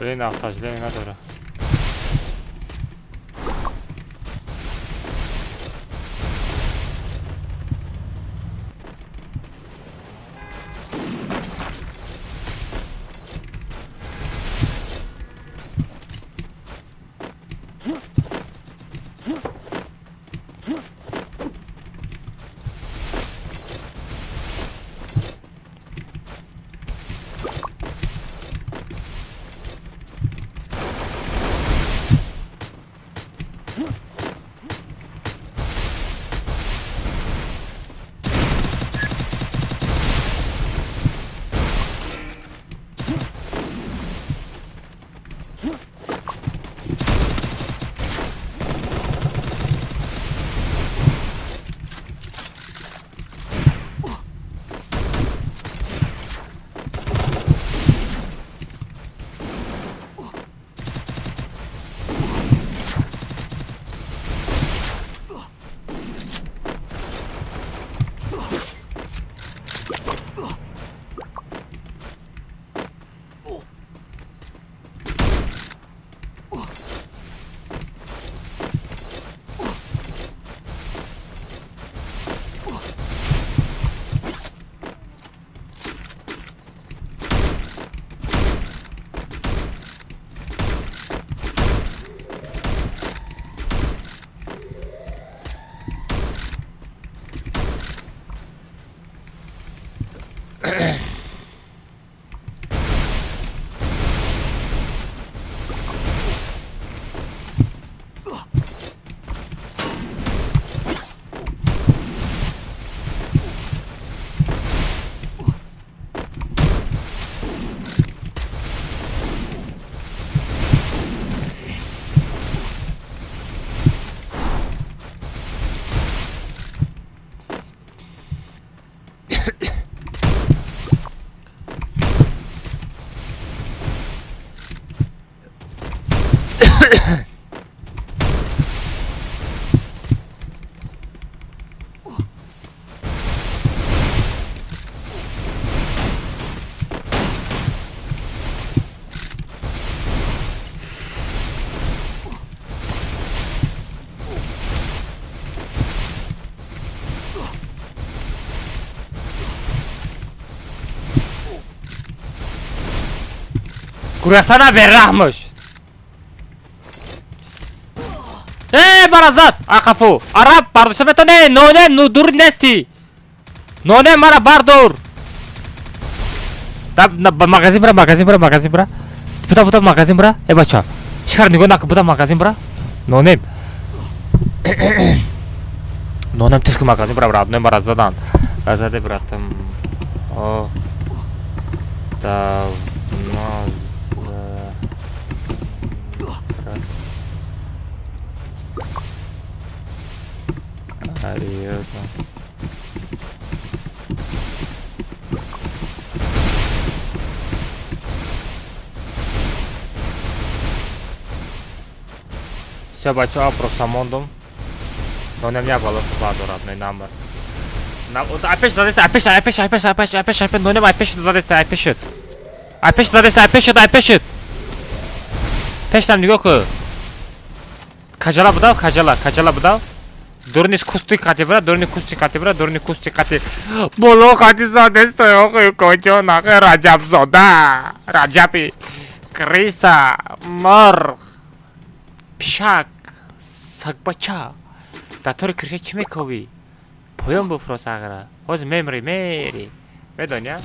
Блин, ahtaçları ne doğru? گروهتانه برحمش برازات اقفو عرب برداشتمتونه نونه ندور نستی نونه مرا بردار تب مغازین برا بودا مغازین برا ای بچه چیکار نگاه نکن بودا مغازین برا نونم تشک مغازین برا برادنه مرا زدن زده براتم او تا Все, бачу, просто мондом. Но не меня было родной номер. Опять задейся, опять, но не опять задейся, опять. Опять задейся, опять. Опять там нигоку. Кajala budal. Дурни кусти кати боло кати задейся, охой кочо нахе Раджаб зода. Раджапи. Криса. Мор. Пишак. Сагбача. داتور کرشه چی میکوی؟ پایان بفرست اگر از مری بدونیا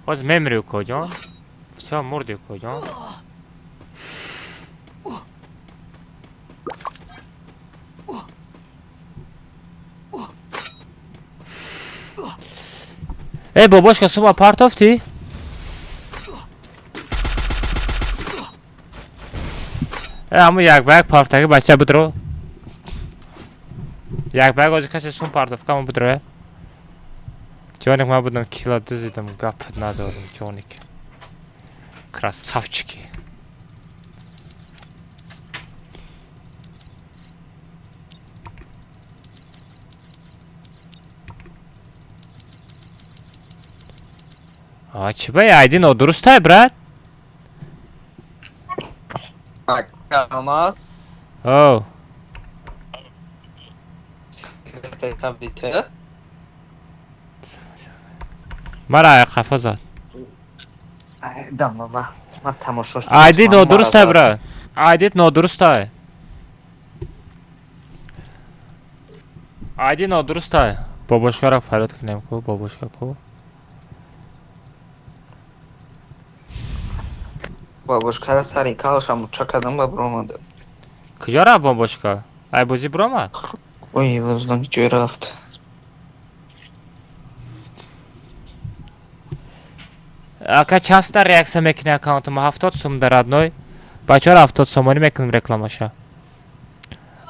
از ممری کجان بسیار مردی کجان ای باباش که سوما پارتافتی؟ همون یک بگ پارتاگی بچه بدرو یک بگ از کسی سوم پارتاف کامو بدروه جونیک ما بودم کیلا دزیدم گپ ندارم جونیک красавчики چی بایی ایدین درسته برات؟ Kalmaz. او مرا خفه زد دم بابا ما تماشاش ایدی نادرسته برات ایدیت نادرسته ایدی نادرسته باباشکا را فراد کنیم کو باباشکا کو باباشکا را سری کالشم چکدم با برامده کجا رفت باباشکا؟ ای بازی برامد؟ اوی وزدم جوی رفت Ака чанд сум реакция мекунӣ аккаунтима 70 сум дар одной. Бачаҳоро 70 сомонӣ мекунем рекламаша.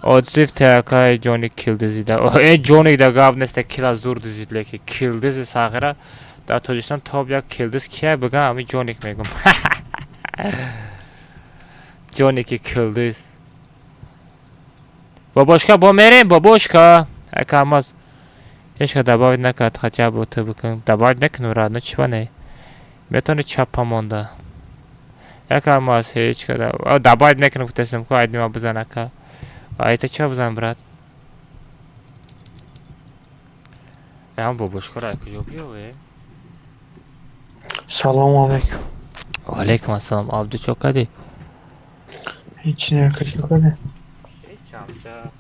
Отзив така Johnny Kildizida. Johnny да гап нест кила зур дизид леки Kildiz сағира. Дар Тоҷикистон топ як Kildiz кия бигам ами Johnny мегум. Johnny ки Kildiz. Бабошка бо мерем бабошка. Ака маз ҳеч ка добавить накард хотя бы ты бикун. Добавить мекунем радно чива не. Метони чапа монда. Ака маз ҳеч ка добавить мекунем футесим ко айдима бизан ака. Айта ча бизан брат? Ям бабушкара куҷо биёве? Салому алейкум. Алейкум ассалом. Абду чо кади? Ҳеч не кашо кади? Ҳеч амҷа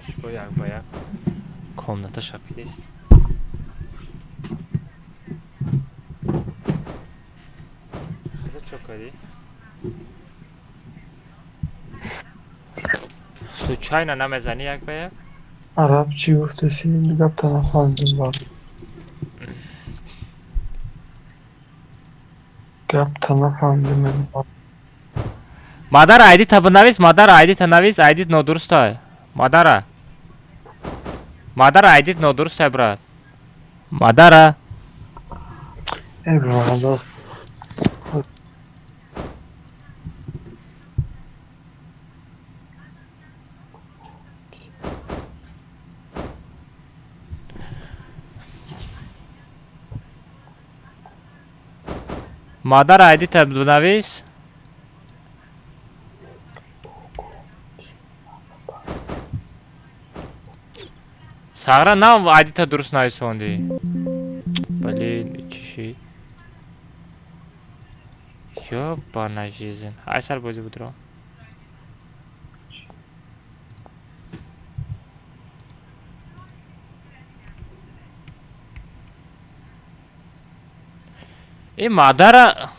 шко як ба як комната шапидест. Худо чо кади? Случайно намезани як ба як? Араб чӣ гуфтаси? Гапта нафаҳмидим бар. Гапта нафаҳмидим. Мадара айдита бинавис, мадара айдита навис, айдит нодурустай. Мадара. Мадара айдит нодурустай брат. Мадара. Брат. Мадар айдита бинавис. Сагра нам айдита дуруст нависонди. Блин, чиши. Ёбана жизнь. Айсар бози будро. И мадара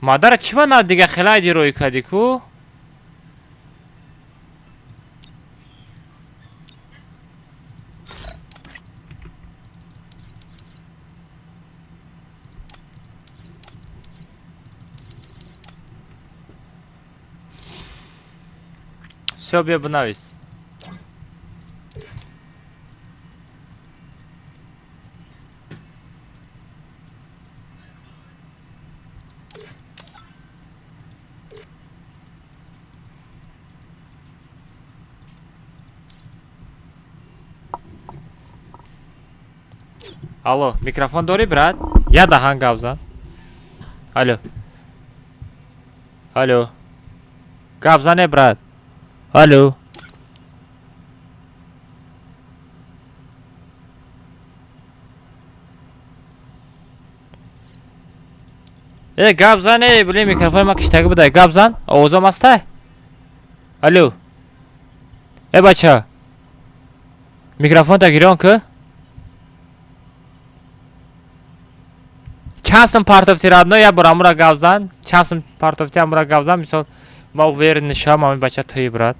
мадара чива на дига хелайди рой кади ку? Всё бе бинавис. Алло, микрофон дори брат? Я даҳан гап зан. Алло. Алло. Гап зане брат. Алло. Гап зане, блин, микрофон ма киштаги бидай. Гап зан? Овозам аста? Алло. Бача. Микрофон та гирён ки? Чанд сум партофти радно я бора амура гап зан. Чанд сум партофти амура гап зан. Мисол ма уверен нишам ами бача тӯи брат.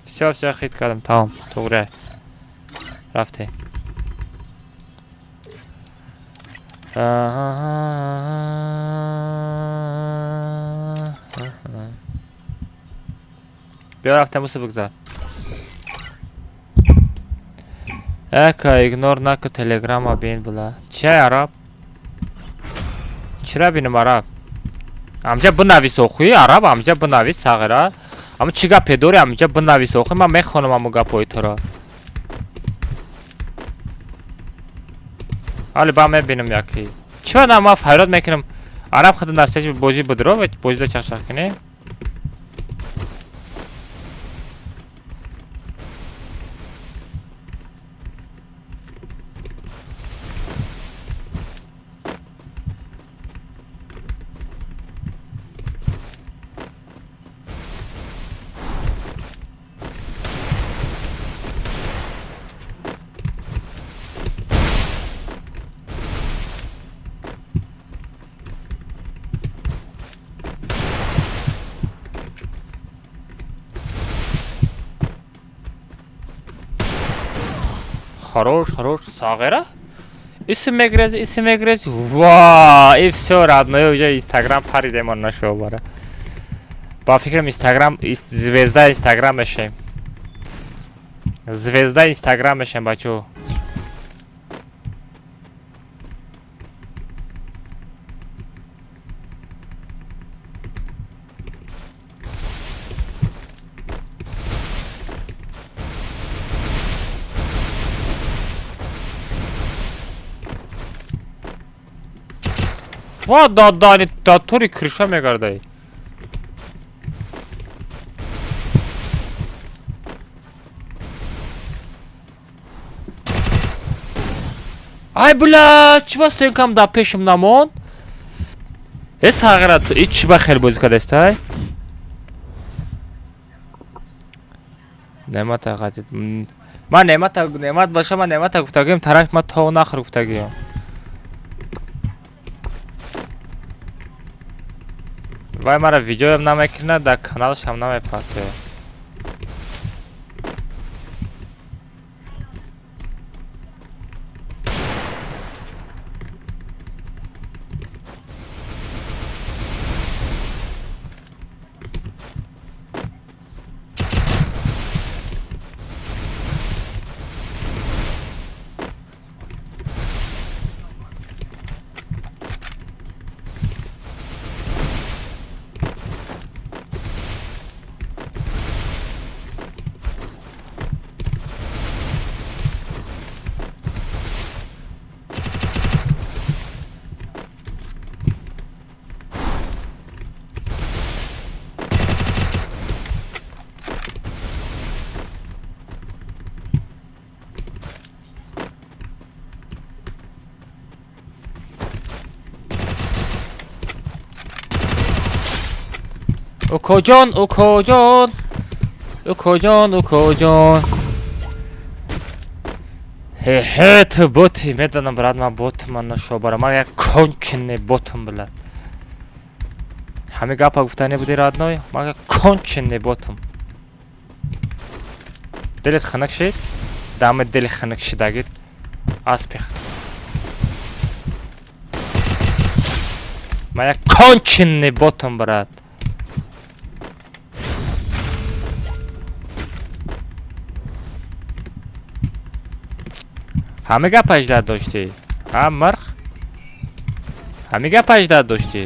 Всё хит кардам, тамом. Тугре. Рафте. Биё рафтем уси бигзар. Эка игнор наку телеграмма бин була. Чай араб? Чира бинам араб? Амҷа бинавис охуи араб амҷа бинавис сағира. Ама чӣ гапе дори амҷа бинавис охуи ман мехонам аму гапои туро. Али ба мебинам яки. Чива на ма файрод мекунам. Араб худа настаҷи бозӣ будро ва бозида чахшах кунем. Хорош, Сагера? Ism Megrez. Вау, и все, родной, уже Инстаграм паридем он нашел, бара. По фикрам Инстаграм, звезда Инстаграм мешем. Звезда Инстаграм мешем, бачо. ва додани датори криша мегардай. Ай, бля, чего стоим кам да пешим намон? Эс хаграт, ич бахел боз кадастай. Немата гадит. Ма немат баша, ма немата гуфтагим, таранг ма то нахр гуфтагим. Вай мара видео намекина, да каналш ҳам намепарте. Укоҷон. Хе, ту боти, медонам, брат, ман ботман нашобара. Ман як конченый ботм, блад. Ҳамин гапа гуфта небуди, родной? Ман як конченый ботм. Дилет ханак шид? Дами дили ханак шидагид. Аспих. Ман як конченый ботм, брат. ҳамин гапа ажда доштӣ? Ҳа, мирх? ҳамин гапа ажда доштӣ?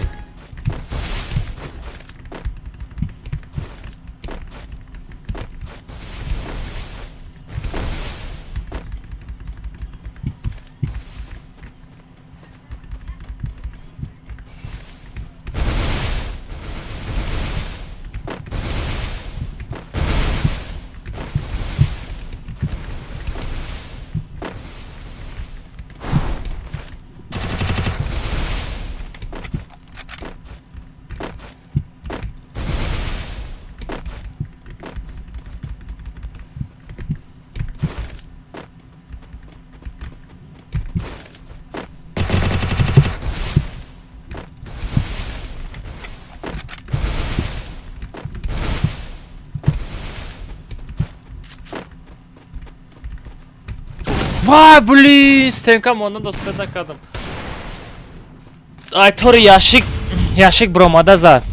Вай, блин, стенкам онда достат накардам. Ай, тори яшик бромада зад.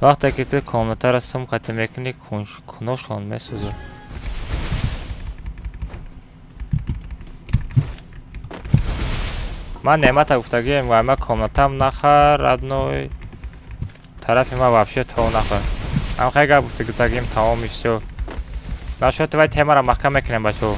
Вақте ки ту комнатара сум қатӣ мекунӣ, куношон месӯзад. Ман немата гуфтагием, вай, ман комнатам нахар, родной. Тарафи ман вообще то нахар. Ам хай гап гуфтагием, тамом и всё. Нашод вай темара маҳкам мекунем, бачо.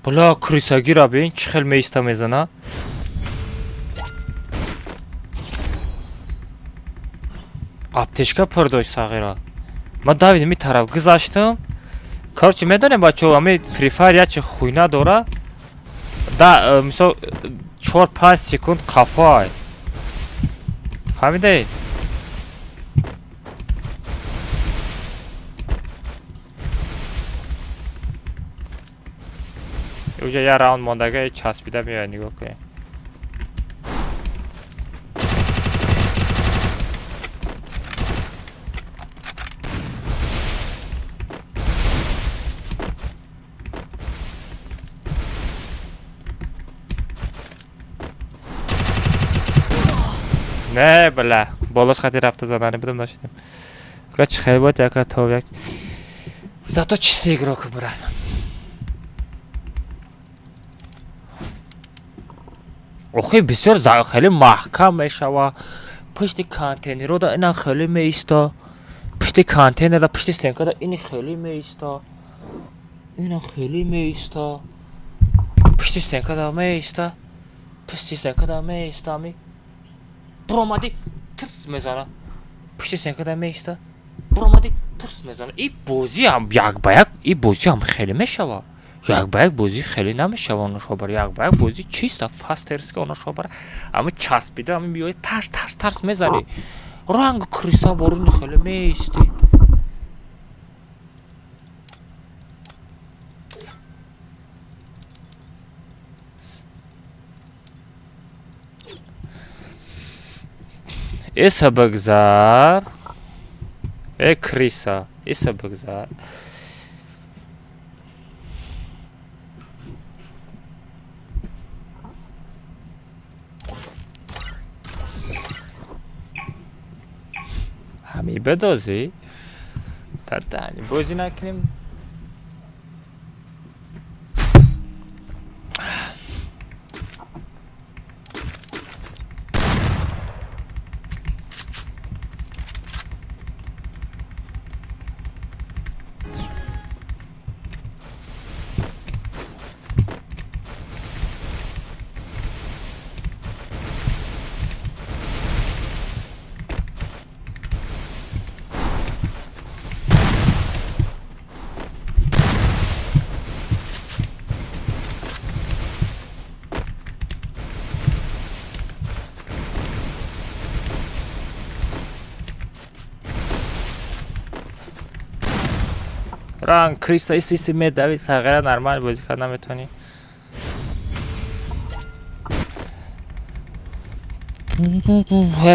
بلا کریساگی را ببین چه خیلی میستا میزنه. аптечка пур дошт сағира. Ман давидим ин тараф гузаштам. Короче медонем бачаҳо, ами Free Fire ячи хуйна дора. Да мисол 4-5 секунд қафой. Фаҳмидаед? уҷа я раунд мондага часпида меояд, нигоҳ кунед. Не, бля, болош хати рафта задани будем дошидем. Как чхай бод яка то як. Зато чистый игрок, брат. охи бисёр хеле маҳкам мешава. Пушти контейнерода ина хеле меиста. Пушти контейнерда пушти стенкада ини хеле меиста. Ина хеле меиста. Пушти стенкада меиста. Пушти стенкада меиста ми. Промади тырс мезана. Пушти стенкада меиста. Промади тырс мезана. И бози ам як ба як, и бози ам хеле мешава. Як ба як бози хеле намешава оношобар. Як ба як бози чиста фастерска оношобар. Ами часпида ами биёи тарс мезани. Ранг криса боруни хеле меисти. Иса бигзар. Криса. Иса бигзар. ҳами бедозӣ. Тадани бозӣ накунем. ранг криса иси медави сағира нормал бозӣ кард наметонӣ.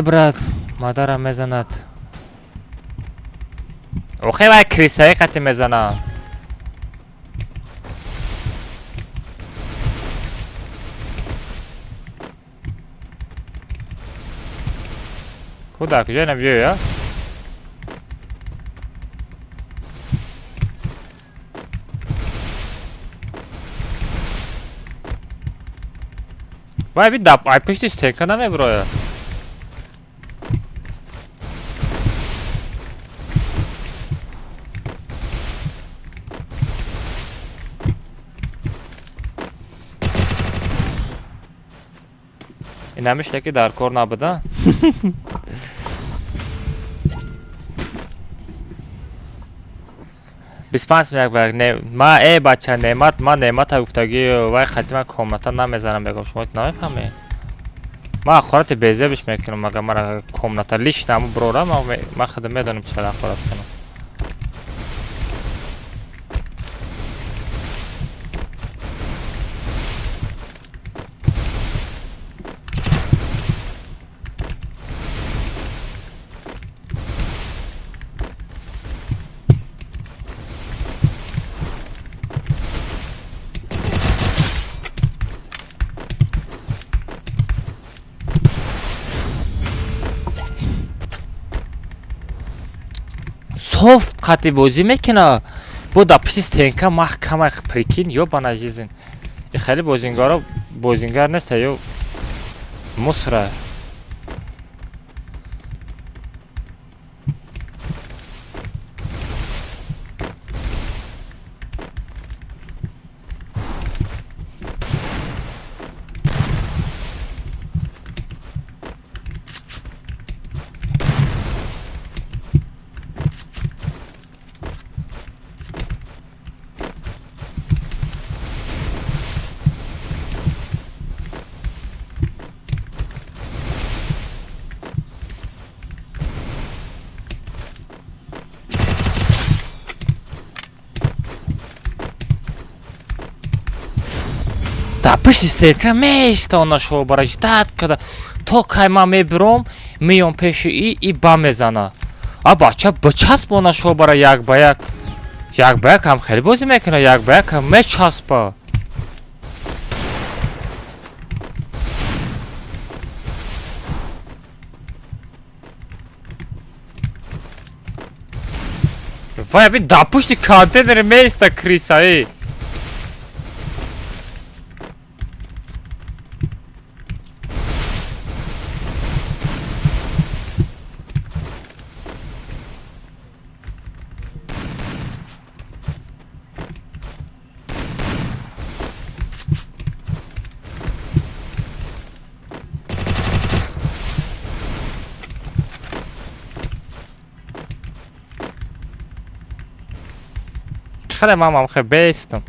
брат, мадарам мезанад. охе вай крисаи қати мезанам. кӯдак куҷои навиёй я? Вай би дап ай пушти стенка намеброя. ин ҳамишта ки дар кор набуда. биспанс як ма бача неъмат ма неъмата гуфтагӣ вай хатима комната намезанам мегӯм шумо намефаҳмед. ма ахорати безебиш мекунам мага мара комната лиш наму брора ма худам медонам чиқадр ахорат кунам. софт қати бозӣ мекуна. бо да пишти стенка маҳкама прикин ё банажизин. и хеле бозингаро бозингар неста ё мусра. да пиши серка меистона шобара ждат када то кай ма мебиром миём пеши и ба мезана а бача бичаспона шобара як ба як ҳам хеле бозӣ мекуна як ба як ҳам мечаспа вай абин да пушти контейнери меиста крисаи خیلی مامم خیلی بیستم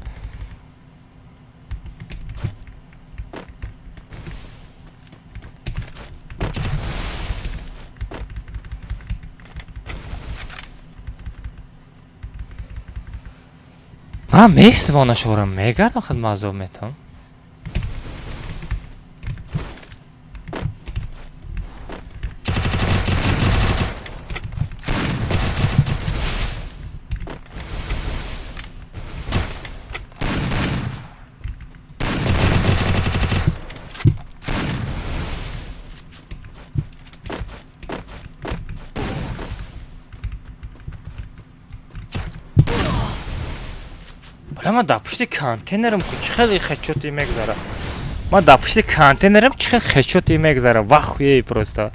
من میستم آنها شورم میگردم خیلی مزاو میتم من در پشت کانتینرم خیلی خچوتی میگذاره من در پشت کانتینرم چه خچوتی میگذاره وخویه پروستا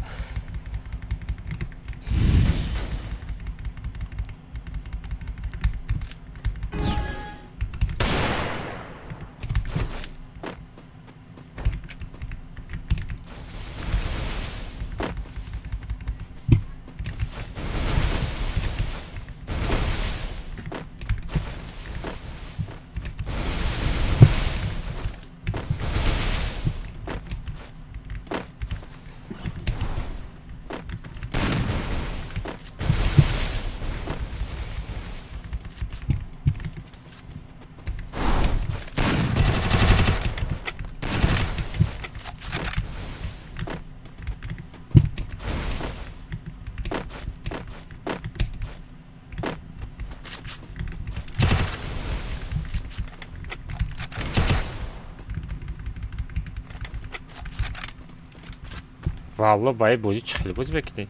والله باید بازی خیلی بازی بکنی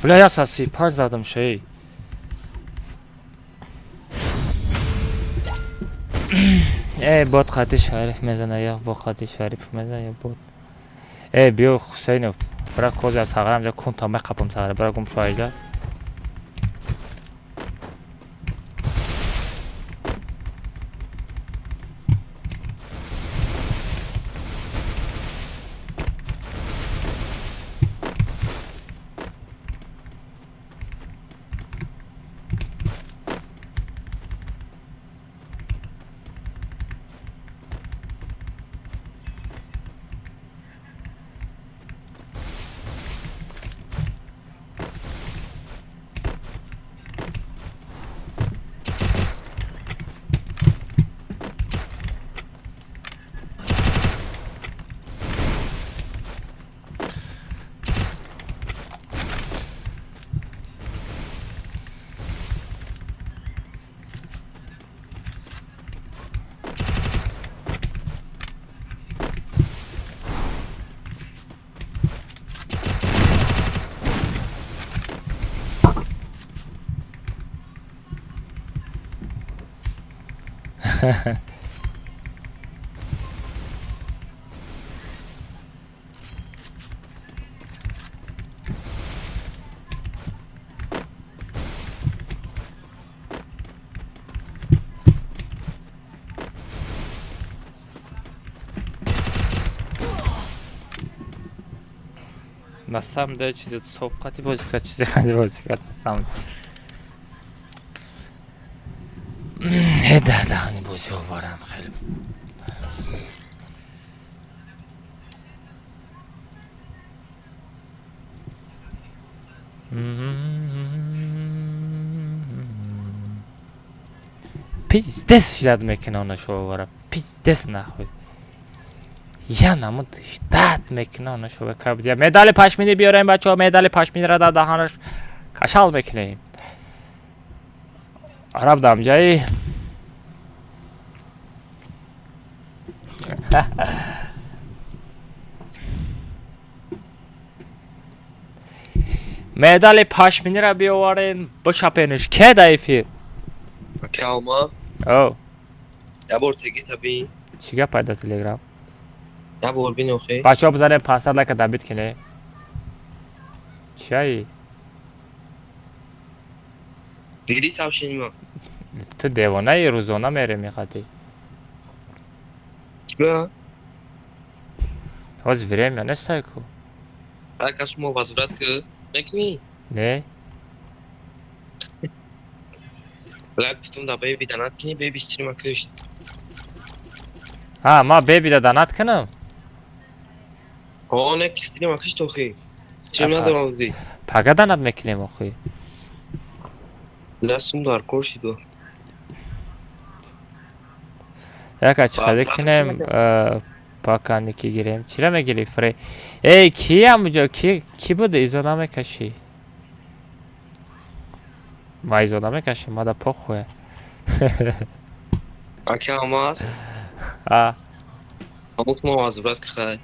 بلا یا ساسی پاس زدم شی ای بود خاطی شریف میزنه یا با خاطی شریف میزنه یا بود ای بیو حسینو برای کوزا ساغرم جا کن تا مقبم ساغره برای گم شایگه насамда чизи софқати бозӣ кард чизи қади бозӣ кард насамда дағни бозӣ оварам хеле пиздец жад мекина онашо овара пиздец нахуй я намуд штат мекина онашо ва кабдия медали пашмини биёрем бачаҳо медали пашминира дар даҳанаш кашал мекунем араб дамҷаи медали пашминира биёварен бишапениш ке да эфир Ака Алмаз. О. Я бор теги табин. Чӣ гап пайда телеграм? Я бор бинохи. Бачаҳо бизанем 500 лайка дабит кинем. Чӣ? Диди савшинима. Ту девонаи рӯзона мерем мехати. Чиба? Ҳозир время нестай ку. Ака шумо возврат ку мекунӣ? Не. Лайк гуфтум да беби донат кунӣ, беби стрима кушт. Ма бебида донат кунам? Не стрима кушт охи. Стрим надорам ди. Пага донат мекунем охи. Дастум дар кор шидо. Яка чиқади кунем паканики гирем. Чира мегири фре? Эй, ки ҳамуҷо ки буд изо намекашӣ? Ма изо намекашӣ, ма да похӯя. Ака Алмаз. Ҳамук мо возврат кахай.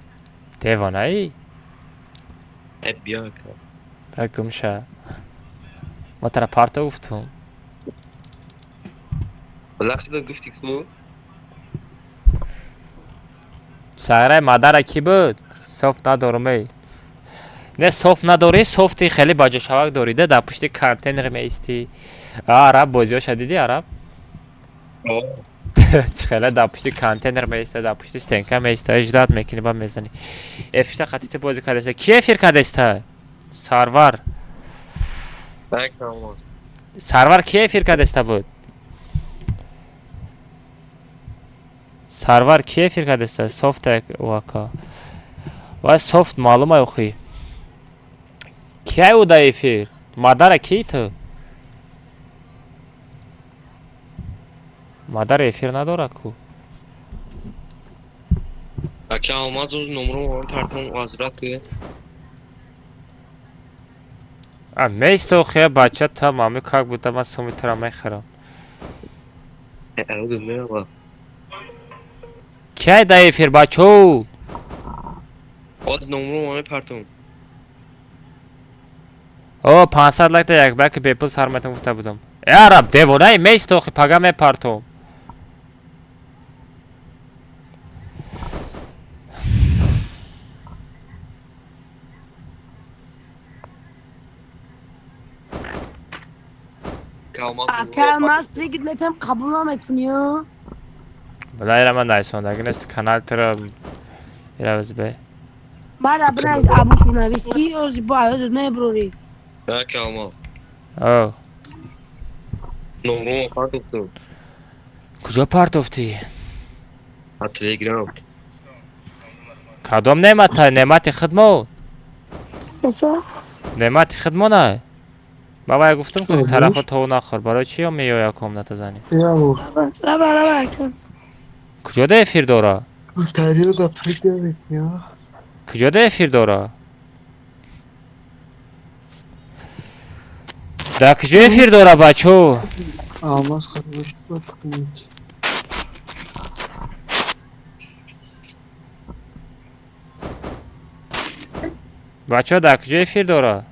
Девонаи? Бия ака. Так гумша. Ма тара парта гуфтум. Лахшида гуфти ку? Сараи мадара ки буд? Софт надорумей. Не софт надорӣ, софти хеле баҷошавак дорида дар пушти контейнер меисти. Араб бозиёша дидӣ араб? Чӣ хеле дар пушти контейнер меиста, дар пушти стенка меиста, эҷдат мекунӣ ба мезанӣ. Эфиса қатити бозӣ кардеста. Ки эфир кардеста? Сарвар. Сарвар ки эфир кардеста буд? Сарвар ки эфир кардеста? Софтек вака. Вай софт маълума охи. Ки буда эфир? Мадара ки ту? Мадар эфир надора ку. Ака Алмаз оз номром он тартон возврат ку. Меисто охи бача та мами как буда ман суми тара мехарам. Ки да эфир бачо? Оз номром он партон. 500 лайк да як баки бепул сар метам гуфта будам. Араб девонаи меисто охи пага мепартом. Aká nás prígidme tam kabulame tunio. Bilay raman dayson, agnes kanal tara iravzbe. Mara bnais abush bunaviski oz bayoz ne brori. Aká Алмаз. Номром партофтум. Куҷо партофтӣ? А телеграм. Кадом неъмата? Неъмати хидмот? Чаша? Неъмати хидмот не? ба вай гуфтум ки тарафа то нахор. Барои чӣ меоя комната зани? Куҷо да эфир дора? Куҷо да эфир дора? Да куҷо эфир дора бачо? Бачо да куҷо эфир дора?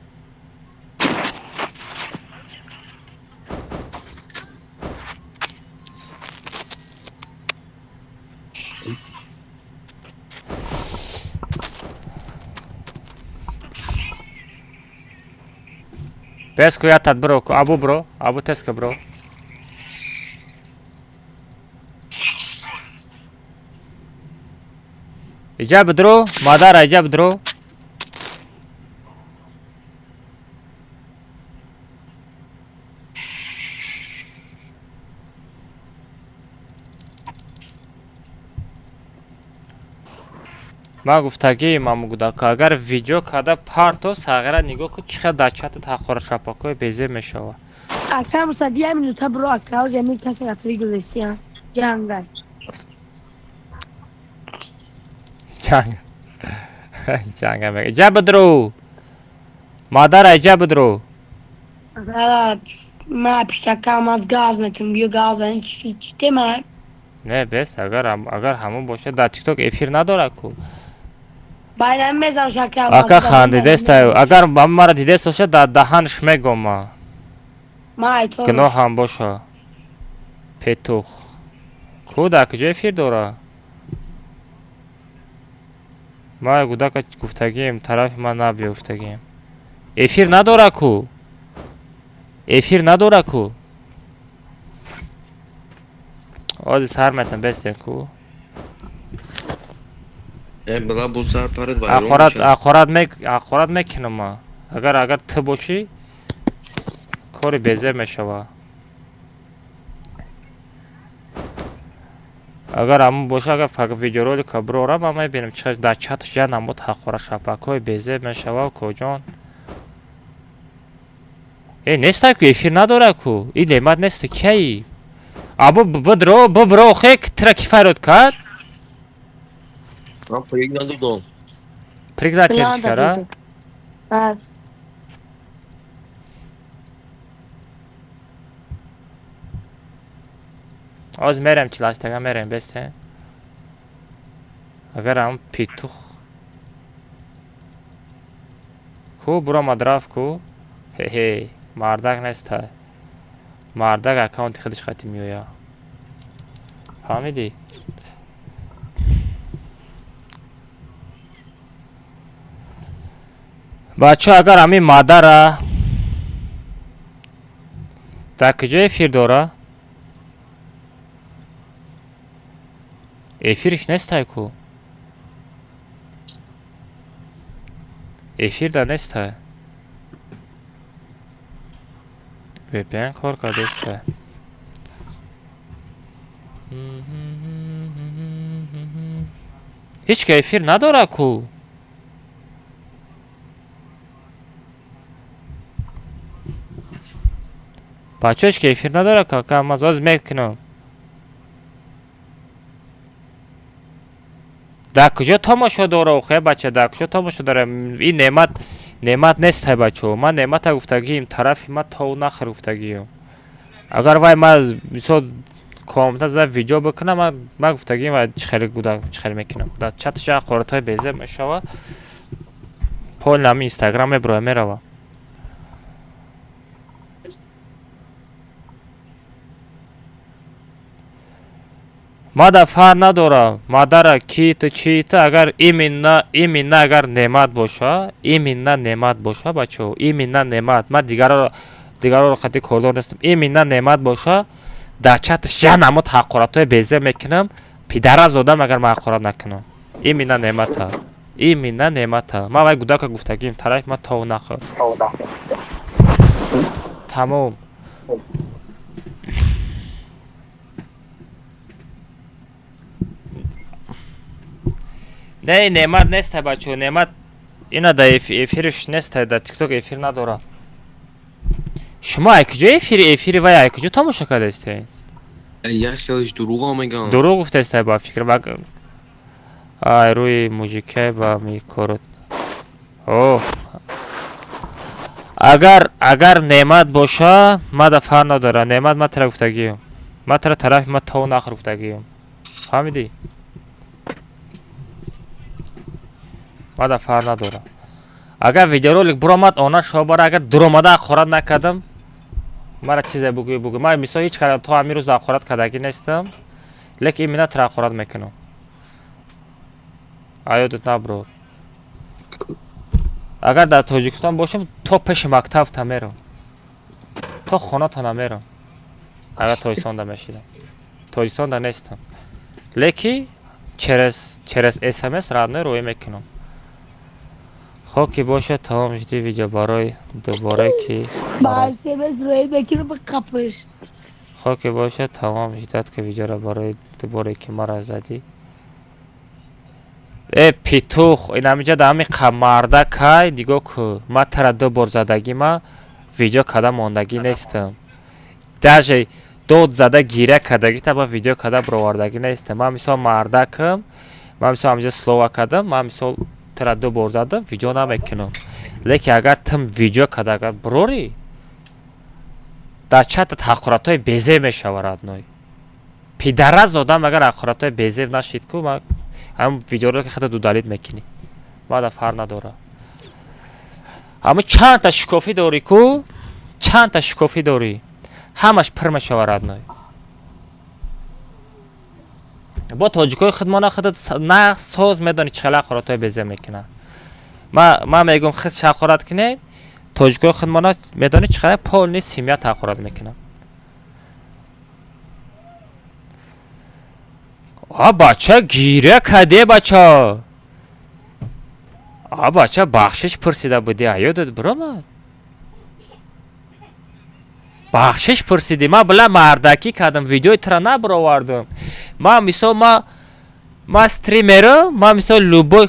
Песку я тад бро, абу бро, абу теска бро. Иҷа бидро, мадара иҷа бидро. ма гуфтагии мамугудака агар видео када парто сағира нигоҳ ку чихар дар чату таққора шапакои безе мешава. Ака мусади 1 минута бро ака зами каси рафри гузешти ҷангал. Ҷанга мега. Иҷа бидро. Мадара иҷа бидро. Агар ма пиштакам аз газ метум биё газани читема. Не бес агар ҳамон боша дар тикток эфир надора ку. Байрам мезам шакал. Ака хандидеста агар мара дидест боша дар даҳанш мегома. Май то. Гуноҳ ҳам боша. Петух. Ку дар куҷо эфир дора? Ма гудака гуфтагием тарафи ман набиё гуфтагием. Эфир надора ку. Эфир надора ку. Ози сар метам бестен ку. Била бу сар парид ақорат мекунам ма. Агар ту бошӣ кори безе мешава. Агар ҳамон боша агар фақат видеоролика бирорам ман мебинам чихар дар чату ҷа намуд ҳақора шапакои безе мешава куҷон. Нестай ку эфир надора ку. И неъмат неста кияи? Абу бибро хек тира ки файрод кард? Ман прик надодам. Прик накардиш кара? Бас. Оз мерем чилаштага мерем бесте. Агар ҳам петух. Ку буромад рафт ку. Хе-хе. Мардак неста. Мардак аккаунти худиш хати меоя. Фаҳмидӣ? бача агар ҳамин мадара дар куҷо эфир дора? Эфириш нестай ку. Эфир да нестай. VPN кор кардестай. Ҳеч ка эфир надора ку. бача ҳеч ка эфир надора ку. Камаз мекунам. дар куҷо тамошо дора охе бача дар куҷо тамошо дора. ин неъмат нестай бачо. ман неъмата гуфтагием тарафи ма то нахр гуфтагием. агар вай ма мисол коммента зада видео бикунам ман гуфтагием вай чихел мекунам. дар чату ҷа ақоратҳои безе мешава. пол нами инстаграм меброя мерава. мада фар надора мадара кита чита агар иминна агар неъмат боша иминна неъмат боша бачо иминна неъмат ма дигароро хати кордор нестам. иминна неъмат боша дар чаташ ҷа намуд ҳақоратҳои безе мекунам. пидара зодам агар ма ҳақорат накунам. иминна неъмата. иминна неъмата. ма вай гудака гуфтагием тарафи ма то нахӯр. тамом. Не, неъмат нестай бачо. неъмат ина да эфириш нестай. да тикток эфир надора. шумо айкуҷо эфири вай айкуҷо тамошо кардастед? Я хелиш дурӯғ мегам. дурӯғ гуфтастед ба фикр ай рӯи мужикай ба мекорот. агар неъмат боша мада фар надора. неъмат ма тара гуфтагием. ма тара тарафи ма то нахр гуфтагием. фаҳмидӣ? мада фар надора. агар видеоролик биромад она шобара агар дуромада ақорат накардам мара чизе бугӯ. ман мисол ҳеч кара то ҳамин рӯз ақорат кардагӣ нестам. лекин имина тара ақорат мекунам. аёдат наброр. агар дар тоҷикистон бошам то пеши мактабта мерам. то хоната мерам. агар тоҷикистонда мешидам. тоҷикистонда нестам. лекин через смс радной рӯя мекунам. хоки боша тамом шуди видео барои дубора ки хоки боша тамом шудад ки видеоро барои дубора ки мара задӣ. петух инамиҷа да ҳами қамарда кай дигоҳ ку ма тара 2 бор задаги ма видео када мондагӣ нестам даже дод зада гиря кадаги таба видео када бировардаги нестам ма мисол мардакам ма мисол ҳамҷа слова кадам ма мисол тара 2 бор задам видео намекунам лекин агар тим видео када агар бирори дар чатат ҳақоратҳои безеб мешавад ной пидара зодам агар ҳақоратҳои безеб нашид ку ма ҳам видеоро ки хата дудалид мекунӣ ма да фар надора ҳама чандта шикофӣ дорӣ ку чандта шикофӣ дорӣ ҳамаш пир мешаварад ной бо тоҷикои худмона худа нағз соз медонӣ чӣ хела ҳақоратҳои безеб мекунад ма мегӯм хид ҳақорат кунед тоҷикои худмона медонӣ чӣ хела полни семьят ҳақорат мекунад бача гиря каде бача бача бахшиш пурсида будӣ ёдат биромад бахшиш пурсидӣ ма била мардакӣ кардам видеои тира набировардам ма мисол ма стримерам ма мисол любой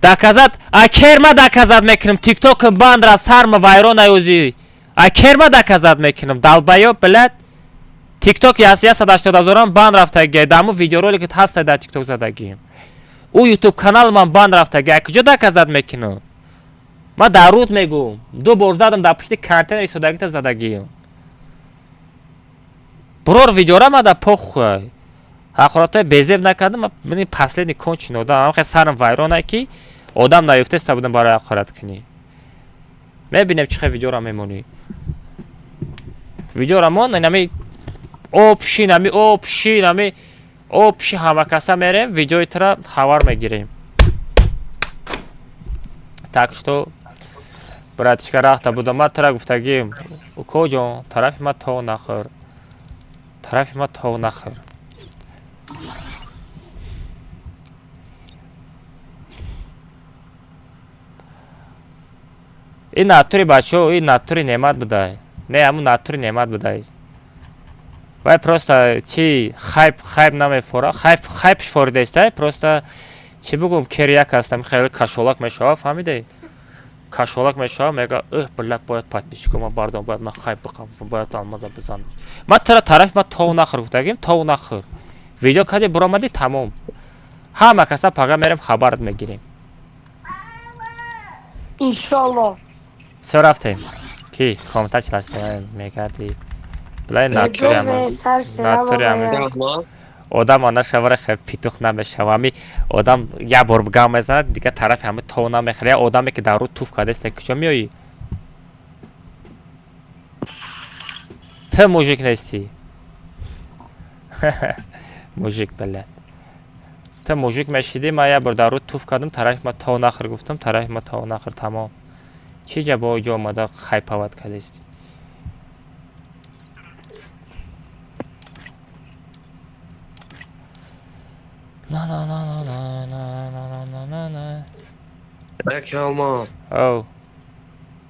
даказат акерма даказат мекунам тиктокам банд рафт сарма вайрон аёзӣ акерма даказат мекунам далбаёб билад тикток 180,000 банд рафтаги даму видеороликет ҳаста дар тикток задагием у ютуб канал ман банд рафтаги акҷо даказат мекунам ма дар руд мегӯм 2 бор задам дар пушти контейнер истодагита задагием biror videora mada похуй ҳақоратҳои безеб накардам мини последний кончен одам ҳам хел сарам вайрона ки одам наёфтеста будам барои ҳақорат кунӣ мебинем чӣ хел видеора мемонӣ видеора мон инами обшин ами обши ҳамакаса мерем видеои тира хабар мегирем так что братишка рафта будам ма тира гуфтагим укоҷон тарафи ма то нахӯр тарафи ма то нахӯр ин натури бачаҳо ин натури неъмат будай не ҳамун натури неъмат будай вай просто чи хайп намефора хайпш форидеста просто чи бигӯм керияк ҳастам хеле кашолак мешава фаҳмиде кашолак мешава мега билак бояд подписчикома бардом бояд ма хайп биқам бояд алмаза бизанам ма тара тарафи ма то нахӯр гуфтагим то нахӯр видео каде биромадӣ тамом ҳама каса пага мерем хабарат мегирем иншаллоҳ все рафтем ки комментар чилаштем мегарди билай натури одам ана шавара хе петух намешава ами одам як бор гам мезанад дига тарафи ҳами то намехӯрад я одаме ки дар рӯ туф кардеста куҷо меоӣ ту мужик нестӣ мужик билад ту мужик мешидӣ ма як бор дар рӯ туф кардам тарафи ма то нахӯр гуфтам тарафи ма то нахӯр тамом чӣ ҷа бо ҷо омада хайпават кардести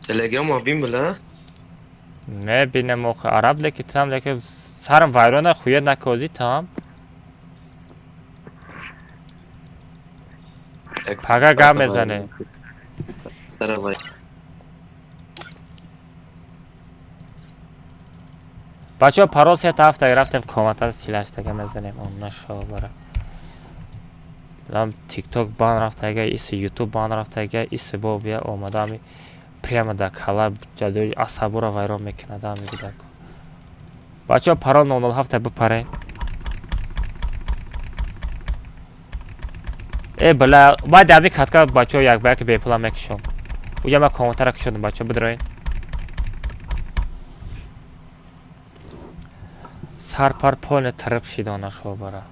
Telegram abim bile. Мебинем охи араб леки там леки сарам вайрона хуя накози там пага гам мезане бачаҳо парол сет ҳафта рафтем комментар силаштага мезанем оннашобара билам тикток бан рафтага иси ютуб бан рафтага иси бо бия омадами прямо да кала ҷадои асабуро вайрон мекунад ҳами гудаку бачаҳо парол 007 бипаре била баъд ями катка бачаҳо як ба як бепула мекушам уҷа ма комментара кушодам бачаҳо бидроен сарпар полне трип шидонашобара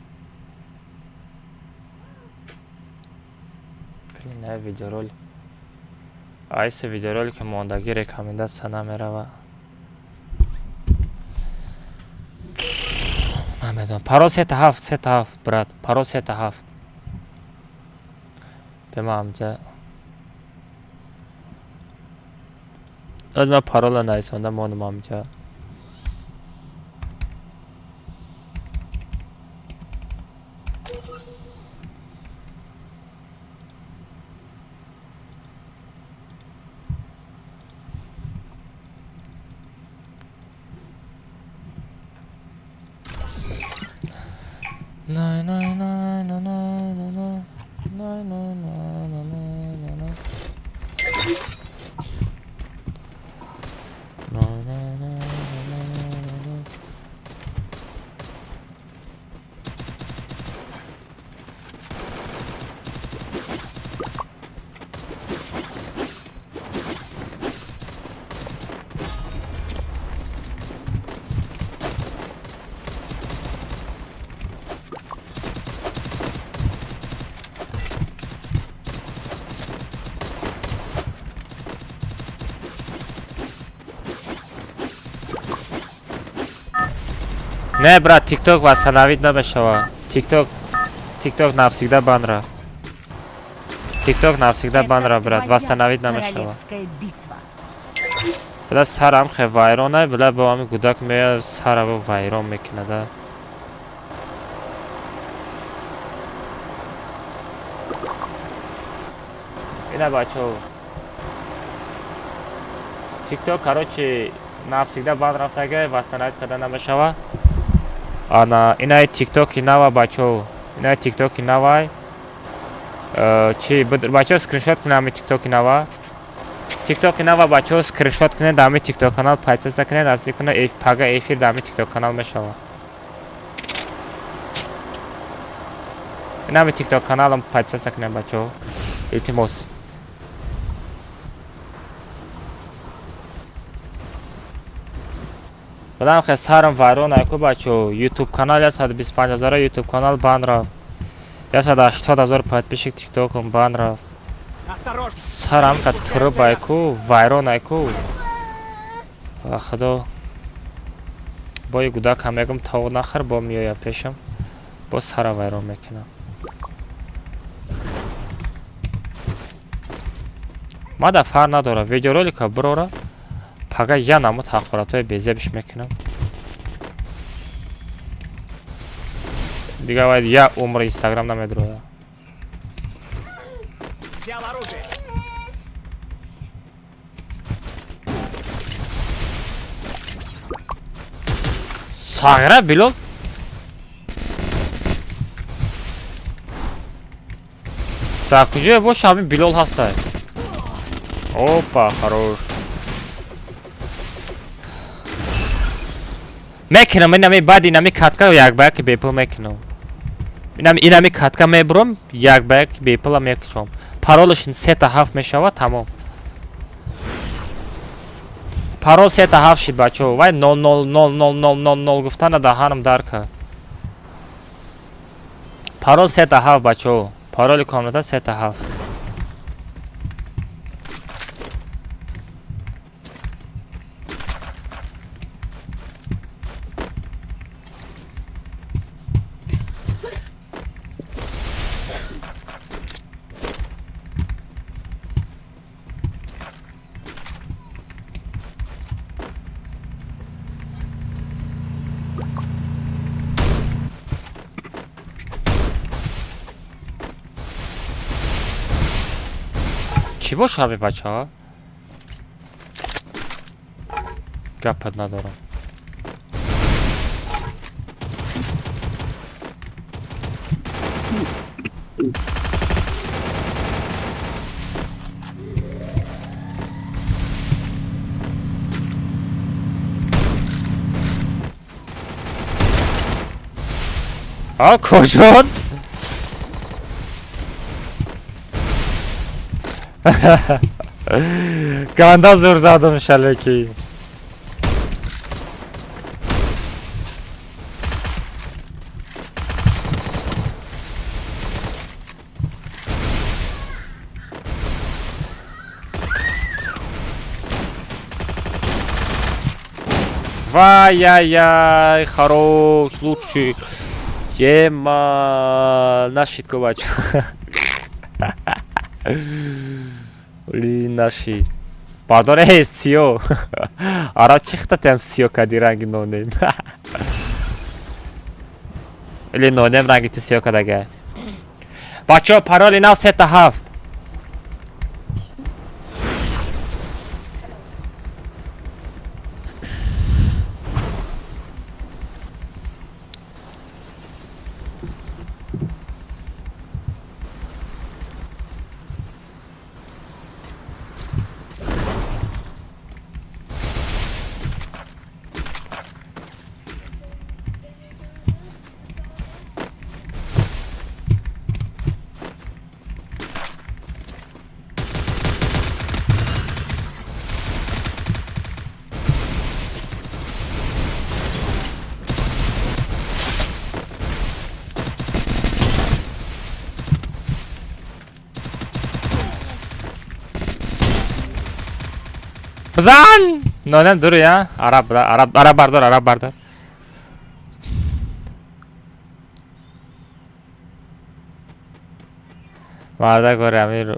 не видеоролик айси видеоролики мондагӣ рекомендатсия намерава намедонам парол сета ҳафт брат парол сета ҳафт бема ҳамҷа озма парола нависонда монум ҳамҷа نه نه نه نه نه نه نه نه نه نه نه نه. Не, брат, ТикТок восстановить набешава. ТикТок навсегда банра. ТикТок навсегда банра, брат, восстановить набешава. Бля, сарам хе вайронай, бля, ба ами гудак мея сараво вайрон мекина, да. Ина, бачо. ТикТок, короче, навсегда бан рафтага, восстановить когда набешава. Ана, ина ТикТок и нава, бачо. Ина ТикТок и нава. Чи, бачо, скриншот кунами ТикТок и нава. ТикТок и нава, бачо, скриншот куне дами ТикТок канал, пайцеса куне, нази куне, пага эфир дами ТикТок канал мешава. Инами ТикТок каналом пайцеса куне, бачо. Илтимос. Бадам хе сарам вайрон айку бачо. YouTube канал 125,000 YouTube канал бан рафт. 180,000 подписчик ТикТоком бан рафт. Сарам ка труб айку вайрон айку. Худо. Бой гудак ҳамегам тав нахар бо миёя пешам. Бо сара вайрон мекунам. Мада фар надора. Видеоролика брора. Пага я намуд ҳақоратҳои безебиш мекунам. Дига вайд я умр Инстаграм намедроя. Взял оружие. Сагра Билол? Так, куҷоя бош ҳамин Билол ҳастай. Опа, хорош. Мекунам, инами баъд инами катка як ба як бепул мекунам. Инами катка мебурам, як ба як бепула мекушам. Паролаш 3-7 мешава, тамом. Парол 3-7 шид, бачо. Вай 0000000 гуфтана даҳанам дарка. Парол 3-7, бачо. Пароли комната 3-7. Чӣ бошави бачаҳо? Гапат надорам. کجان؟ گنده زور زدم شلکی. Вай-яй-яй, хорош, лучший. Ема, нашит ковач. Блин, нашит. Пардон, сио. Ара чихта там сио кади ранги нонем. Или нонем ранги ти сио кадага. Бачо, пароли нав 3-7. بزن نانم دور یا عرب بردار مرده گوره امیر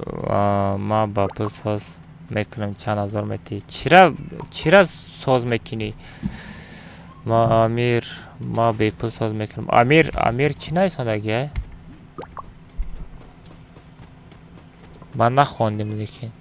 ما با پول ساز میکنم چند هزار متی چرا ساز میکنی ما امیر ما به پول ساز میکنم امیر چی نایستندگیه من نخوندیم لیکن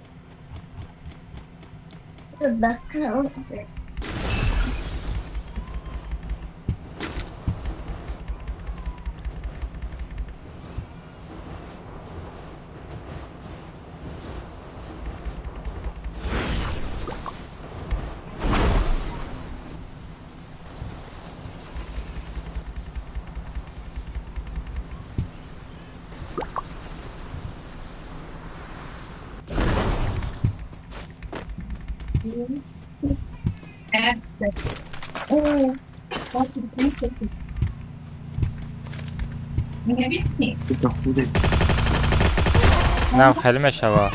نه خیلی میشوه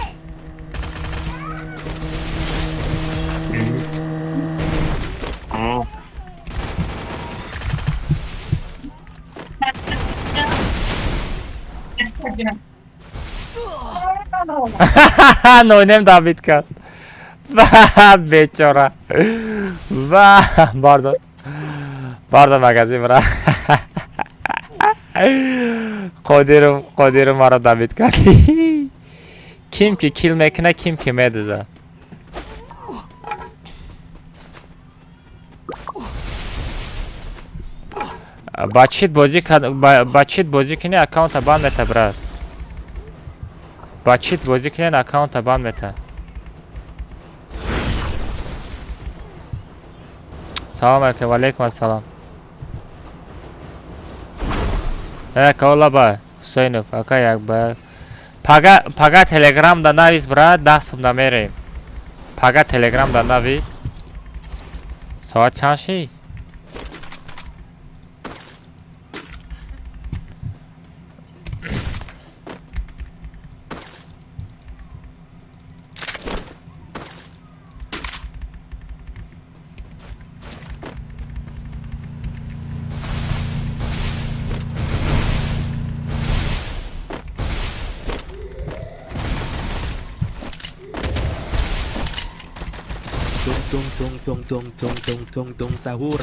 نونم دابید کرد بیچاره باردار مگزی برا قدیر مرا دابید کردی کیم که کیل میکنه کیم که میدوزه بچید بازی کنی اکاونت بان میته براد بچید بازی کنی اکاونت بان میته سلام علیکم و علیکم السلام کولا با حسینوف اکا یک با پاگا تلگرام دا نویس براد دستم دا میریم پاگا تلگرام دا نویس ساعت چند شید tung sahur.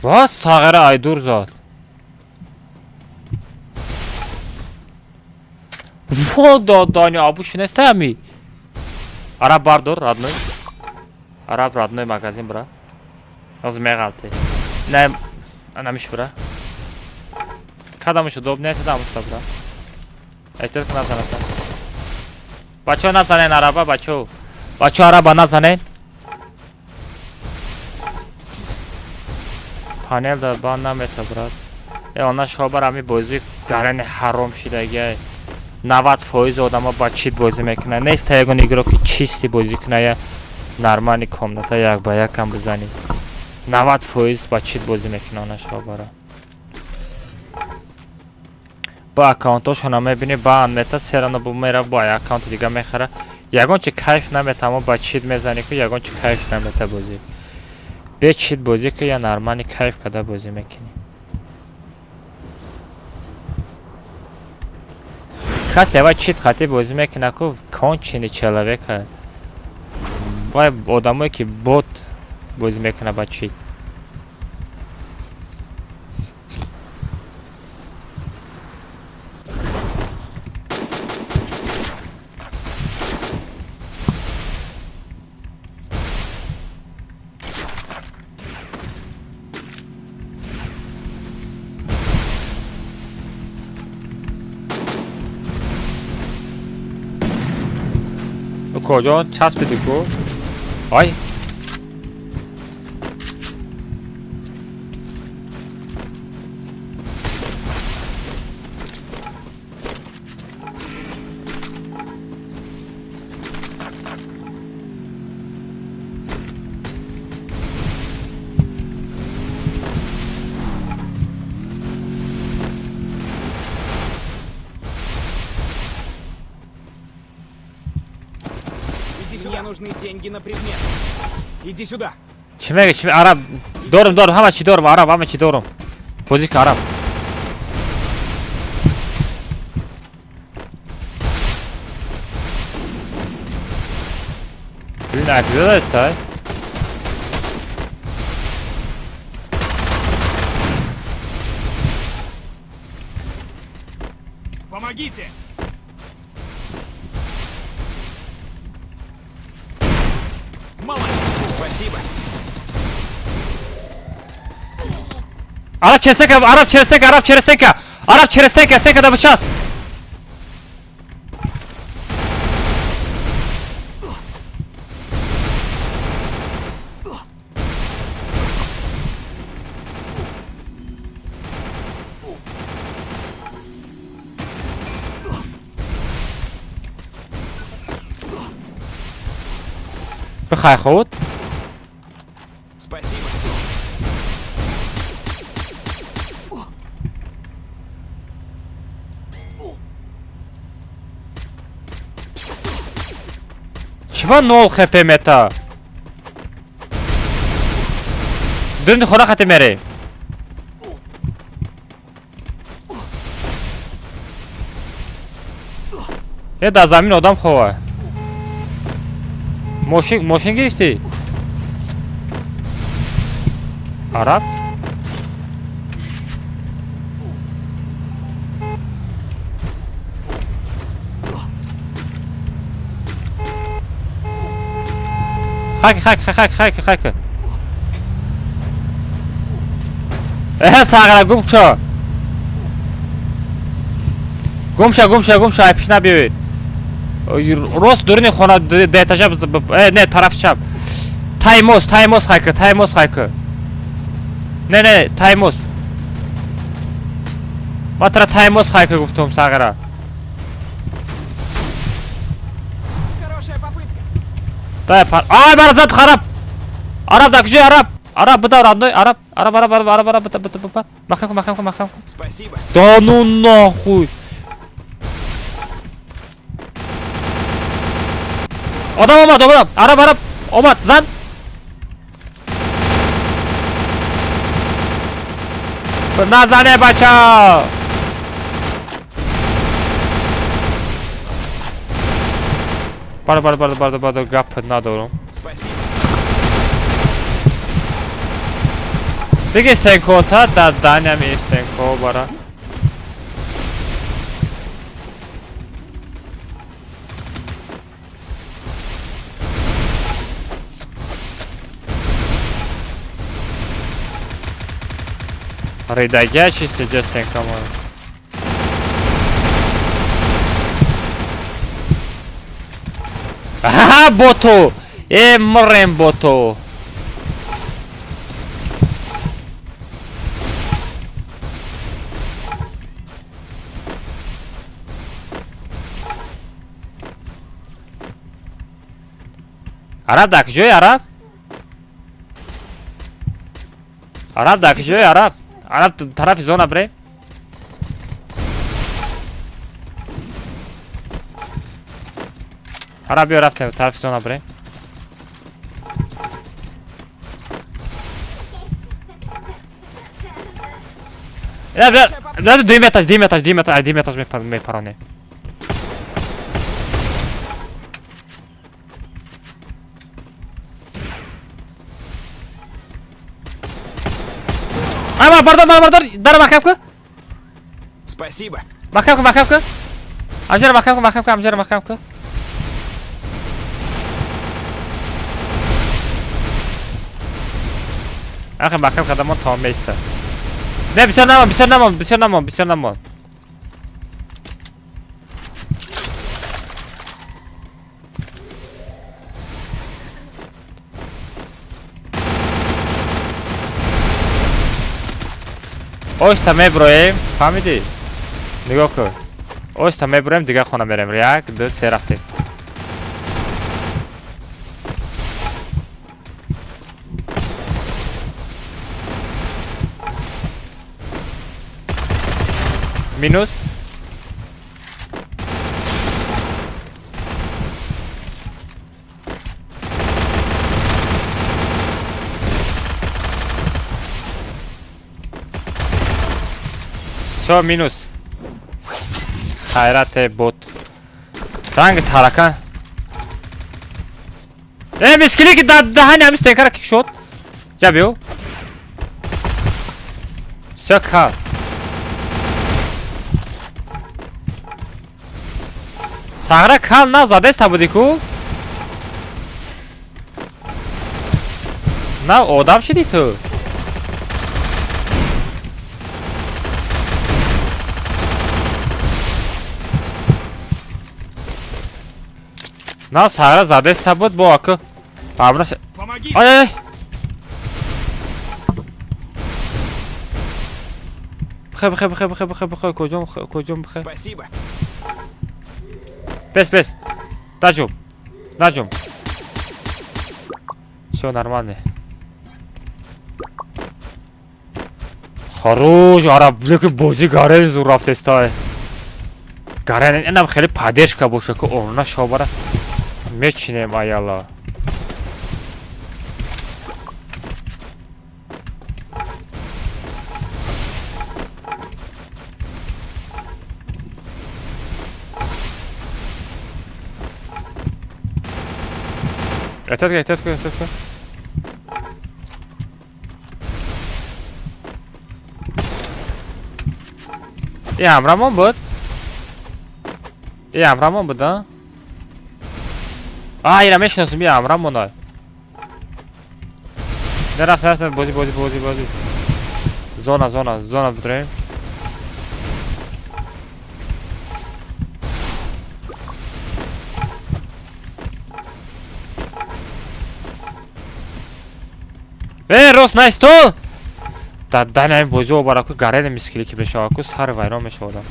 باز ساغره aydur zat. Вода Дани обуш нестами. Араб бардор родной. Араб родной магазин бра. Аз мегалте. Не анамиш бра. Кадамш удоб не тадамш бра. Айтер кна заната. Бачо назанен араба бачо. Бачо араба назанен. Panel da ban namete brad. Ona shobar ami bozi garani harom shidage. 90% odama ba chit bozi mekune. Nesta yagon igro ki chisti bozi kunaya. Normani komnata yak ba yakam bizani. 90% ba chit bozi mekune ona shobara. Ba account-oshona mebini ba anmeta serano bu mera ba account diga mekhara. Yagon chi kayf nameta amo ba chit mezani ku yagon chi kayf nameta bozi. به چیت بازی که یا نرمانی کیف کده بازی میکنی کسی اول چیت خطی بازی میکنه که کون چینی چلاوه که وای آدمایی که بوت بازی میکنه با چیت کجا چسبیدی کو؟ آی нужны деньги на предмет. Иди сюда. Chi mega arab dorim hamma chi dorim arab hamma chi dorim pozika arab Блин, а где стоит? Помогите! Молодец, спасибо. Arab çesenka, Arab çesenka, Arab çesenka, Arab çesenka, stenka da bıçak. بخای خود Спасибо. چیبا 0 خپ متا دون خورا خط میره یه در زمین آدم خواه ماشین گرفتی عرب خاک ساغره گم شو پیش نبیوید راست دورین خونه دیتا شب نه طرف شب تایموس خاکه نه تایموس ما ترا تایموس خاکه گفتم ساغره дай пар ай барзат харап араб да кже араб буда родной араб буда махам Спасибо. да ну нахуй адам араб омад зан назане бача Barda gap ندارم. دیگه استنکو تا دادن می استنکو برا. Рейдагя чисто стенка моя. Ага, боту! Мрем боту! Араб дак жой араб? Араб дак жой араб? Араб тарафи зона бре? Араб я рафтем тарафи зона бре? Да, 2 метра ми пароне. Бардар, дар махамка. Спасибо. Махамка. Амжара махамка. Ахи махамка дамон там место. Не, бисёр намон. Ойста меброем, фамиди? Нигоҳ кун. Ойста меброем, дигар хона мерем. 1, 2, 3 рафтем. Минус. Все, минус. Hayrat bot. Rangi tarakan. Miskili дыхание мистен как шот. Забил. Все кал. Сагра кал на задеста будику. На одам шиди ту. На сагра задеста буд бо аку. Абрас. Ай. Бхэ, кожом бхэ. Спасибо. Пес. Дажум. Все нормально. Хорош, араб бози гарен зураф тестай. Гарен инам хели падешка боше ки орна шобара мечинем аяла. Этот. Амрамон буд. Амрамон буд, да? Ира мешнасум, Амрамон. Нерафт, бози. Зона бутраем. Рос на стол. Данаем бози обараку гарен мискили ки бешаваку сар вайрон мешавадам.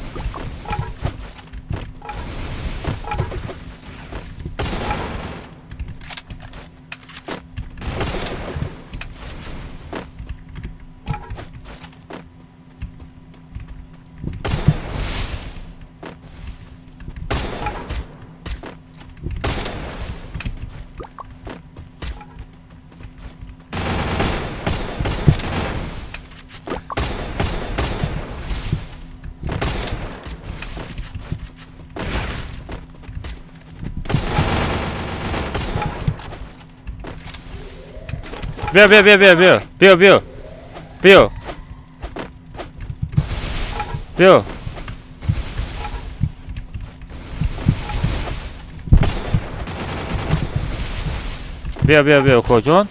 Бил. Бил, кожон.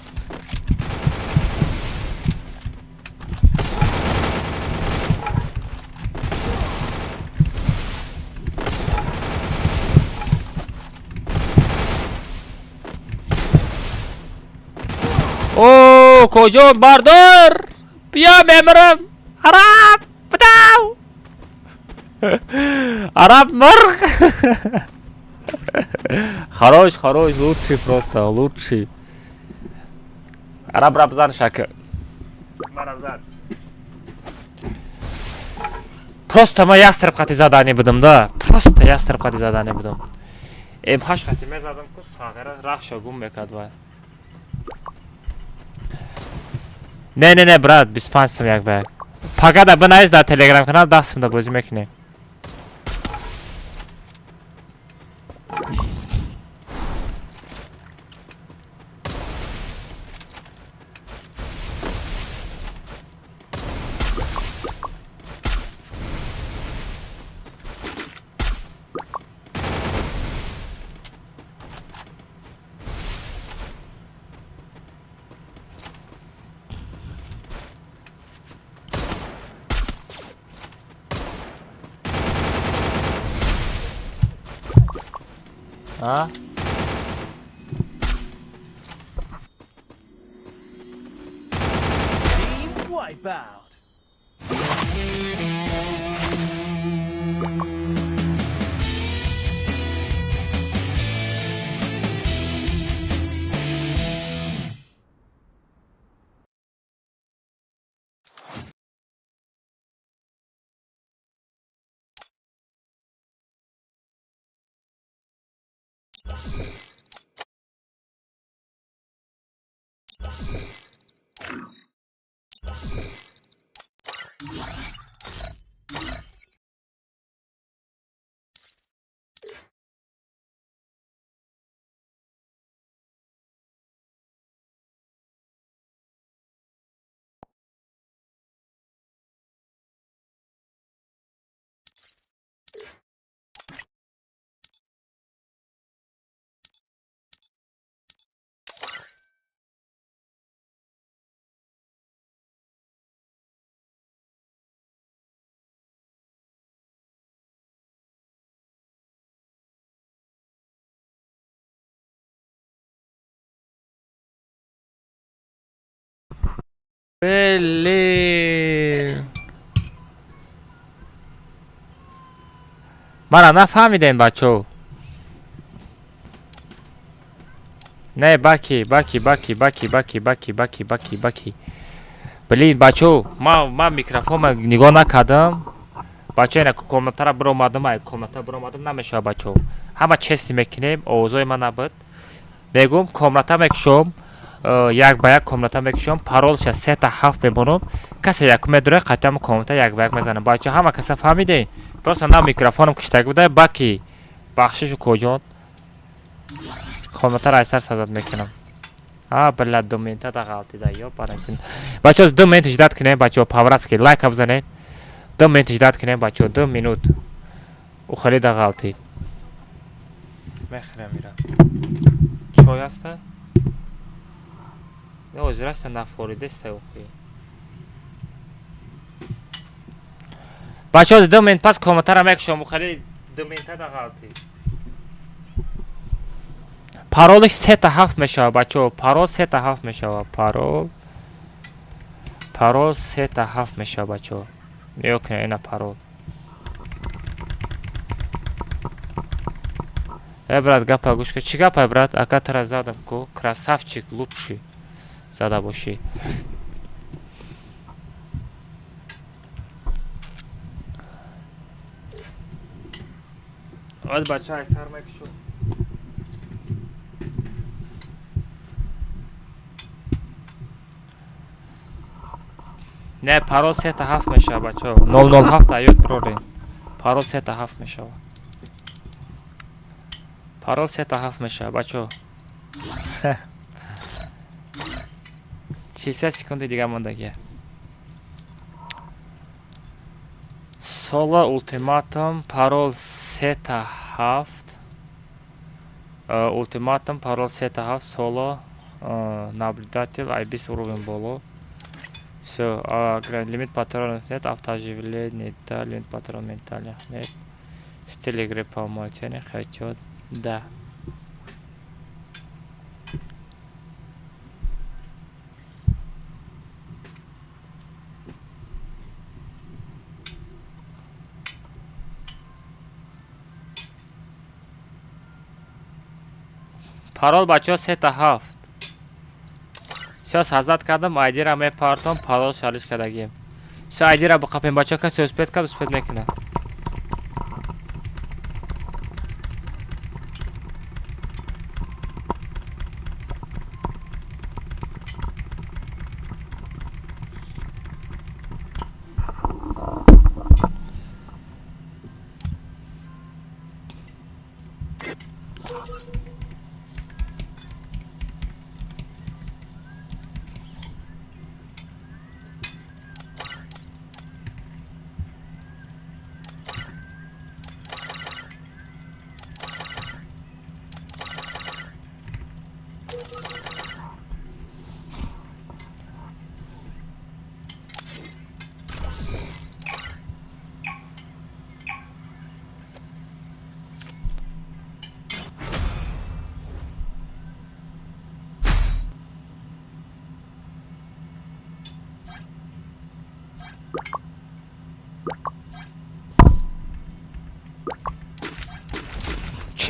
О, кожон бардор. Бия мемрам. Араб, бдау. Араб мрг. Хорош, лучший просто, лучший. Араб рабзан шака. Просто ма ястреб қати задани будам, да. Просто ястреб қати задани будам. Хаш қати мезадам ку сағира рахша гум мекад вай. Не, брат, биспансам як бай. Пагада бинайз дар телеграм канал дастым да бозӣ мекунем. А? بله مرا نفهمیدین بچه. نه باکی بلین بچه من میکروفون نگاه نکردم بچه اینه که کامنتر رو برامدم کامنتر برامدم نمیشه بچه همه چستی میکنیم اوضای من نبود میگم کامنتر میکشم یک با یک کامنتر میکشم پارولش 3 تا 7 میبونم کسی یک میدره قطعا کامنتر یک با یک میزنم بچه همه کسی فهمیدین پس نه میکروفونم کشتگ بوده باکی بخشش کجان کامنتر ایسر سازد میکنم بله 2 منت دا غلطی دا یا پارنسین بچه 2 منت جداد کنیم بچه پاورس که لایک بزنید 2 منت جداد کنیم بچه 2 منوت او خیلی دا غلطی میخرم میرم چای هسته؟ نه وزرست نفوریده سته اوخی بچه 2 منت پس کامنتر میکشم او خیلی 2 منت دا غلطی پارولش 3 تا 7 میشه بچه پارول 3 تا 7 میشه پارول 3 تا 7 میشه بچه نیو کنه اینه پارول برات گپا گوش که چی گپا برات اکا تر زدم کو красавчик лучший زده باشی از بچه های سر میکشو نه پارول 3 تا 7 میشه بچه 007 ایوت برورین پارول 3 تا 7 میشه پارول 3 تا 7 میشه بچه 30 سکند دیگه موندگیه سولو ultimatum парол 3 تا 7 ultimatum парол 3 та 7 соло наблюдатель IBIS уровень боло все лимит патронов нет автооживление да лимит патронов ментальных нет стиль игры по умолчанию хочу да парол бачо 3 та 7 сейчас азад кардам айди ра мепартам парол шалиш кардагим все айди ра бақапем бачо каси успет кард успет мекунад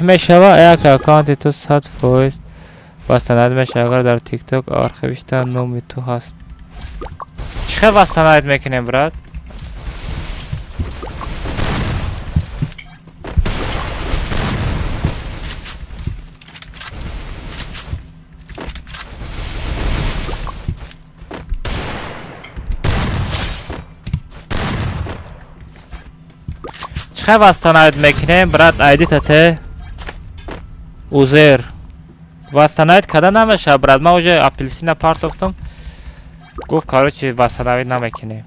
چی میشوه یک اکانت تو 100 فویس وستند میشه اگر در تیک توک آرخیویش نومی تو هست چه وستند میکنیم برات چه وستند میکنیم برات ایدی تته اوزر وستند کده نمیشه برات ما اوجه اپلیسین پارت افتم گفت کارو چی وستند نمیکنیم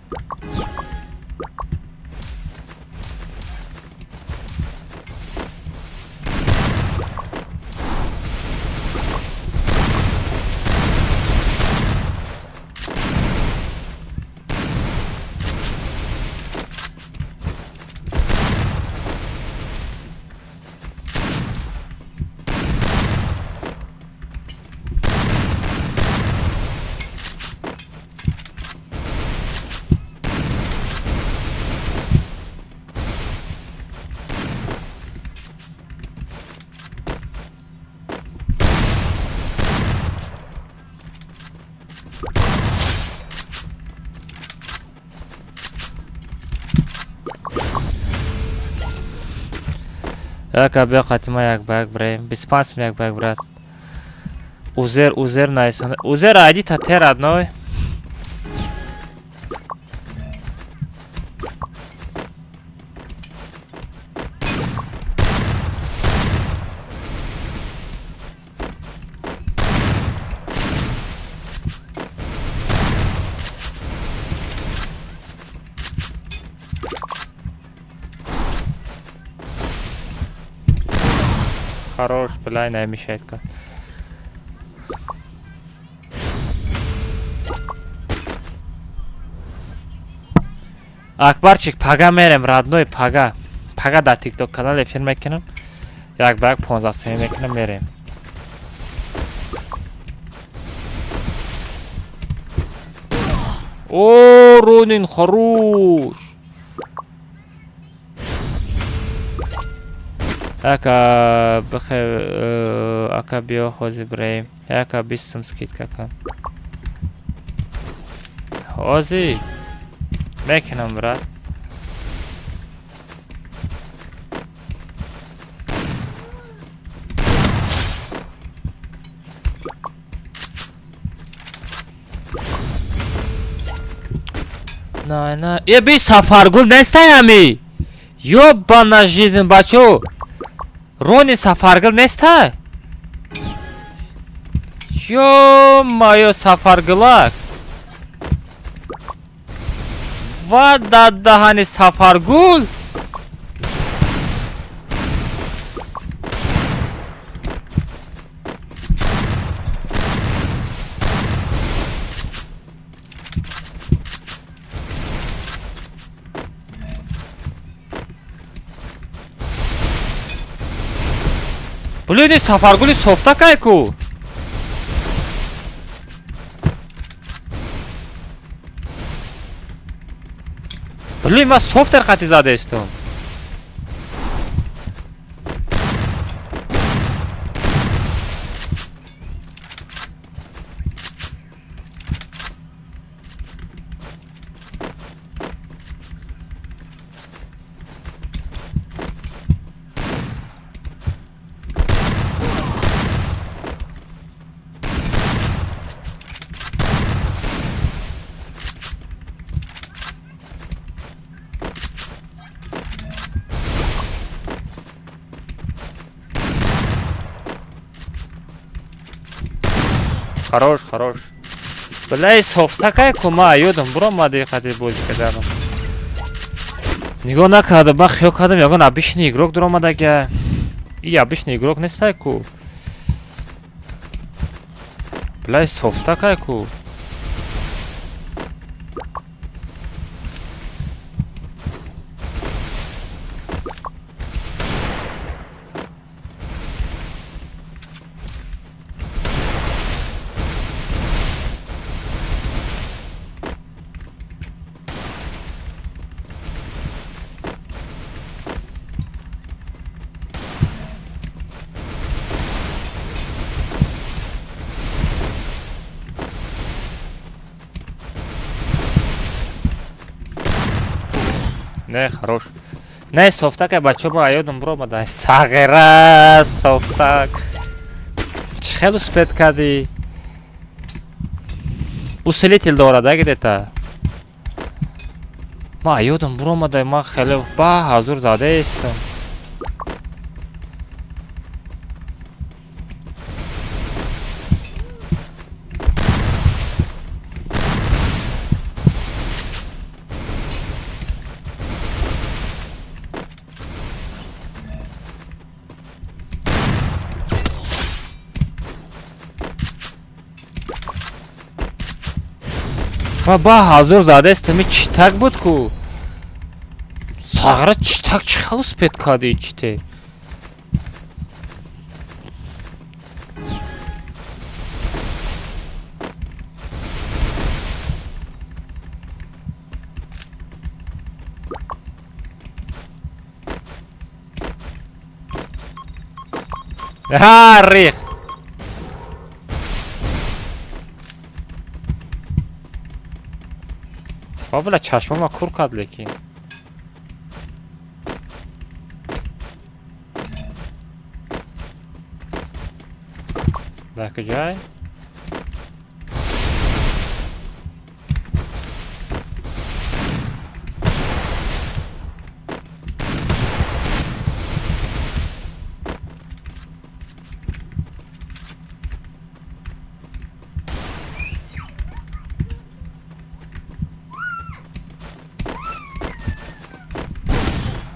Яка бия қатима як баг браем. 25 як баг брат. Узер найсон. Узер айди та тер одной. Хорош, блай, не мешает. Акбарчик, пага мерем, родной, пага. Пага да тикток канал эфир мекунам. Як баг 15 сами мекунам мерем. О, Ронин, хорош. Ака бхе ака био хози браем. Ака бистам скидка кан. Хози. Мекунам брат. На. Е би сафаргул нестаями. Ёбана жизнь бачо. Рони сафаргул нестай. Ё-моё, сафаргулак. Ва даддахани сафаргул. Блин, сафаргули софта кайку. Блин, ма софтер хати зада истом. Хорош. Блай, софта кайку ма ёдам, буро мади хати бози кардам. Нигоҳ накардам, ба хиёл кардам ягон обычный игрок дуромадага. И обычный игрок нестай ку. Блай, софта кайку. Не, хорош. Не, софтак е бачо ба ёдам буро мадай. Сағира, софтак. Чӣ хел успед карди? Усилитель дорад где-то. Ма ёдам буро мадай, ма хеле ба ҳазур зада истам. Ба ҳазур зада истам, чӣ так буд ку? Сағира чӣ так чӣ хел успед карди чите? Ха, рих. بابلا چشم ما کور کرد لیکن در کجای؟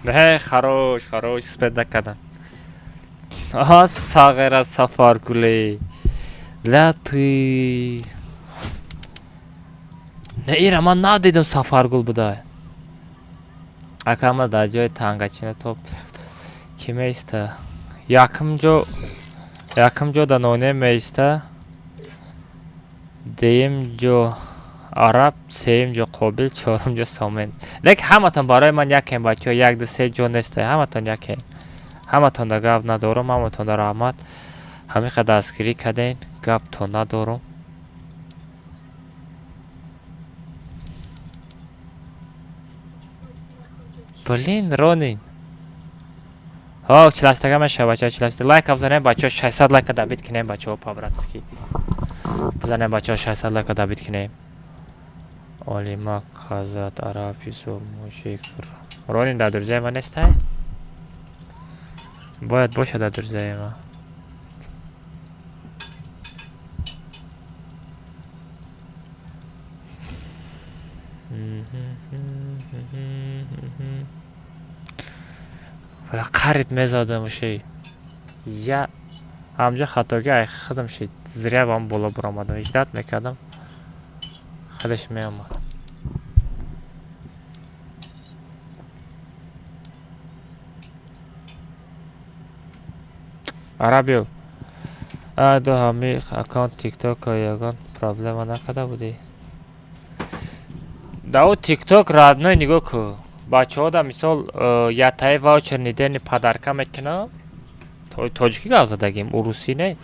نه خروش سپید نکردم. آها ساغر سفارگولی لطی نه ایره من ندیدم سفارگول بوده. اکامل در جای تانگاچینه توپ کی میسته؟ یکم جو دانونه میسته، دیم جو عرب، سیم جو قابل، چهارم جو سامن. لیک همتون برای من یکم بچه، یک دو سه جو نیسته، همتون یکم. همتون در گفت ندارم، همتون در رحمت همه قد دستگیری کردین، گفت تو ندارم. بلین رونین ها چلستگه میشه بچه، چلسته لایک بزنیم بچه، 600 لایک دابید کنیم بچه. پابراتسکی بزنیم بچه، 600 لایک دابید کنیم. اولیما خازات عرب یوسف موشیک رونین در درزه ما نیسته؟ باید باشه در درزه ما. ولی قرید میزاده موشی یا همجا خطاگی ای خودم شید زریع با هم بالا برامدم، اجداد میکردم خودش میامد. عربیو دو همی اکانت تیک توک یگان پرابلم نکده بودی داو تیک توک رادنوی نگاه که بچه ها در مثال یا تای واوچر نیدن پدرکه میکنه تاجیکی گاز دادگیم اروسی نه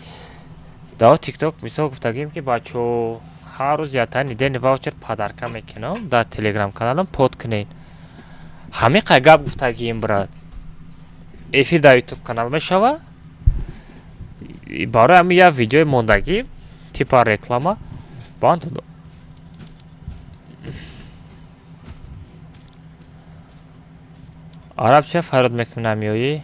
داو تیک توک مثال گفتگیم که بچه ها هر روز یا تای نیدن واوچر پدرکه میکنه در تلگرام کانالم پود کنین همه قیقب گفتگیم براد افیر در یوتیوب کانال میشوه برای همه یه ویدیو موندگی تیپا رکلامه باند دو عرب چه فراد میکنم یایی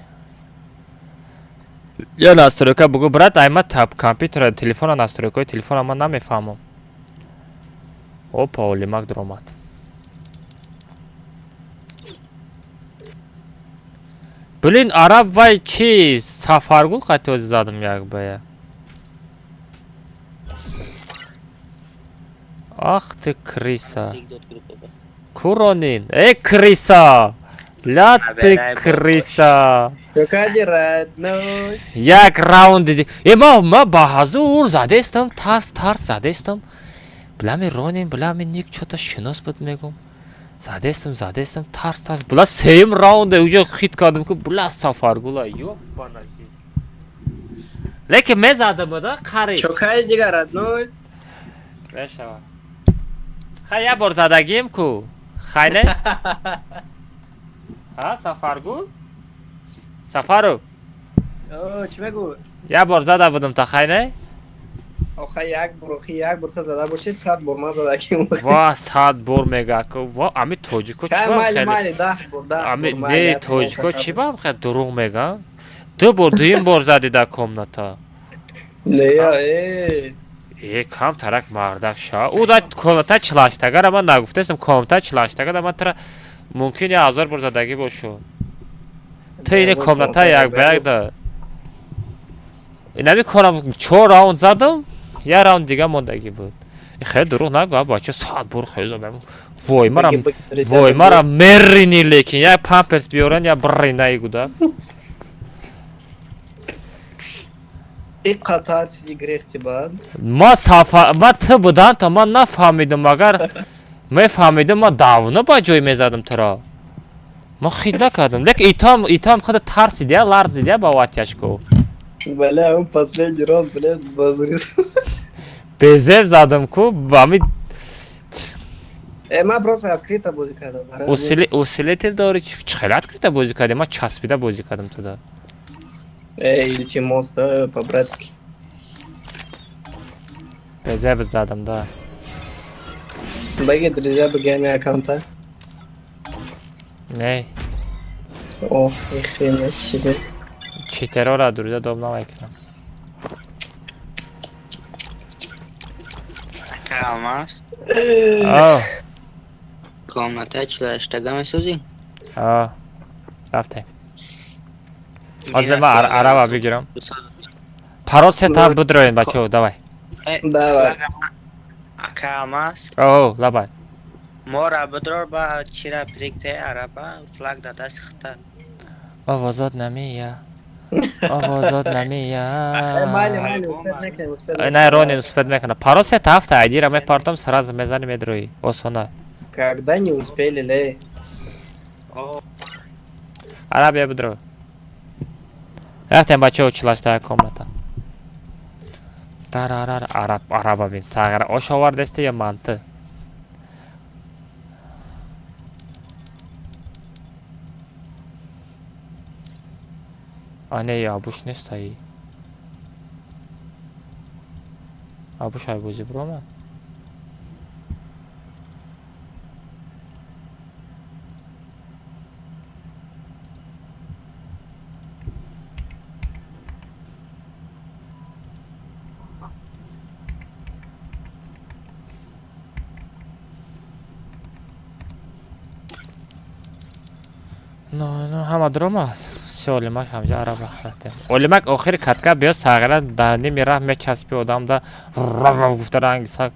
یا ناستروکا بگو برات ایمه تاب کامپیوتر تلفن ناستروکای تلفن من نمیفهمم. اوپا اولیمک درامات بلین عرب وای چیز سفرگول قطعه زدم یک بایه آخ تی کریسا کورونین ای کریسا لات کریسا یک راوند دیدی ای ما با حضور زده استم ترس زده استم بلامی رونین بلامی نیک چوتا شناس بود میگم زده استم ترس بلا سیم راونده اوجا خیت کردم که بلا سفرگولا یو باناشی لیکن می زده بوده قریب چوکای دیگر ادنوی بشوا خیلی یه بار زدگیم کو خیلی ها سفرگول سفرو چی بگو یه بار زده بودم تا خیلی آخه یک بار زده باشی 100 بار ما زدگیم واه 100 بار میگه که واه امی توجیکو چی با خیلی 10 بار امی نه توجیکو چی با خیلی دروغ میگه 2 بار دویم بار زدی در کامنتا نه ای کام ترک مردک شا او دا کامنتا چلاشتگه را من نگفته استم کامنتا چلاشتگه را من ترا ممکن 1000 بار زدگی باشو تو اینه کامنتا یک بیگ دا اینمی کنم 4 راوند زدم یه راوند دیگه موندگی بود خیلی دروغ نگو بچه 100 بار خیلی زدم وای مرا مرینی لیکن یک پامپرس بیارن یا برینه گوده این قطار چیزی گریختی بعد ما تو بودن تا من نفهمیدم مگر میفهمیدم ما داونه با جای میزدم ترا ما خید نکردم لیکن ایتام خود ترسیده لرزیده با واتیش کو بله اون последний раз блядь بازوری بزر زدم کو با می ما просто открыто بازی کردم اوسیلیتر داری چخیلی открыто بازی کردیم ما چسبیده بازی کردم تو دا или чемоста по-братски Резерв задам, да. Бегет резерв гейм аккаунта. Не. О, их хрена себе. Читерора друзья домнамай кунам. Алмаз. Комната члаштага месози? Рафтем. Озбе ма араба бигирам. Парол сетап будроин бачо, давай. Давай. Ака Алмаз. Лабай. Мора будрор ба чира прикте араба флаг да даст хта. Овозот намия. Овозот намия. Не, Ронин успеет мекана. Парол сетап айдира ме партам сразу мезани медрои. Осона. Когда не успели, ле? Арабия будро. Рафтем бачо члаштага комната. Тарарар араба бин сагара ош овардесте я манты. А не, Абуш не стоит. Абуш айбузи брома. Ну, ҳама дромас. Все, Олимак ҳамҷа араба хастем. Олимак охири катка биё сагара да ними раф мечаспи одамда рав гуфта ранги саг.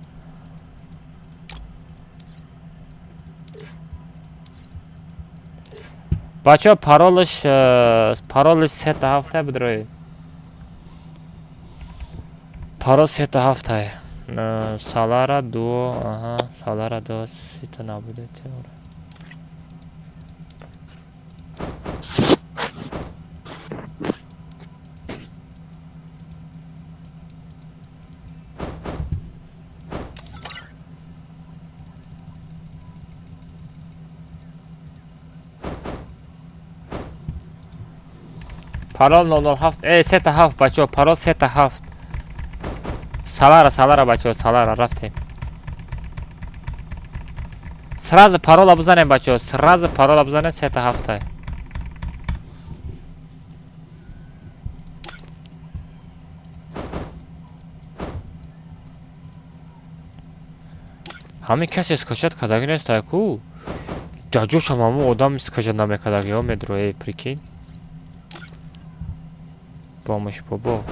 Бачо паролиш 3 та 7 бидрои. Парол 3 та 7. Салара 2, салара 2 сита набуде темура. Парол 007. 3 та 7 бачо, парол 3 та 7. Салара бачо, салара рафтем. Сразу парол обзанем бачо, сразу парол обзанем 3 та 7. Ҳамин касе скачат кадаги нестае ку. Ҷаҷӯшам ҳамун одам скачат намекадаги ҳо медрои прикинь. Помощь бобо.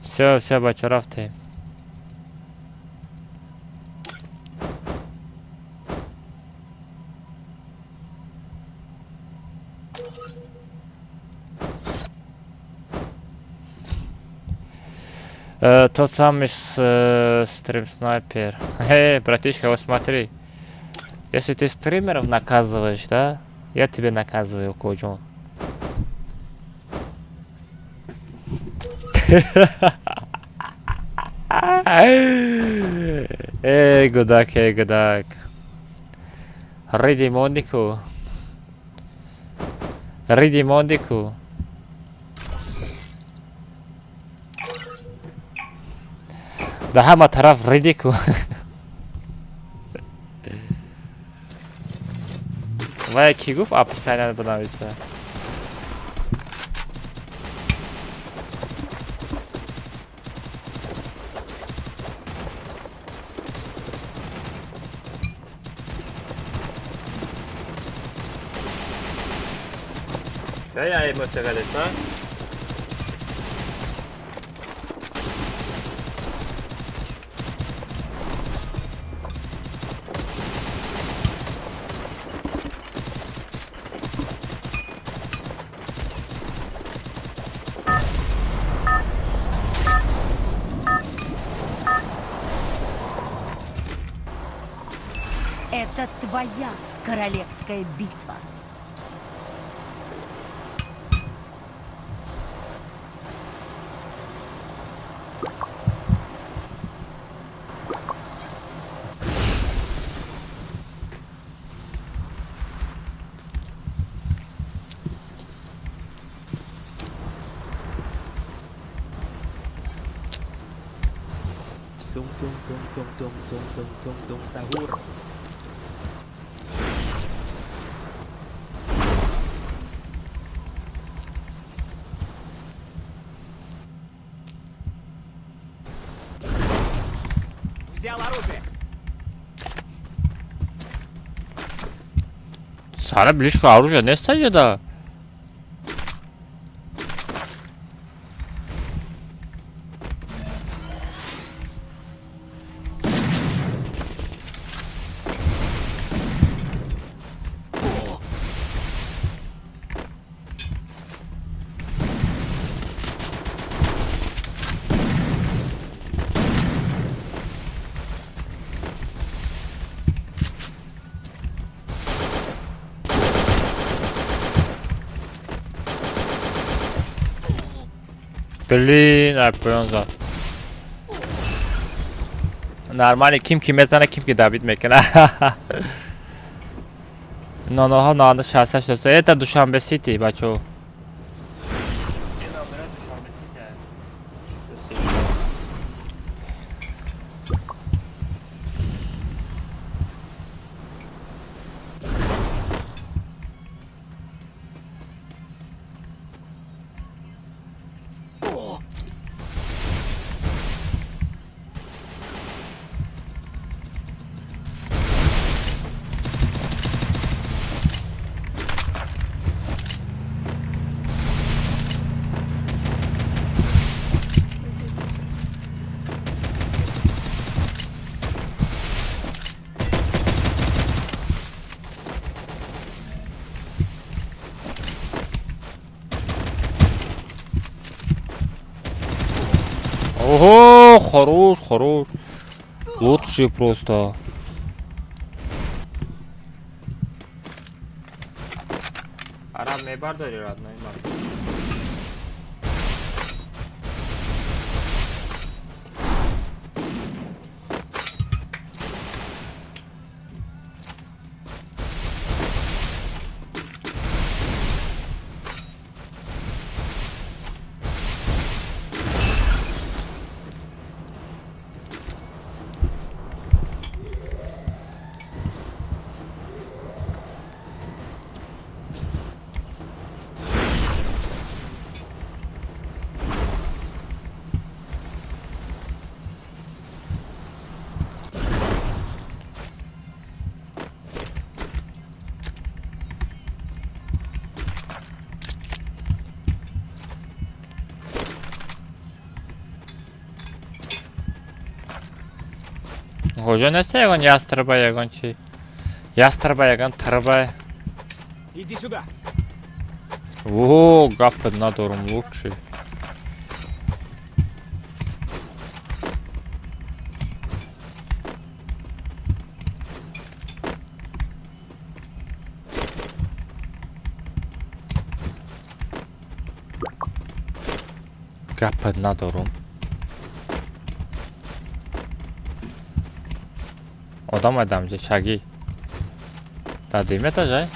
Все, бача, рафтем. Тот самый стрим снайпер. Братишка, вот смотри. Если ты стримеров наказываешь, да? Я тебе наказываю, Коджон. Эй, гудак. Риди Мондику. Да ҳама тараф ридику. Вай ки гуфт описание бинависа. Я эмоция гадета. Это твоя королевская битва. tung tung tung tung tung tung tung tung tung sahur. Взял оружие. Sana близко оружие не стоит, да? Блин, понял. Нормально, kim bزنه kim Давид میکنه. نانوها نانه 68 это Душанбе Сити, бачо. Ого, хорош, хорош. Лучший просто. Араб мебардори, родной мой. Кожа несте ягон ястреба ягон чи? Ястреба ягон тырба. Иди сюда. О, гапы надорум лучший. Гапы надорум. Adam şagi. Tadime ta jay.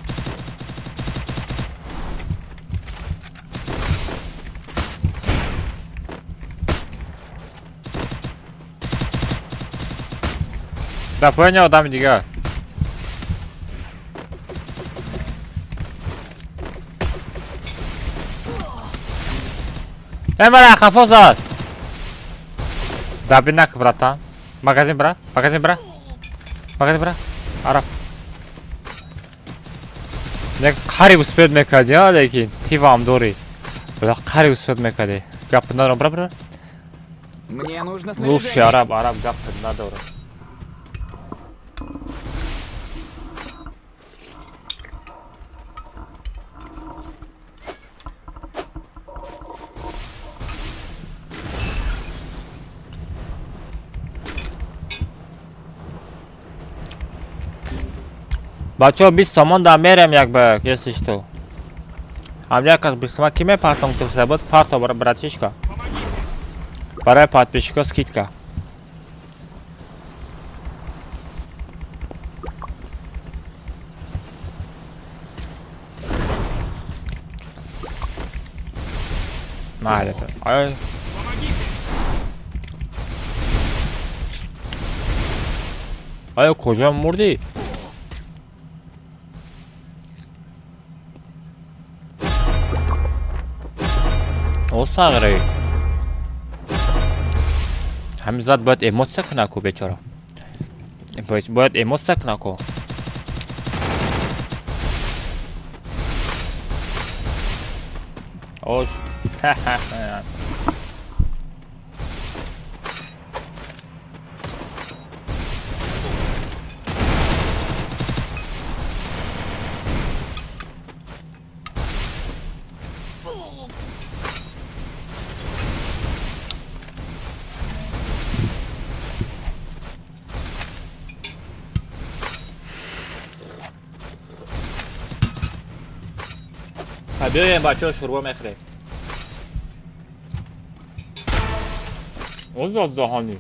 Да понял, дам дига. Эмара хафозат. Да бинак, братан. Магазин, брат. Магазин, брат. Магазин, брат. Араб. 내가 칼이 우스페드 메카디야, लेकिन 티바 암도리. 나 칼이 우스페드 메카디. гап надо, брат. Мне нужно Лучший араб гап надо. Бачо, без самон да мерем якби, если что. А мне как бы с какими партом кто сработает? Парто, братишка. Барай подписчика скидка. На, это. Ай. آیا کجا مردی؟ او ساغره همزاد باید ایموت سک نکو بیچاره باید ایموت سک نکو اوش بیایم بچه ها شروع میخوره اوزاد دهانی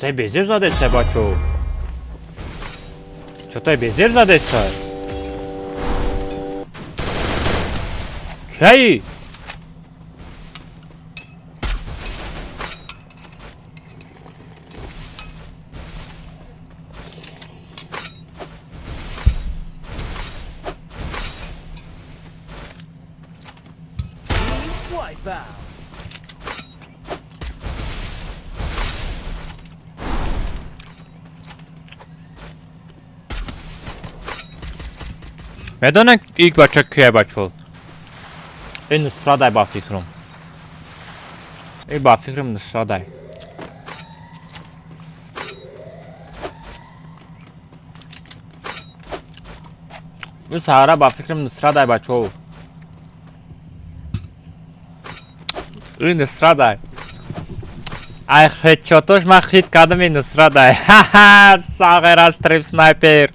چطور بیزیر زده سه بچو چطور بیزیر زده سه کی؟ میدونن ilk بچه کیه بچه این نصرادای با فکرم این با فکرم نصرادای این سهاره با فکرم نصرادای بچه این نصرادای ای خیلی چطوش من خیلی کردم این نصرادای ساغر از تریپ سنایپر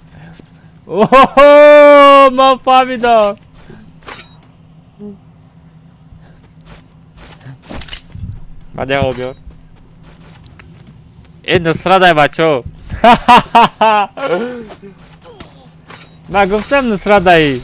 اوه من فهمیدم بعد یه بیار این نصرادای بچه من گفتم نصرادایی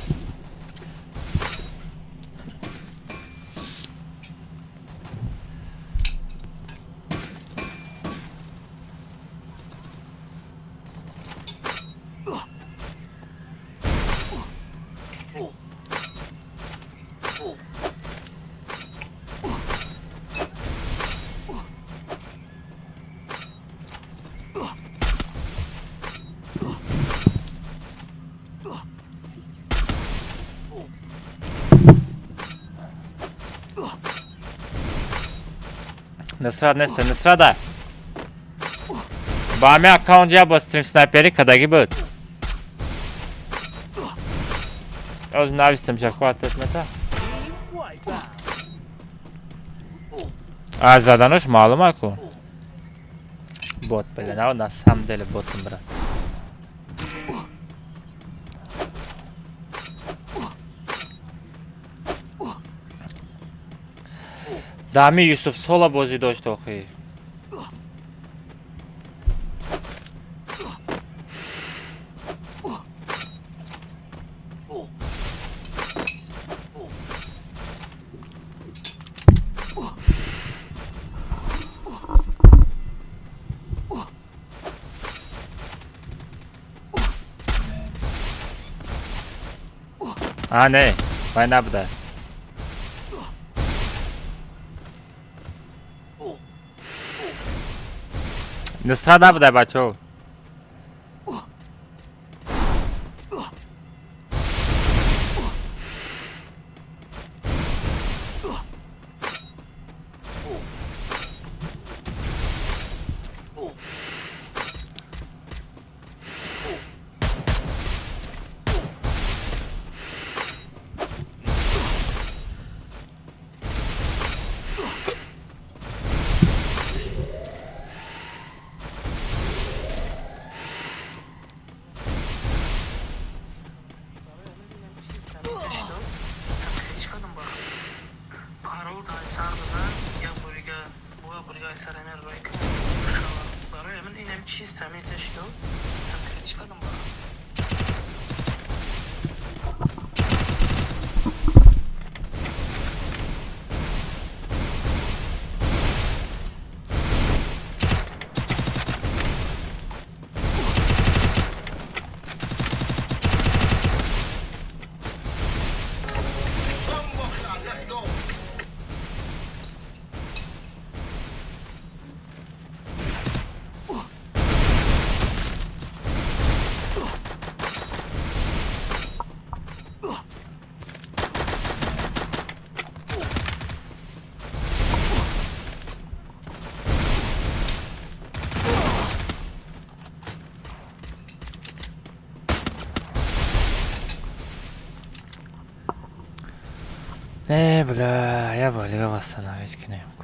نصراد نیست نصراده با همه اکاونت یا با استریم سنایپری کدگی بود از نویستم چه خواتت متا از زدنش معلومه کن بوت بله نه ناس هم دل بوتم برد دامی یوسف سولا بازی داشت آخی نه باید نبوده نصراد نبوده بچه ها برگای سر من روی کن برای من اینم چیز تمیزش دو هم چیکار کنم Ne bля, я болел восстановить кнопку.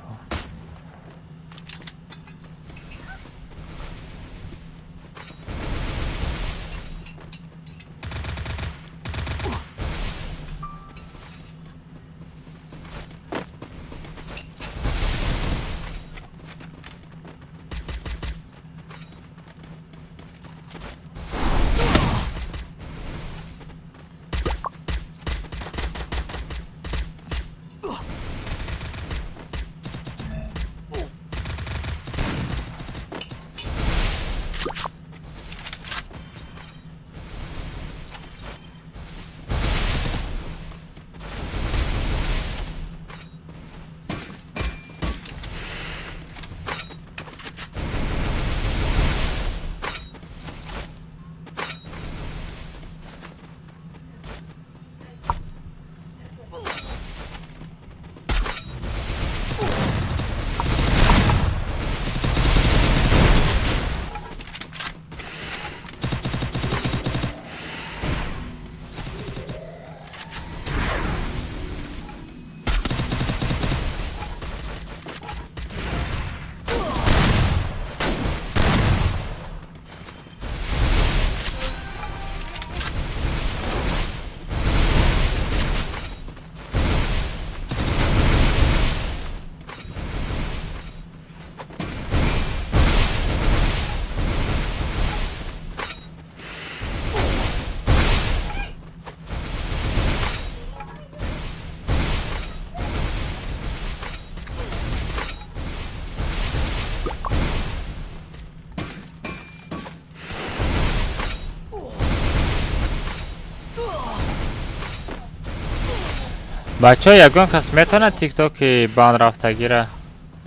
بچه ها یکان کس میتونه تیک توک بان رفتگی را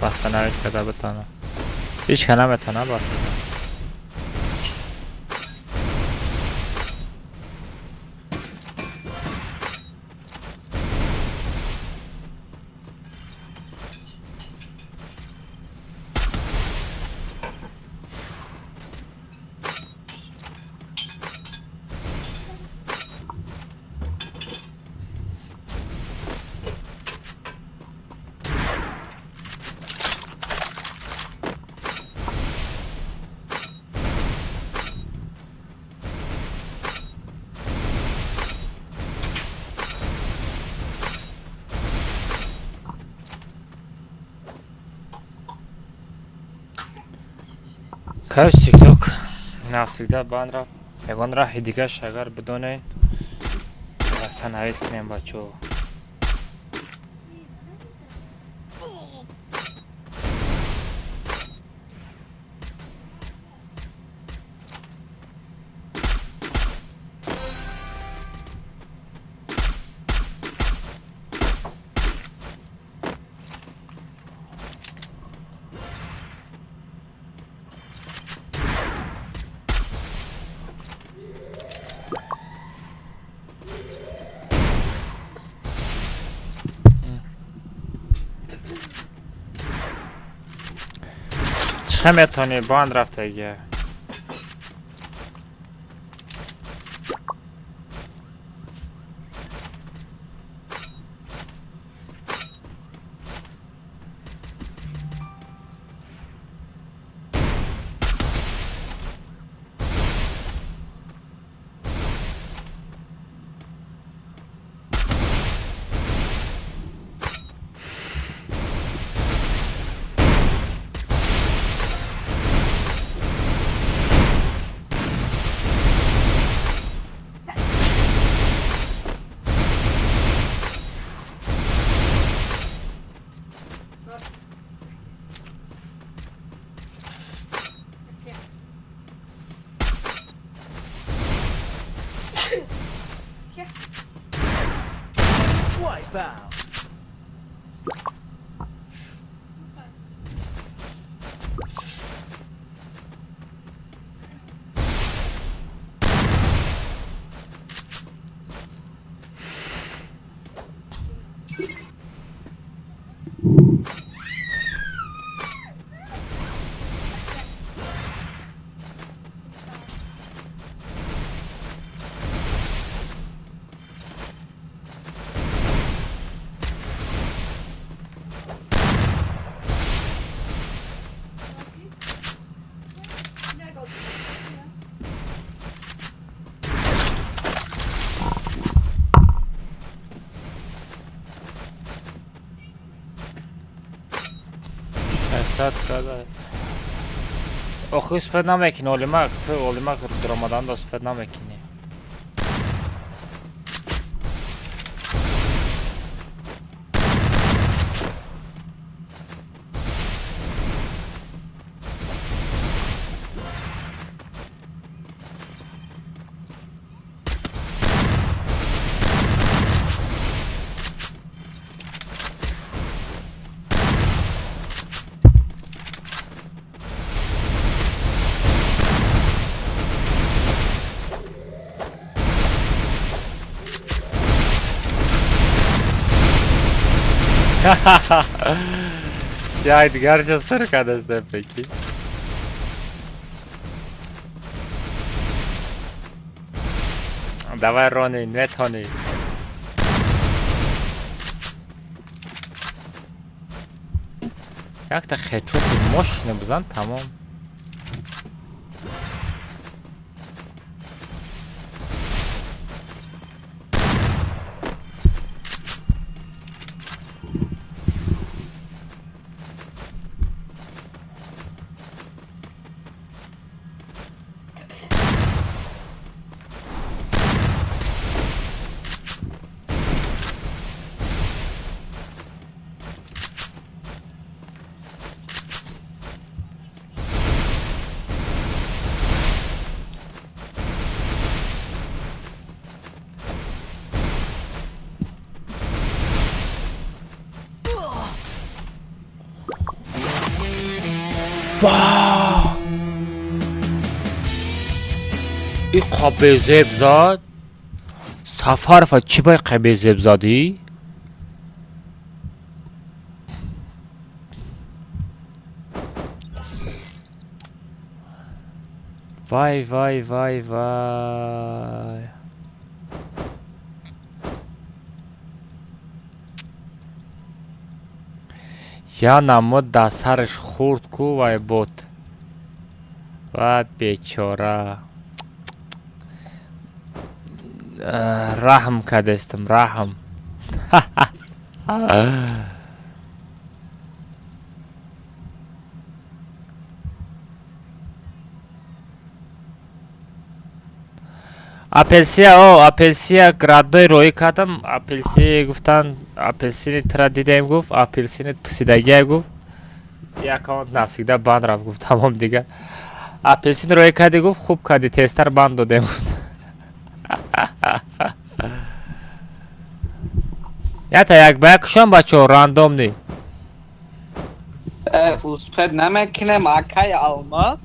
بستنوید کده بتونه هیچ که نمیتونه بستنوید کاش تیک توک نفسیده بان را یکان راه دیگه اگر بدونه بستنوید کنیم بچه ها چه میتونی باند رفته ایه bow. آخه سپد نمیکنی اولیمک تو اولیمک درامدان دا سپد نمیکنی Ya Edgar cerca desde peki. Давай, Рони, не тони. Як-то хедшот мощный бзан тамом. واو این قبیزه بزاد سفر فا چی بای قبیزه بزادی؟ وای وای وای وای یا نمود در سرش خورد کو وای بود و بیچاره رحم کردستم رحم اپلسیا گرادوی روی کردم اپلسی گفتن اپلسینی ترا دیدیم گفت اپلسینی پسیدگی گفت یک اکاونت نفسیده بند رفت گفت تمام دیگه اپلسین روی کردی گفت خوب کردی تستر بند دادیم گفت یا تا یک با یکشان بچه ها راندوم نی اوسپد نمیکنه مکای الماس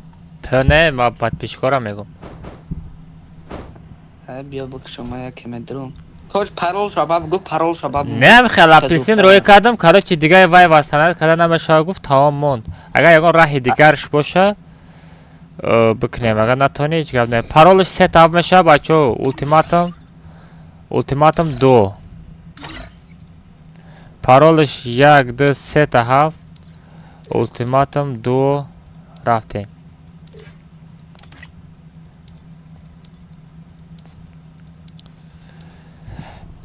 تو نه ما باید پیشکارم میگم بیا بک شما یکی مدرون کاش پرول شباب گفت پرول شباب نه خیلی اپلسین روی کردم کارا چی دیگه وای واسناد کارا نمیشه گفت تمام موند اگر یکان راه دیگرش باشه بکنیم اگر نتونی هیچ گپ نه پرولش ست اپ میشه بچه اولتیماتوم 2 پرولش 1 2 3 تا 7 اولتیماتوم 2 رفتیم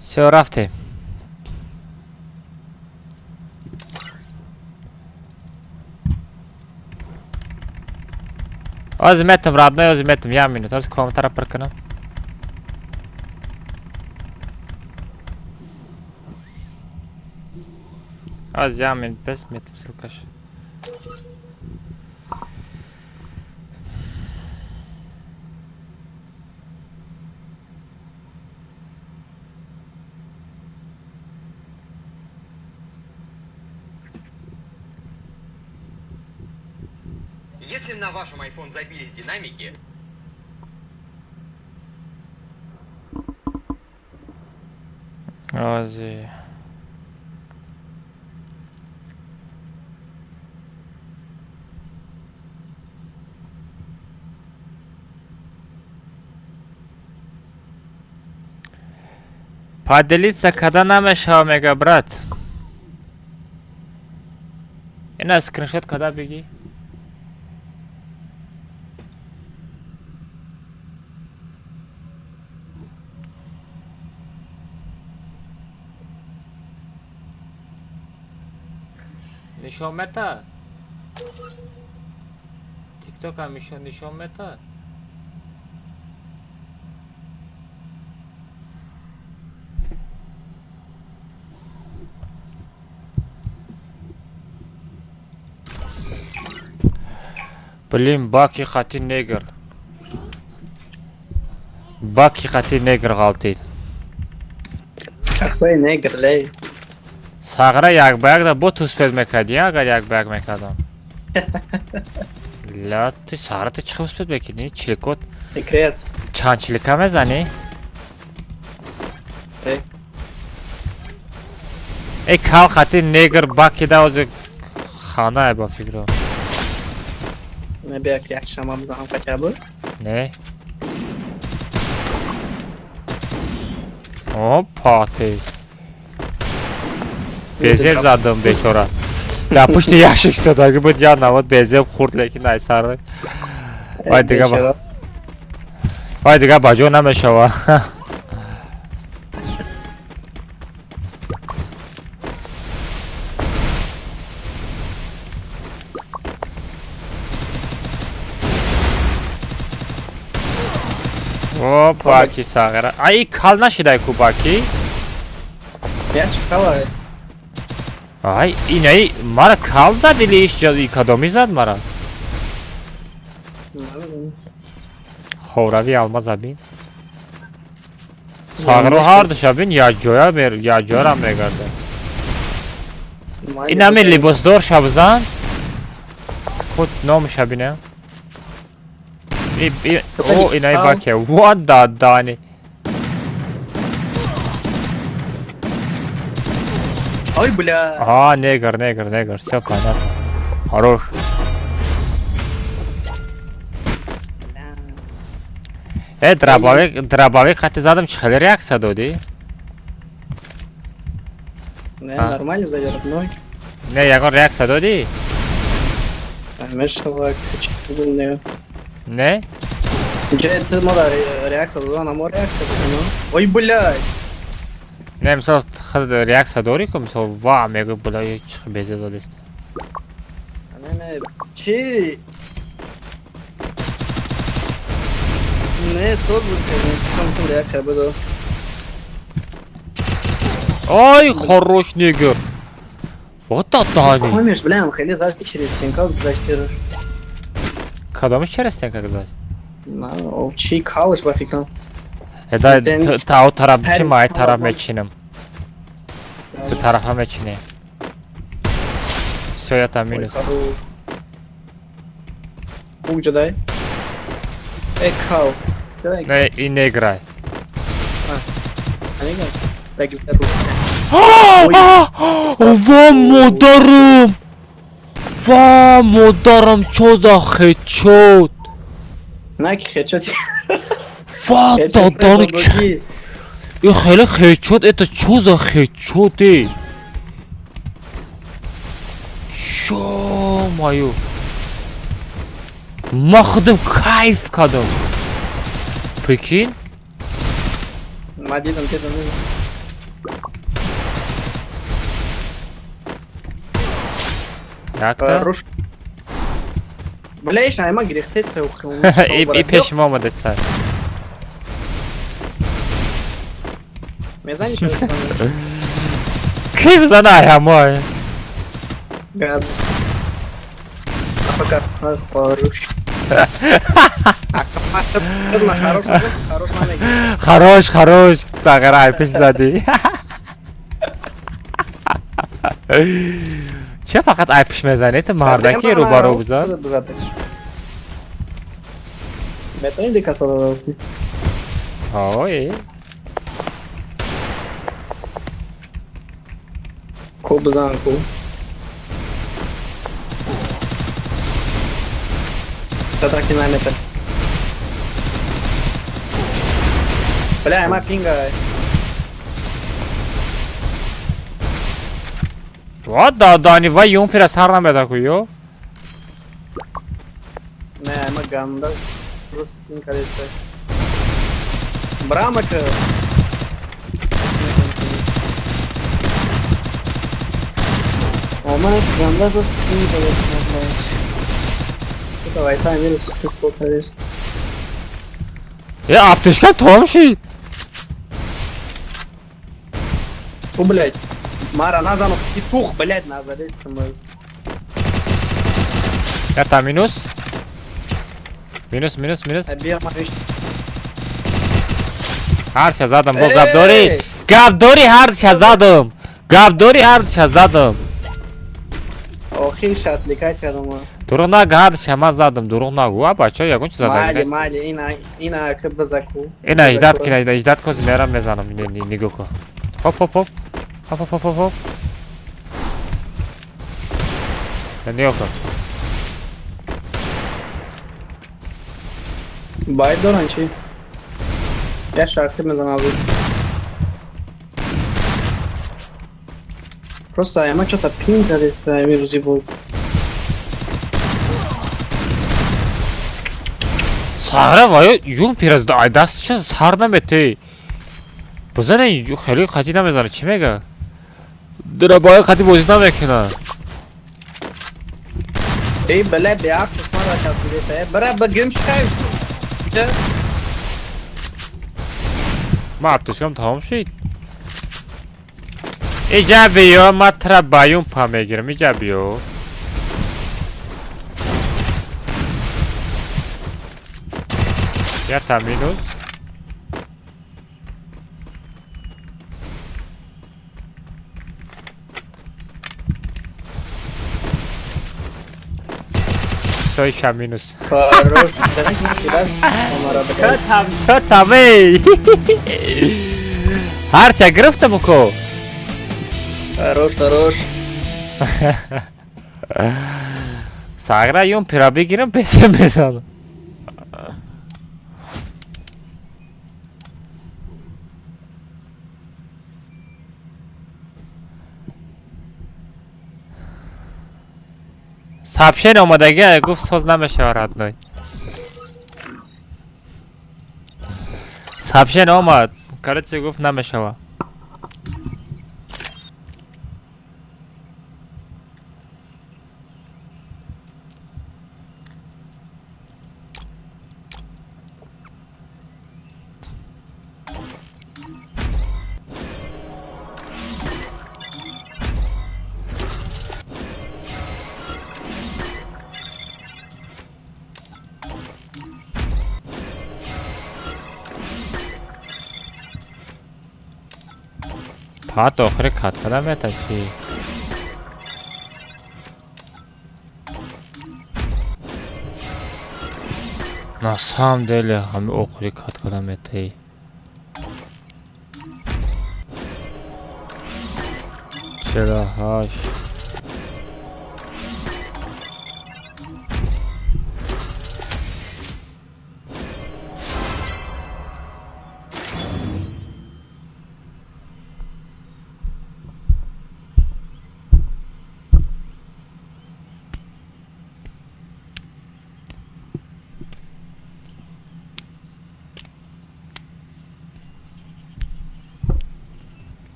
все رفتیم азметим родной азметим я минут аз комментарий прокинем аз я минут без метим ссылкаш Если на вашем iPhone забились динамики, آزی поделиться когда намешал мега брат. Ина скриншот когда беги? نشان متا تیک توک هم میشون نشان متا блин باکی خطی نگر باکی خطی نگر غلطید اخوی نگر لی ساغره یک بیگ دا بوت اسپید میکردی اگر یک بیگ میکردم لا تی ساغره تی چه اسپید میکنی؟ چلیکوت؟ فکریت چند چلیکا میزنی؟ ای کال خطی نیگر باکی دا از خانه با فکرو نه بیا که یک شما بزنم کچه بود نه او پاتی bezeb zadım beçora. Ya puştu yaş işte da gibi ya navat bezeb khurd lekin ay sarı. Vay diga bak. Vay diga bajo nameshava. O baki sağıra. Ay kal nashiday ku baki. Ya çıkala. Ay inay mara kal zad ili ish jadi kadomi zad mara. Xoravi almaz abin. Sağıra hardı şabin ya joya ber ya jora megarda. Iname libosdor shabzan. Khud nom shabine. O inay baki. What the dani. Ой, бля. А, негр, все понятно. Хорош. дробовик хати задам чхали реакция доди? Не, нормально завербной. Не, ягон реакция доди? Мешала, хочу не. Не? Где ты мода реакция была на море реакция? Ой, блядь. Не, мисал реакция дори ко мисал ва мега бля чх безе дадест. Не, чи не тот будет, реакция буду. Ой, хорош негр. Вот это они. Помнишь, бля, хели завтра через стенка застирываешь. Когда мы через стенка когда? Чи калыш вафикам. Это та тарaf için mi ait taraf meçinim. Bu tarafa meçini. Все, я там минус. Пук дай. Эй, кау. Не, и не играй. А не играй? Так, Вам ударом, чё за хедшот? Наки хедшот. Вот это чё? И хеле хедшот, это чё за хедшот, эй? Ё-моё. Махдым кайф кадам. Прикинь? Мадидом, ты Так-то? Бля, я могу грех тест И пешмома достать. Я знаю, что это. Кайф знаю, мой. Гад. А пока хорош. Хорош. Саграй, пиздади. چه فقط ایپش میزنی؟ تو مردکی رو بارو بزن؟ میتونی دیگه سالا رفتی های خوب بزن خوب تترکی نمیتن بله همه پینگ های What the Dani vai un per sarna me da qui yo. نه همه گنده درست پینگ کردیسته برامه که همه گنده درست پینگ کردیسته تو وایفای میره سوسکش بود کردیسته Ya apteşken tamam şey. او блядь мара назану петух блядь назарись мой Ya ta minus. Minus. бир мариш Her şey zaten bu Gabdori. Gabdori her şey zaten. Gabdori her şey zaten. охи шатликай кардам Duruna her şey zaten. Duruna gua bacha ya kunç zaten. мали мали ина к базаку Ina ijdat ko zimeram mezanam nigoko. Hop. Hop. Ne yok. باید دارن چی؟ یه شرطی میزن آبی просто همه چطور پین کردید همین روزی بود Sahra vay yum biraz da aydasça sarna mete. Bu zane خیلی قطعی نمیزنه چی میگه؟ دره باید قطعی بازی نمیکنه. ای بله بیاک چشما را شد برای بگم شکایش ما ابتشکم تمام شد. ایجابیو ما ترا بایون پا میگیرم ایجابیو. یا تامینوز. Soy Shaminus. Çötam ey. Her şey گرفتم کو. روش Sagra yum pira بگیرم پسه بزنم. سابشن اومدگی گفت ساز نمیشه ورد نای سابشن اومد کرد چه گفت نمیشه و پات آخر کات کدام میتا چی؟ ناسام دل همه آخری کات کدام میتایی چرا هاش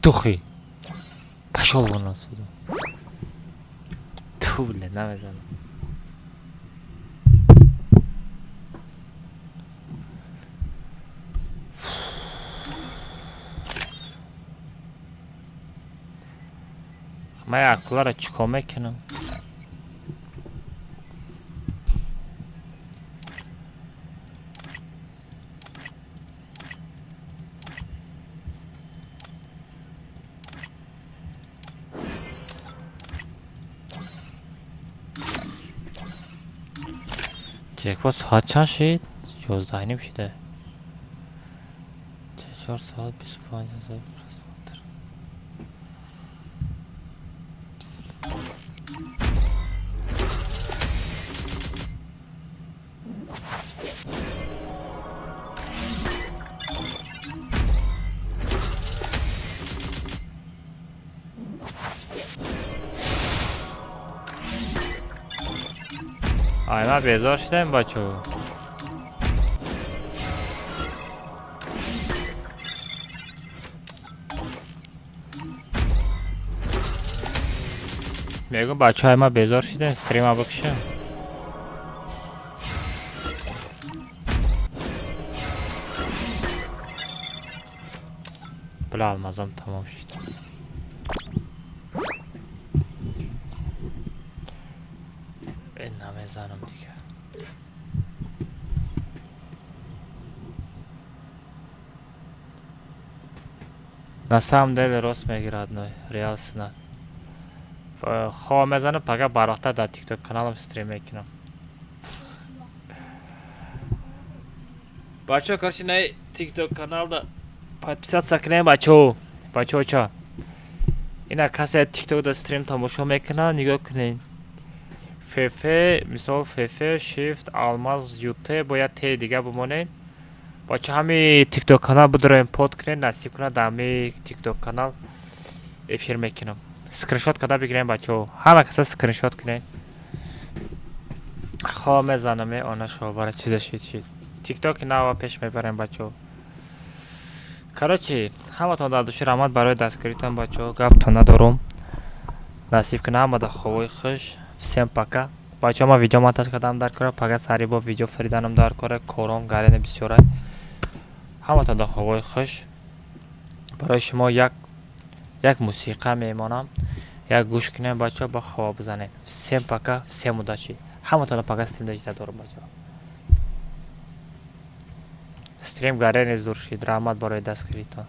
پیتوخی پشال بنا سودا تو بله نمیزنم من اکلا را چیکار میکنم؟ جکوا ساعت چند شد؟ 11 شده. 4 ساعت 25,000 پرسماتر. من بیزار شدم بچه ها. میگم بچه های ما بیزار شدن استریم ها بکشم. بلا المزم تمام شد. این نمیزنم دیگه. نسام دل راست میگیرد نوی ریال سنت. خواه میزنم فقط براخته در تیک توک کانالم استریم میکنم. بچه ها کارشی نای تیک توک کانال دا پادپیسات سکنیم بچه ها چه اینا کسی تیک توک دا استریم تماشا میکنه نگاه کنین. فیفه مثال فیفه شیفت آلماز یوته باید تی دیگه بمانین. بچه همی تیک توک کانال بداریم پود کنین نصیب کنه در همی تیک توک کانال افیر میکنم. سکرینشات کده بگیریم بچه ها همه کسی سکرینشات کنین. خواه میزنم آنه شو برای چیزش چید تیک توک نوا پیش میبریم بچه ها. کراچی همه تان در دوشی رحمت برای دستگریتان بچه ها. گفت تا ندارم نصیب کنه همه در خواه خوش. всем пока. بچه ها ما ویدیو монтаж کردم در کاره پاگه سری با ویدیو فریدنم در کاره کورم گرین بسیاره همه تا در خواه خوش. برای شما یک موسیقی میمانم یک گوش کنیم بچه ها با خواب بزنین. всем пока всем удачи. همه تا در پاگه استریم داشته دارم بچه ها. استریم گرین زور شید رحمت برای دستگریتان.